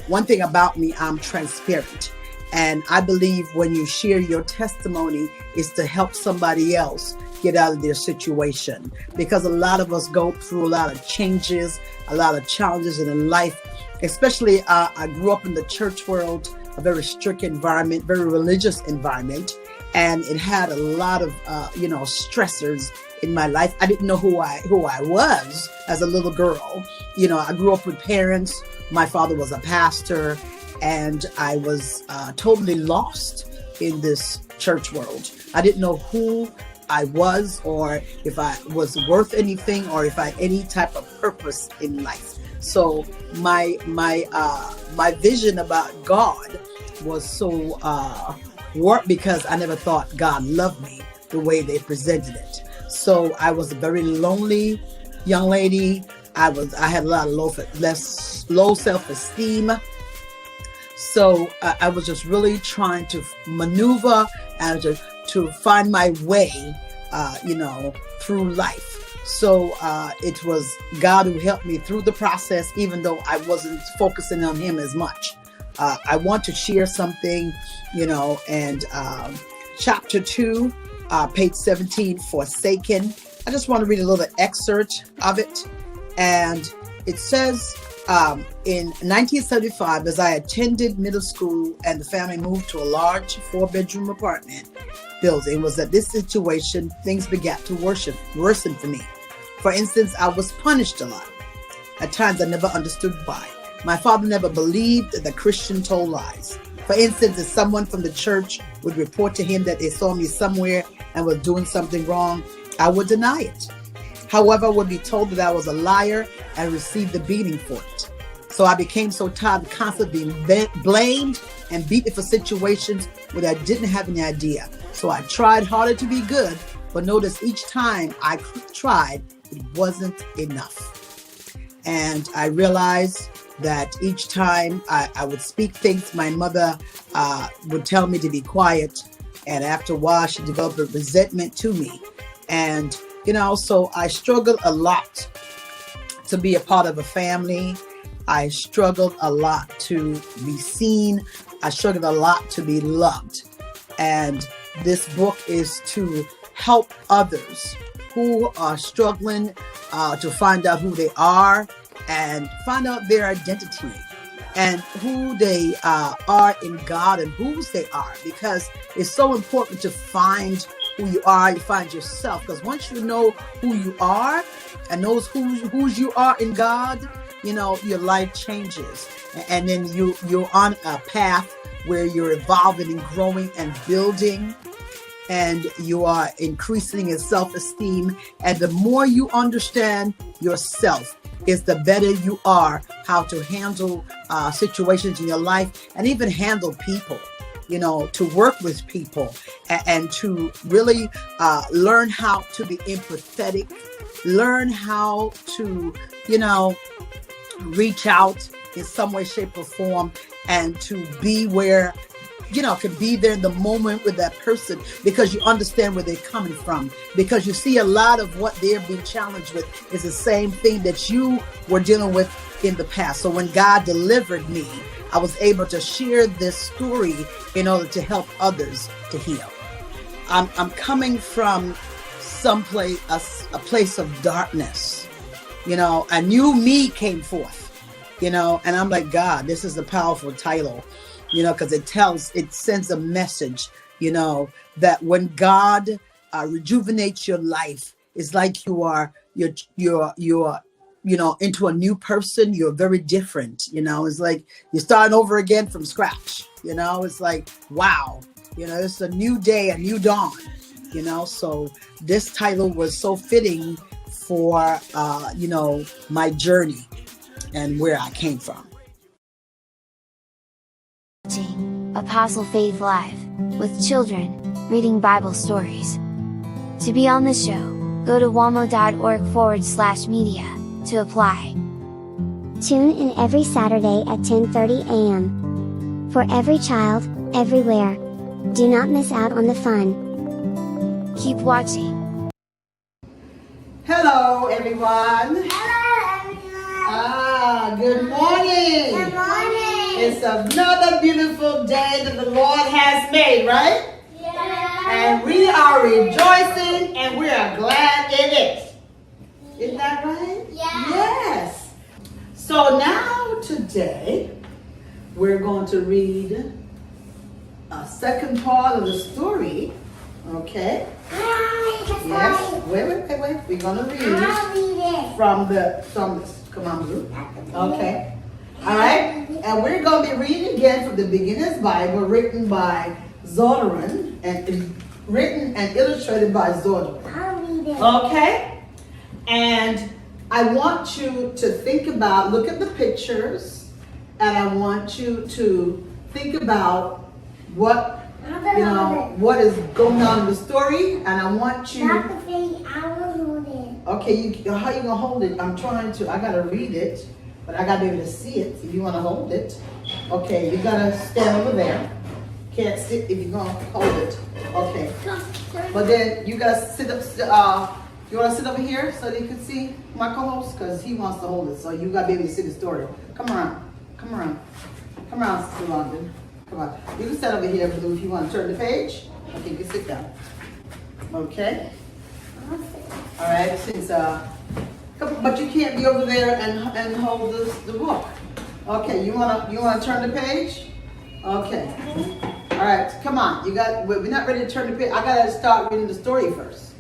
one thing about me, I'm transparent. And I believe when you share your testimony is to help somebody else get out of their situation, because a lot of us go through a lot of changes, a lot of challenges in life. Especially, I grew up in the church world, a very strict environment, very religious environment, and it had a lot of stressors in my life. I didn't know who I was as a little girl. I grew up with parents. My father was a pastor, and I was totally lost in this church world. I didn't know who I was, or if I was worth anything, or if I had any type of purpose in life. So my vision about God was so warped, because I never thought God loved me the way they presented it. So I was a very lonely young lady. I had a lot of low self-esteem. So I was just really trying to maneuver and to find my way, through life. So it was God who helped me through the process, even though I wasn't focusing on Him as much. I want to share something, and chapter 2, page 17, Forsaken. I just want to read a little excerpt of it. And it says, in 1975, as I attended middle school and the family moved to a large 4-bedroom apartment building, it was at this situation things began to worsen for me. For instance, I was punished a lot. At times I never understood why. My father never believed that Christians told lies. For instance, if someone from the church would report to him that they saw me somewhere and was doing something wrong, I would deny it. However, I would be told that I was a liar and received the beating for it. So I became so tired of constantly being blamed and beaten for situations where I didn't have any idea. So I tried harder to be good, but noticed each time I tried, it wasn't enough. And I realized that each time I would speak things, my mother would tell me to be quiet. And after a while, she developed a resentment to me. And, so I struggled a lot to be a part of a family. I struggled a lot to be seen. I struggled a lot to be loved. And this book is to help others who are struggling to find out who they are and find out their identity and who they are in God and whose they are, because it's so important to find who you are, you find yourself, because once you know who you are and knows whose you are in God, your life changes, and then you're on a path where you're evolving and growing and building, and you are increasing in self-esteem. And the more you understand yourself, is the better you are how to handle situations in your life, and even handle people, to work with people, and to really learn how to be empathetic, learn how to, reach out in some way, shape, or form, and to be where, can be there in the moment with that person, because you understand where they're coming from, because you see a lot of what they're being challenged with is the same thing that you were dealing with in the past. So when God delivered me, I was able to share this story in order to help others to heal. I'm coming from someplace, a place of darkness. A new me came forth, and I'm like, God, this is a powerful title, because it sends a message, that when God rejuvenates your life, it's like you're into a new person. You're very different. It's like you're starting over again from scratch. It's like, wow, it's a new day, a new dawn, so this title was so fitting for, my journey and where I came from. Apostle Faith Live, with children, reading Bible stories. To be on the show, go to wamo.org/media to apply. Tune in every Saturday at 10:30 a.m. For every child, everywhere. Do not miss out on the fun. Keep watching. Hello, everyone. Good morning. Good morning. It's another beautiful day that the Lord has made, right? Yeah. And we are rejoicing and we are glad in it. Isn't that right? Yeah. Yes. So now today we're going to read a second part of the story. Okay? Yes. Wait. We're going to read from the, come on, Blue. Okay. All right. And we're going to be reading again from the Beginner's Bible, written by Zodaran, and written and illustrated by Zodaran. I'll read it. Okay. And I want you to think about, look at the pictures, and I want you to think about what what is going on in the story, and I want you. Not the thing, I will hold it. Okay, how you gonna hold it? I gotta read it, but I gotta be able to see it. If you wanna hold it, okay, you gotta stand over there. Can't sit if you're gonna hold it. Okay, but then you gotta sit up. You wanna sit over here so that you can see my co-host, because he wants to hold it. So you gotta be able to see the story. Come around, Sister London. Come on. You can sit over here, Blue, if you want to turn the page. Okay, you can sit down. Okay. All right. But you can't be over there and hold the book. Okay. You wanna turn the page? Okay. All right. Come on. We're not ready to turn the page. I gotta start reading the story first.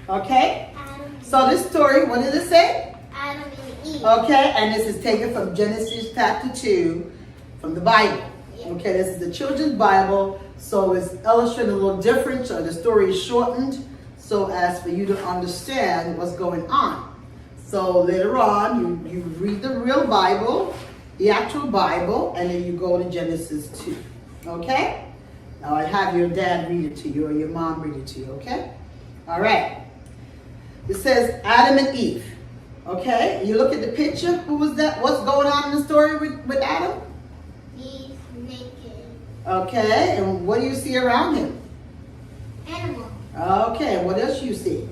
Okay. So this story, what does it say? Adam and Eve. Okay. And this is taken from Genesis chapter 2 from the Bible. Okay, this is the children's Bible, so it's illustrated a little different, so the story is shortened, so as for you to understand what's going on. So later on, you read the real Bible, the actual Bible, and then you go to Genesis 2. Okay? Now I have your dad read it to you, or your mom read it to you, okay? All right. It says Adam and Eve. Okay? You look at the picture, who was that? What's going on in the story with Adam? He's naked. Okay, and what do you see around him? Animal. Okay, what else you see?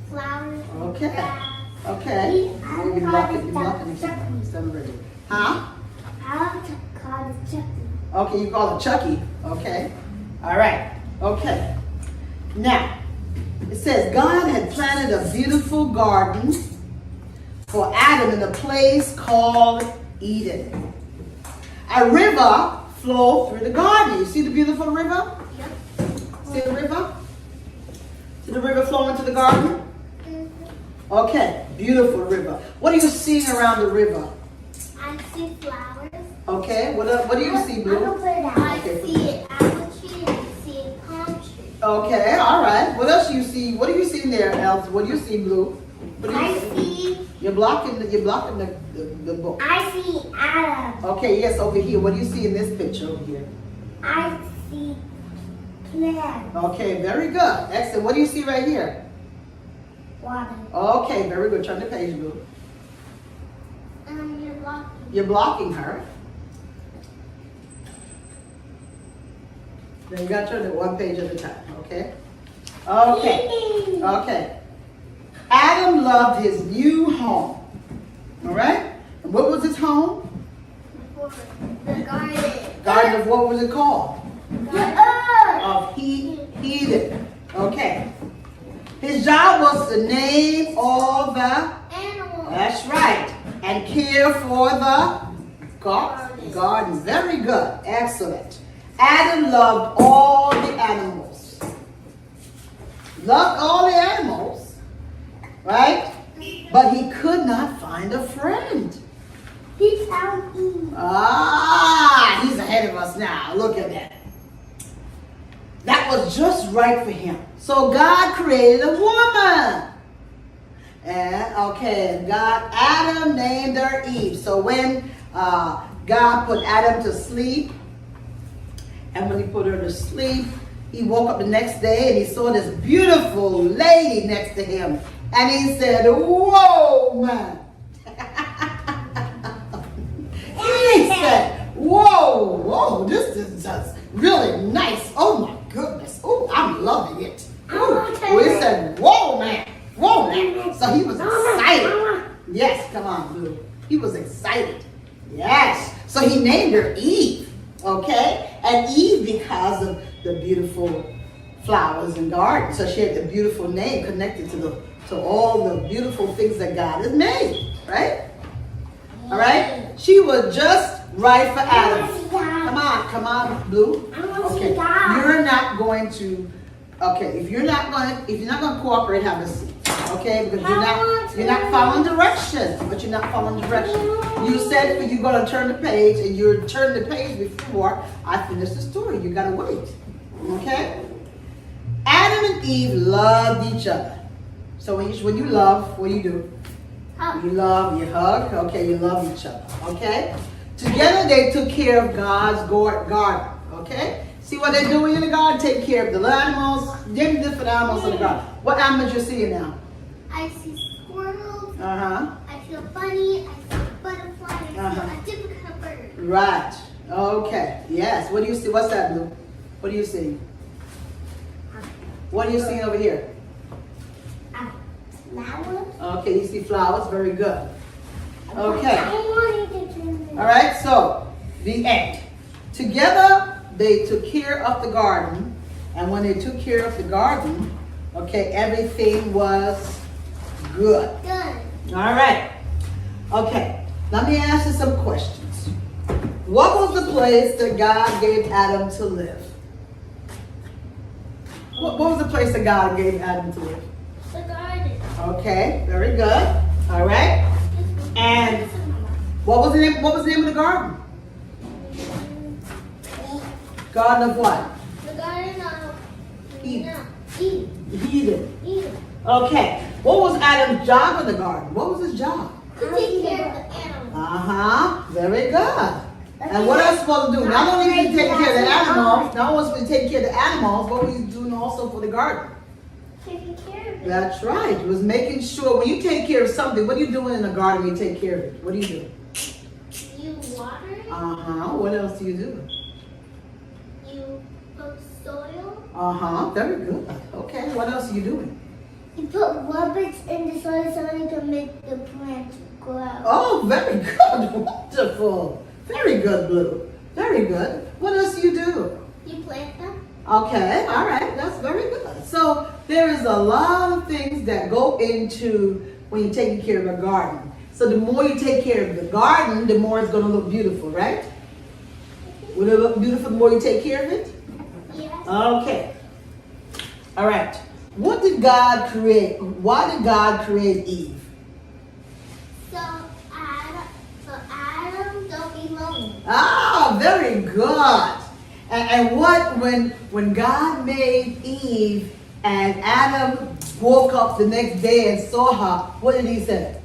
Flowers. Okay. Grass. Okay. I'm calling Huh? I like to call it Chucky. Okay, you call it Chucky. Okay. All right. Okay. Now, it says God had planted a beautiful garden for Adam in a place called Eden. A river flowed through the garden. You see the beautiful river? Yep. See the river? See the river flowing to the garden? Mm-hmm. Okay, beautiful river. What are you seeing around the river? I see flowers. Okay, what do you see, Blue? I see Okay, all right. What else do you see? What do you see there, Elsa? What do you see, Blue? What do you see? You're blocking the book. I see Adam. Okay, yes, over here. What do you see in this picture over here? I see plants. Okay, very good. Excellent. What do you see right here? Water. Okay, very good. Turn the page, Blue. You're blocking. You're blocking her. Then you gotta turn it one page at a time, okay? Okay. Okay. Adam loved his new home. All right? And what was his home? The garden. Garden of what was it called? The earth. Of Eden. Okay. His job was to name all the animals. That's right. And care for the garden. Very good. Excellent. Adam loved all the animals. Loved all the animals. Right? But he could not find a friend. He found Eve. Ah, he's ahead of us now. Look at that. That was just right for him. So God created a woman. And Adam named her Eve. So when God put Adam to sleep, and when he put her to sleep, he woke up the next day and he saw this beautiful lady next to him. And he said, whoa, man. He said, whoa, this is just really nice. Oh my goodness. Oh, I'm loving it. Well, he said, whoa, man. So he was excited. Yes, come on, Blue. He was excited. Yes. So he named her Eve. Okay? And Eve because of the beautiful flowers and gardens. So she had a beautiful name connected to all the beautiful things that God has made. Right? All right? She was just right for Adam. Come on, Blue. Okay. You're not going to if you're not going to cooperate, have a seat. Okay? Because you're not following directions. But you're not following directions. You said you're going to turn the page, and you're turning the page before I finish the story. You got to wait. Okay? Adam and Eve loved each other. So when you love, what do? You love, you hug. Okay, you love each other. Okay? Together they took care of God's garden. Okay? See what they're doing in the garden? Take care of the animals, different animals in the garden. What animals you seeing now? I see squirrels. Uh-huh. I see a bunny. I see a butterfly. I see a different kind of bird. Right. Okay. Yes. What do you see? What's that, Blue? What do you see? What are you seeing over here? Flowers. Okay, you see flowers. Very good. Okay. I wanted to. All right. So the end. Together they took care of the garden, and when they took care of the garden, okay, everything was good. Good. All right. Okay. Let me ask you some questions. What was the place that God gave Adam to live? What was the place that God gave Adam to live? The garden. Okay, very good. All right. And what was the name of the garden? Garden of what? The garden of Eden. Eden. Okay. What was Adam's job in the garden? What was his job? To take care of the animals. Uh-huh. Very good. And what else supposed to do? Not only did we take care of the animals, not only did we take care of the animals, but we doing also for the garden. Taking care of it. That's right. It was making sure when you take care of something, what are you doing in the garden when you take care of it? What do you do? You water it. Uh-huh. What else do you do? You put soil. Uh-huh. Very good. Okay. What else are you doing? You put rubbers in the soil so you can make the plants grow. Oh, very good. Wonderful. Very good, Blue. Very good. What else do you do? You plant them. Okay, all right, that's very good. So there is a lot of things that go into when you're taking care of a garden. So the more you take care of the garden, the more it's going to look beautiful, right? Will it look beautiful the more you take care of it? Yes. Okay. All right. What did God create? Why did God create Eve? So Adam don't be lonely. Ah, very good. And what when God made Eve and Adam woke up the next day and saw her, what did he say?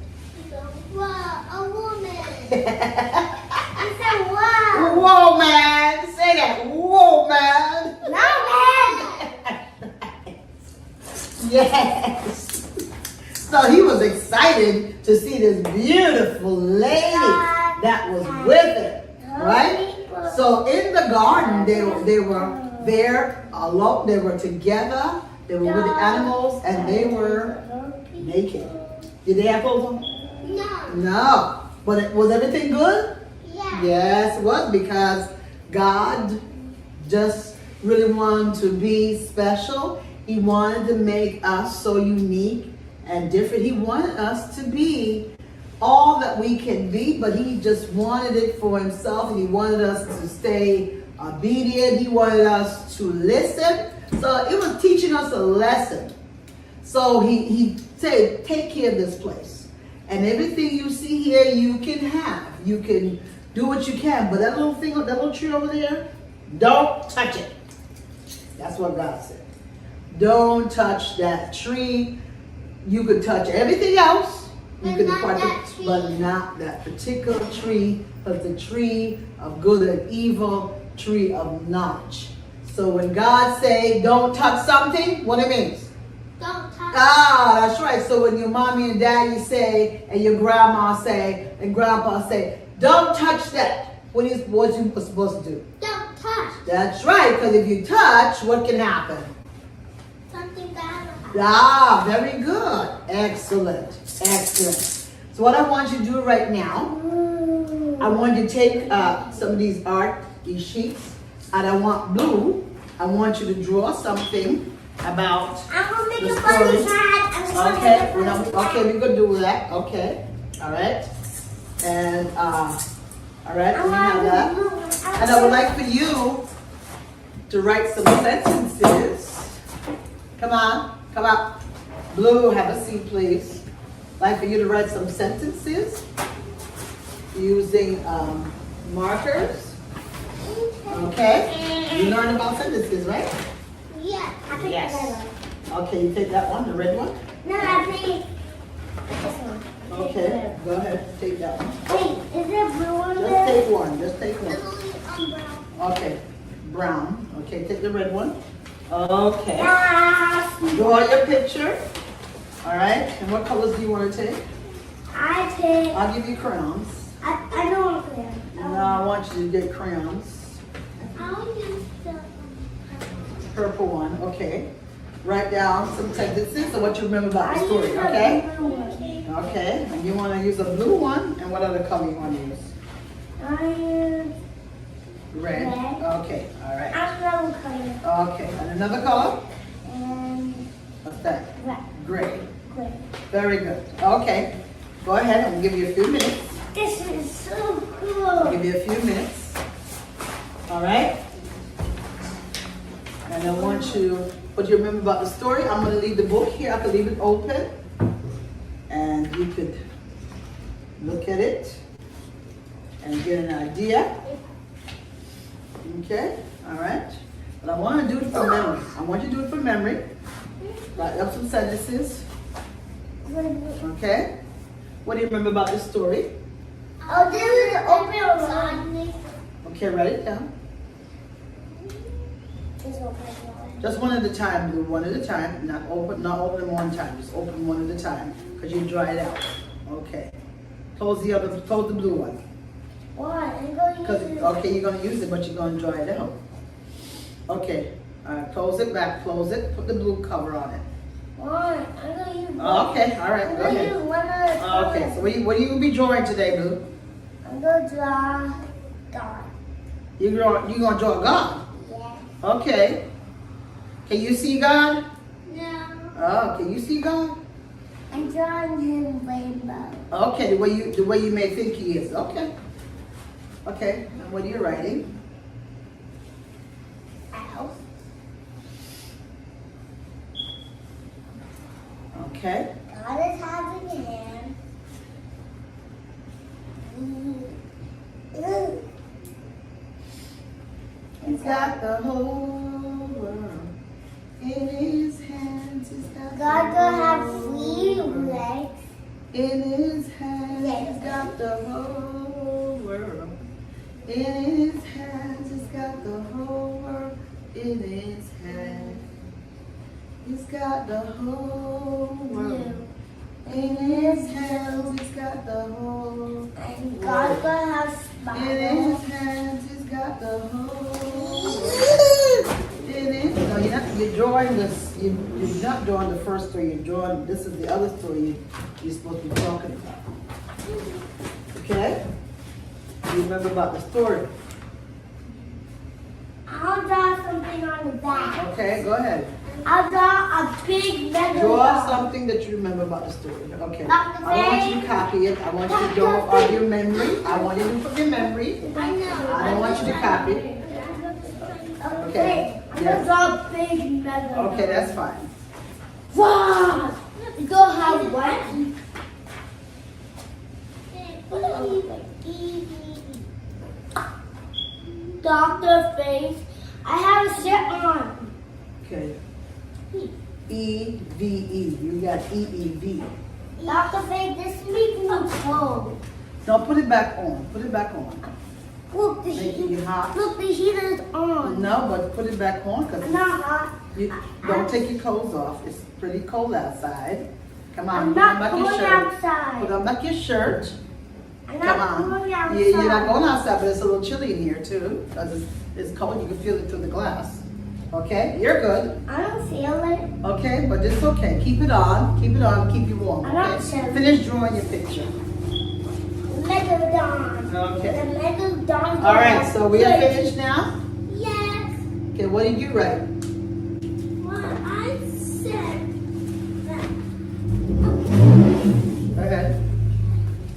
Wow, a woman. I said, wow. Whoa, man. Say that. Whoa, man. No, man. Yes. So he was excited to see this beautiful lady that was with him, right? So in the garden, they were there alone. They were together. They were with the animals, and they were naked. Did they have clothes on? No. No. But was everything good? Yeah. Yes, it was, because God just really wanted to be special. He wanted to make us so unique and different. He wanted us to be all that we can be, but he just wanted it for himself, and he wanted us to stay obedient. He wanted us to listen. So it was teaching us a lesson. So he said, take care of this place. And everything you see here, you can have. You can do what you can. But that little thing, that little tree over there, don't touch it. That's what God said. Don't touch that tree. You could touch everything else. You could touch it, but not that particular tree, but the tree of good and evil, tree of knowledge. So when God say don't touch something, what it means? Don't touch. Ah, that's right. So when your mommy and daddy say, and your grandma say, and grandpa say, don't touch that, what you supposed to do? Don't touch. That's right, because if you touch, what can happen? Something bad will happen. Ah, very good. Excellent. Excellent. So what I want you to do right now, I want you to take some of these these sheets, and I want blue. I want you to draw something about the story. Okay, okay, we could do that. Okay, all right, and all right, we have that. And I would like for you to write some sentences. Come on, come out. Blue, have a seat, please. I'd like for you to write some sentences using markers. Okay? You learned about sentences, right? Yeah, I picked Yes. the red one. Okay, you take that one, the red one? No, I picked this one. Okay, go ahead, take that one. Wait, is there blue on Just there? take one, just take one. Brown. Okay, brown. Okay, take the red one. Okay. Ah. Draw your picture. All right, and what colors do you want to take? I picked. I'll give you crayons. I don't want to play. No, I want you to get crayons. I'll use the Purple one, okay. Write down some sentences so what you remember about the story, okay? Okay, and you want to use a blue one, and what other color you want to use? I use Red. red. Okay, all right. Another color. Okay, and another color? And What's that? red. Gray. Gray. Very good. Okay, go ahead, I'm gonna give you a few minutes. This is so cool. I'll give you a few minutes. All right? And I want you, what you remember about the story, I'm gonna leave the book here. I can leave it open. And you could look at it and get an idea. Okay, all right. But I want to do it from memory. I want you to do it from memory. Write up some sentences. Okay. What do you remember about this story? Oh, this is the open one. Okay, write it down. Just one at a time, Blue. One at a time. Not open them one time. Just open one at a time, because you dry it out. Okay. Close the blue one. Why? I'm going to use it. Okay, you're gonna use it, but you're gonna dry it out. Okay. Close it back. Close it. Put the blue cover on it. Why? I'm going to use Okay. All right. I'm Go going to ahead. use one of the Okay. So what are you gonna be drawing today, Blue? I'm going to draw God. You gonna draw God? Yeah. Okay. Can you see God? No. Oh, can you see God? I'm drawing him rainbow. Okay, the way you may think he is. Okay. Okay. And what are you writing? Ow. Okay. God is having a hand. got the whole world in his hands. He's got God the don't have whole 3 world legs. in his hands. He's got the whole world in his hands. He's got the whole world in his hands. He's got the whole world in his hands. He's got the whole And God don't have in spiders. his hands. He's got the whole in it. No, you're drawing this. You're not drawing the first story. You're drawing. This is the other story you're supposed to be talking about. Okay. You remember about the story? I'll draw something on the back. Okay, go ahead. I'll draw a big megalodon. Draw something that you remember about the story. Okay. Dr. I want you to copy it. I want you to draw on your memory. I want you to put your memory. I know. I don't want you to copy it. Okay. I'm Yes. gonna draw a big megalodon. Okay, that's fine. Wow! You don't have one. Dr. Face, I have a shirt on. Okay. E-V-E. You got E-E-V. Dr. Face, this makes me cold. No, put it back on. Put it back on. Look, the Making you hot. Look, the heater is on. No, but put it back on because I'm not hot. you don't take your clothes off. It's pretty cold outside. Come on, I'm put not on back your going shirt. outside. Put on back your shirt. I'm Come not on. going outside. You're not going outside, but it's a little chilly in here too because it's cold. You can feel it through the glass. Okay, you're good. I don't feel it. Okay, but it's okay. Keep it on. Keep it on. Keep you warm. I'm not Okay. chilly. Finish drawing your picture. Megalodon. Okay. The megalodon. All right. So we are finished now. Yes. Okay. What did you write? Well, I said that. Go ahead.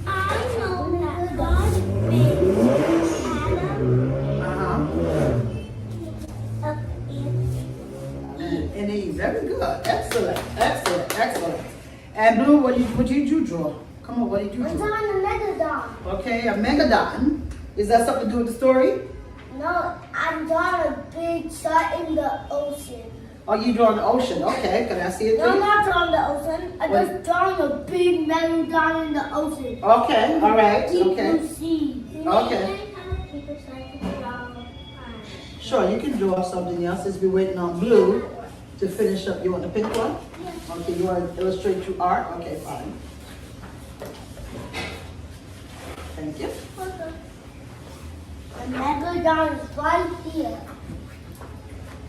I know that God made Adam And Eve. Very good. Excellent. Excellent. Excellent. And Blue, what did you draw? Come on. What did you I'm draw? drawing a megalodon. Okay, a megalodon. Is that something to do with the story? No, I'm drawing a big shot in the ocean. Oh, you drawing the ocean. Okay. Can I see it? No, I'm please? not drawing the ocean. I'm What? just drawing a big megalodon in the ocean. Okay. All right. Deep Okay. blue sea. Okay. Sure, you can draw something else since we're waiting on Blue to finish up. You want the pink one? Yeah. Okay, you want to illustrate through art? Okay, fine. Thank you. The megalodon is right here.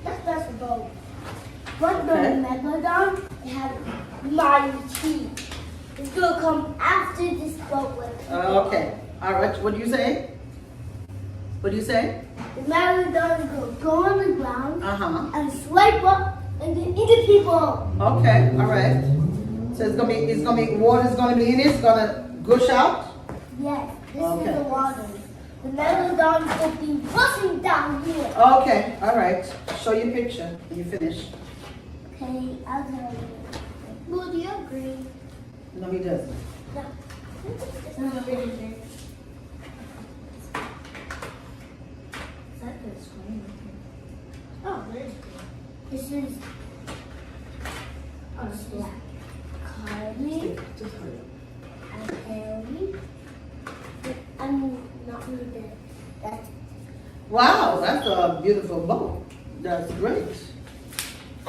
That's just a boat. But the Okay. megalodon has mighty teeth. It's gonna come after this boat with Okay. All right. What do you say? What do you say? The megalodon is gonna go on the ground Uh-huh. and swipe up and then eat the people. Okay. All right. So it's gonna be water's gonna be in it. It's gonna gush out. Yes, this Okay. is the water. The megalodon is gonna be rushing down here. Okay. All right. Show your picture when you finish. Okay, I'll tell you. Well, do you agree? No, he doesn't. No. It's not a really big. Oh, there it is. This is black. Carly Just hurry up. and Harry. I'm not really good. That's Wow, that's a beautiful boat. That's great.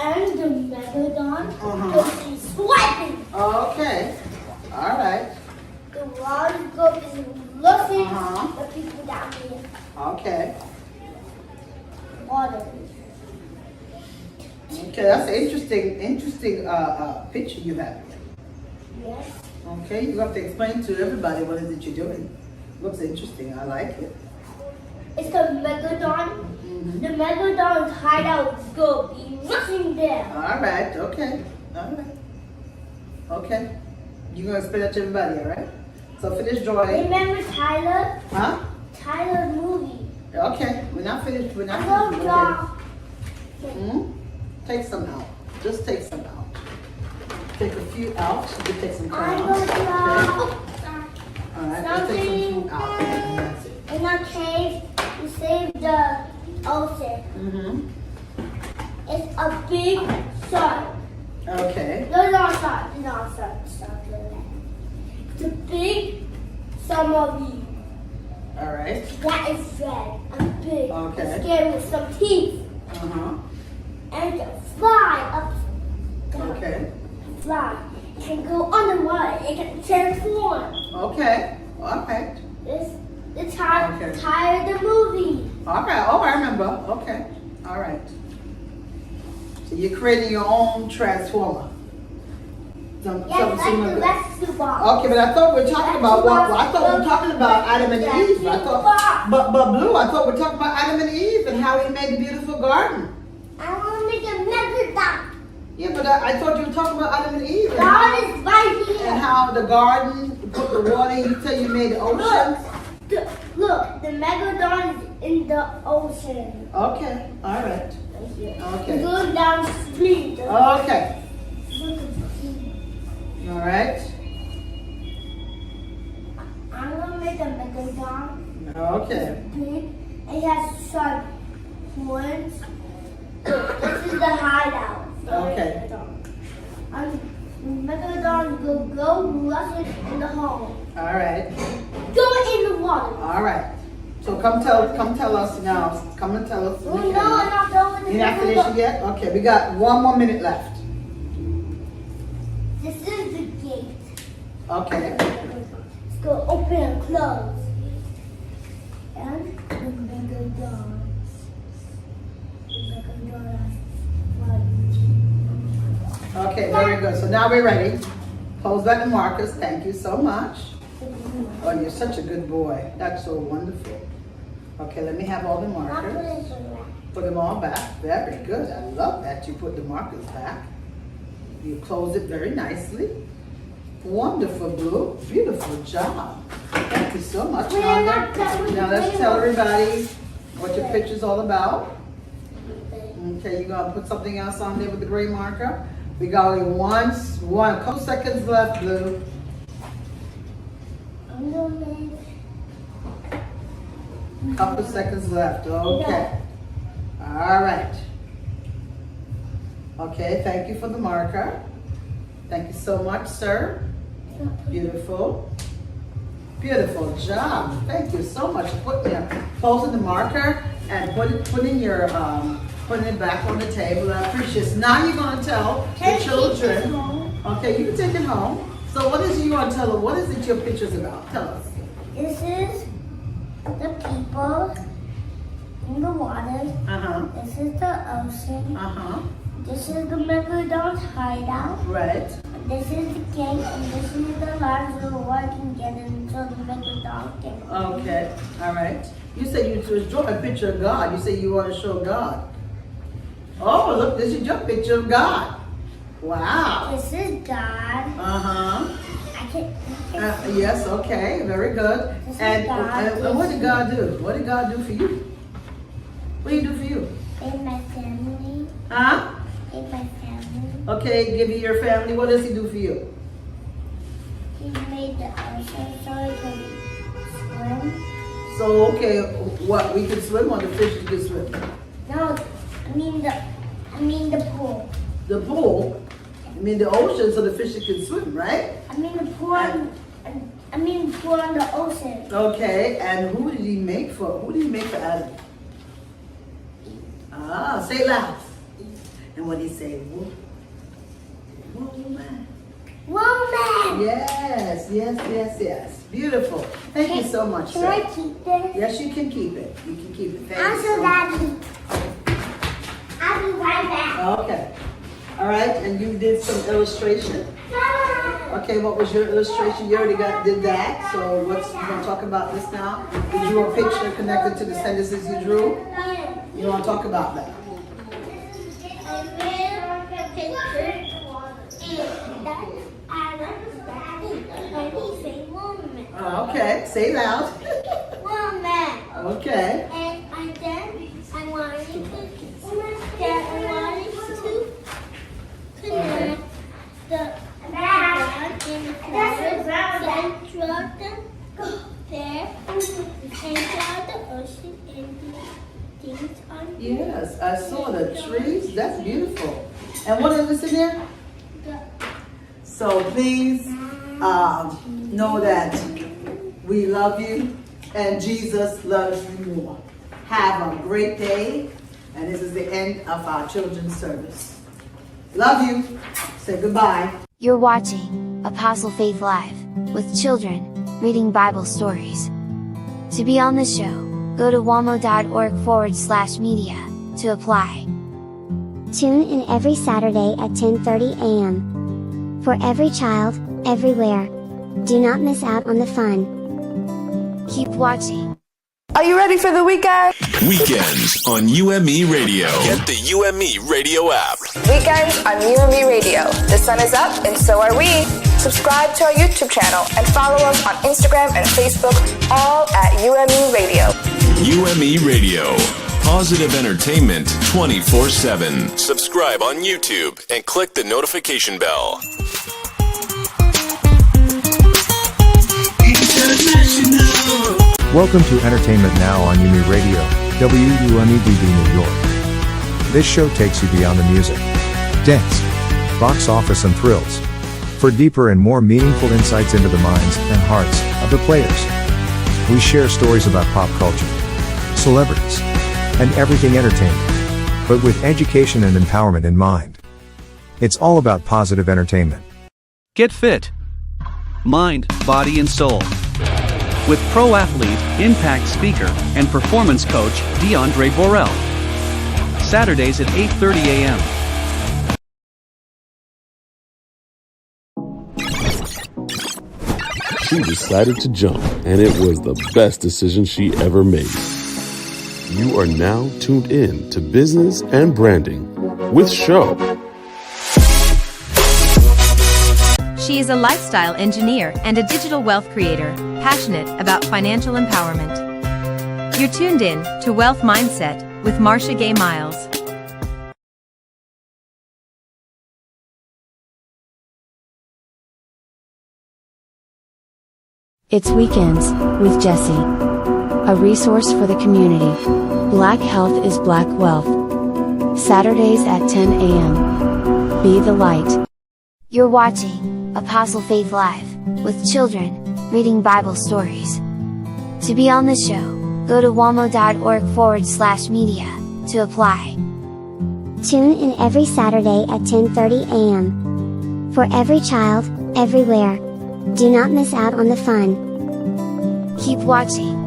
and the megalodon Uh-huh. is swiping. Okay. All right. The water goes is rushing Uh-huh. the people down here. Okay. Water. Okay, that's an interesting picture you have. Yes. Okay, you have to explain to everybody what is it you're doing. Looks interesting. I like it. It's the megalodon. The megalodon's hideout is going to be rushing there. All right. Okay. All right. Okay. You're gonna explain that to everybody, all right? So finish drawing. Remember Tyler? Huh? Tyler's movie. Okay. We're not finished. We're not I'm going to finished. draw. Hmm? Take some out. Just take some out. Take a few out. You can take some I'm crayons. going to draw. All right. Just take some food out. And that's it. In our cave, we saved the ocean. Mm-hmm. It's a big sun. Okay. No, not sun. It's not sun. It's a big summer bee. All right. That is red and big. Okay. It's scared with some teeth. Uh-huh. And it can fly up. Down. Okay. Fly. It can go underwater. It can transform. Okay. All right. It's tired of the movie. All right. Oh, I remember. Okay. All right. So you're creating your own transformer. Yes, like the rescue box. Okay, but I thought we were talking about what? I thought we were talking about Adam and Eve. I thought, but Blue, I thought we were talking about Adam and Eve and how he made the beautiful garden. I want to make a mega dot. Yeah, but I thought you were talking about Adam and Eve. And God is right here. And how the garden, you put the water, you tell you made the ocean. Look, the megalodon is in the ocean. Okay, all right. Okay. It's going down the street. Okay. All right. I'm gonna make a megalodon. Okay. It's big. It has sharp horns. This is the hideout. Okay. The megalodon will go rush in the home. All right. Go in the water. All right. So come tell us now. Come and tell us. No, I'm not done with You're not finished yet? Okay, we got 1 more minute left. This is the gate. Okay. Let's go open and close. And the megalodon. Okay, very good. So now we're ready. Pose back the markers. Thank you so much. Oh, you're such a good boy. That's so wonderful. Okay, let me have all the markers. Put them all back. Very good. I love that you put the markers back. You close it very nicely. Wonderful, Blue. Beautiful job. Thank you so much. Now let's tell everybody what your picture's all about. Okay, you're gonna put something else on there with the gray marker. We got only a couple seconds left, Blue. Couple seconds left. Okay. All right. Okay, thank you for the marker. Thank you so much, sir. Beautiful. Beautiful job. Thank you so much for posing the marker and putting it back on the table. I appreciate it. Now you're going to tell the children. Okay, you can take it home. So what is it you want to tell them? What is it your picture's about? Tell us. This is the people in the water. This is the ocean. This is the megalodon's hideout. Right. This is the gate, and this is the ladder so the water can get in so the megalodon can. Okay. All right. You said you draw a picture of God. You say you want to show God. Oh, look, this is your picture of God. Wow. This is God. Yes, okay, very good. And what did God do? What did God do for you? What did he do for you? In my family. Huh? In my family. Okay, give you your family. What does he do for you? He made the ocean so I can swim. So, okay, what? We can swim or the fishes can swim? No, I mean the pool. The pool? I mean the ocean so the fishes can swim, right? I mean the pool on the ocean. Okay, and who did he make for? Who did he make for Adam? Ah, say it loud. And what did he say? Woman. Woman. Yes. Beautiful. Thank you so much, sir. Can I keep this? Yes, you can keep it. You can keep it. Thank I'll you show so much. Daddy. I'll be right back. Okay. All right, and you did some illustration. Okay, what was your illustration? You already did that. So what's you gonna talk about this now? You drew a picture connected to the sentences you drew. You want to talk about that? Okay, say loud. Woman. Okay. And then I wanted to connect the bag in the closet, and draw the there, and draw the ocean and the things on Yes, I saw the trees. That's beautiful. And what is this in there? So please know that we love you and Jesus loves you more. Have a great day. And this is the end of our children's service. Love you. Say goodbye. You're watching Apostle Faith Live with children reading Bible stories. To be on the show, go to wamo.org/media to apply. Tune in every Saturday at 10:30 a.m. For every child, everywhere. Do not miss out on the fun. Keep watching. Are you ready for the weekend? Weekends on UME Radio. Get the UME Radio app. Weekends on UME Radio. The sun is up and so are we. Subscribe to our YouTube channel and follow us on Instagram and Facebook, all at UME Radio. UME Radio. Positive entertainment 24/7. Subscribe on YouTube and click the notification bell. Welcome to Entertainment Now on UME Radio, WUMEDB New York. This show takes you beyond the music, dance, box office and thrills. For deeper and more meaningful insights into the minds and hearts of the players. We share stories about pop culture, celebrities, and everything entertainment, but with education and empowerment in mind. It's all about positive entertainment. Get fit. Mind, body and soul. With pro athlete, impact speaker, and performance coach, Diondre Borel. Saturdays at 8:30 a.m. She decided to jump, and it was the best decision she ever made. You are now tuned in to Business and Branding with Show. She is a lifestyle engineer and a digital wealth creator, passionate about financial empowerment. You're tuned in to Wealth Mindset with Marsha Gay Miles. It's Weekends with Jessie, a resource for the community. Black Health is Black Wealth. Saturdays at 10 a.m. Be the light. You're watching Apostle Faith Live with children reading Bible stories. To be on the show, go to wamo.org/media to apply. Tune in every Saturday at 10:30 a.m. For every child, everywhere. Do not miss out on the fun. Keep watching.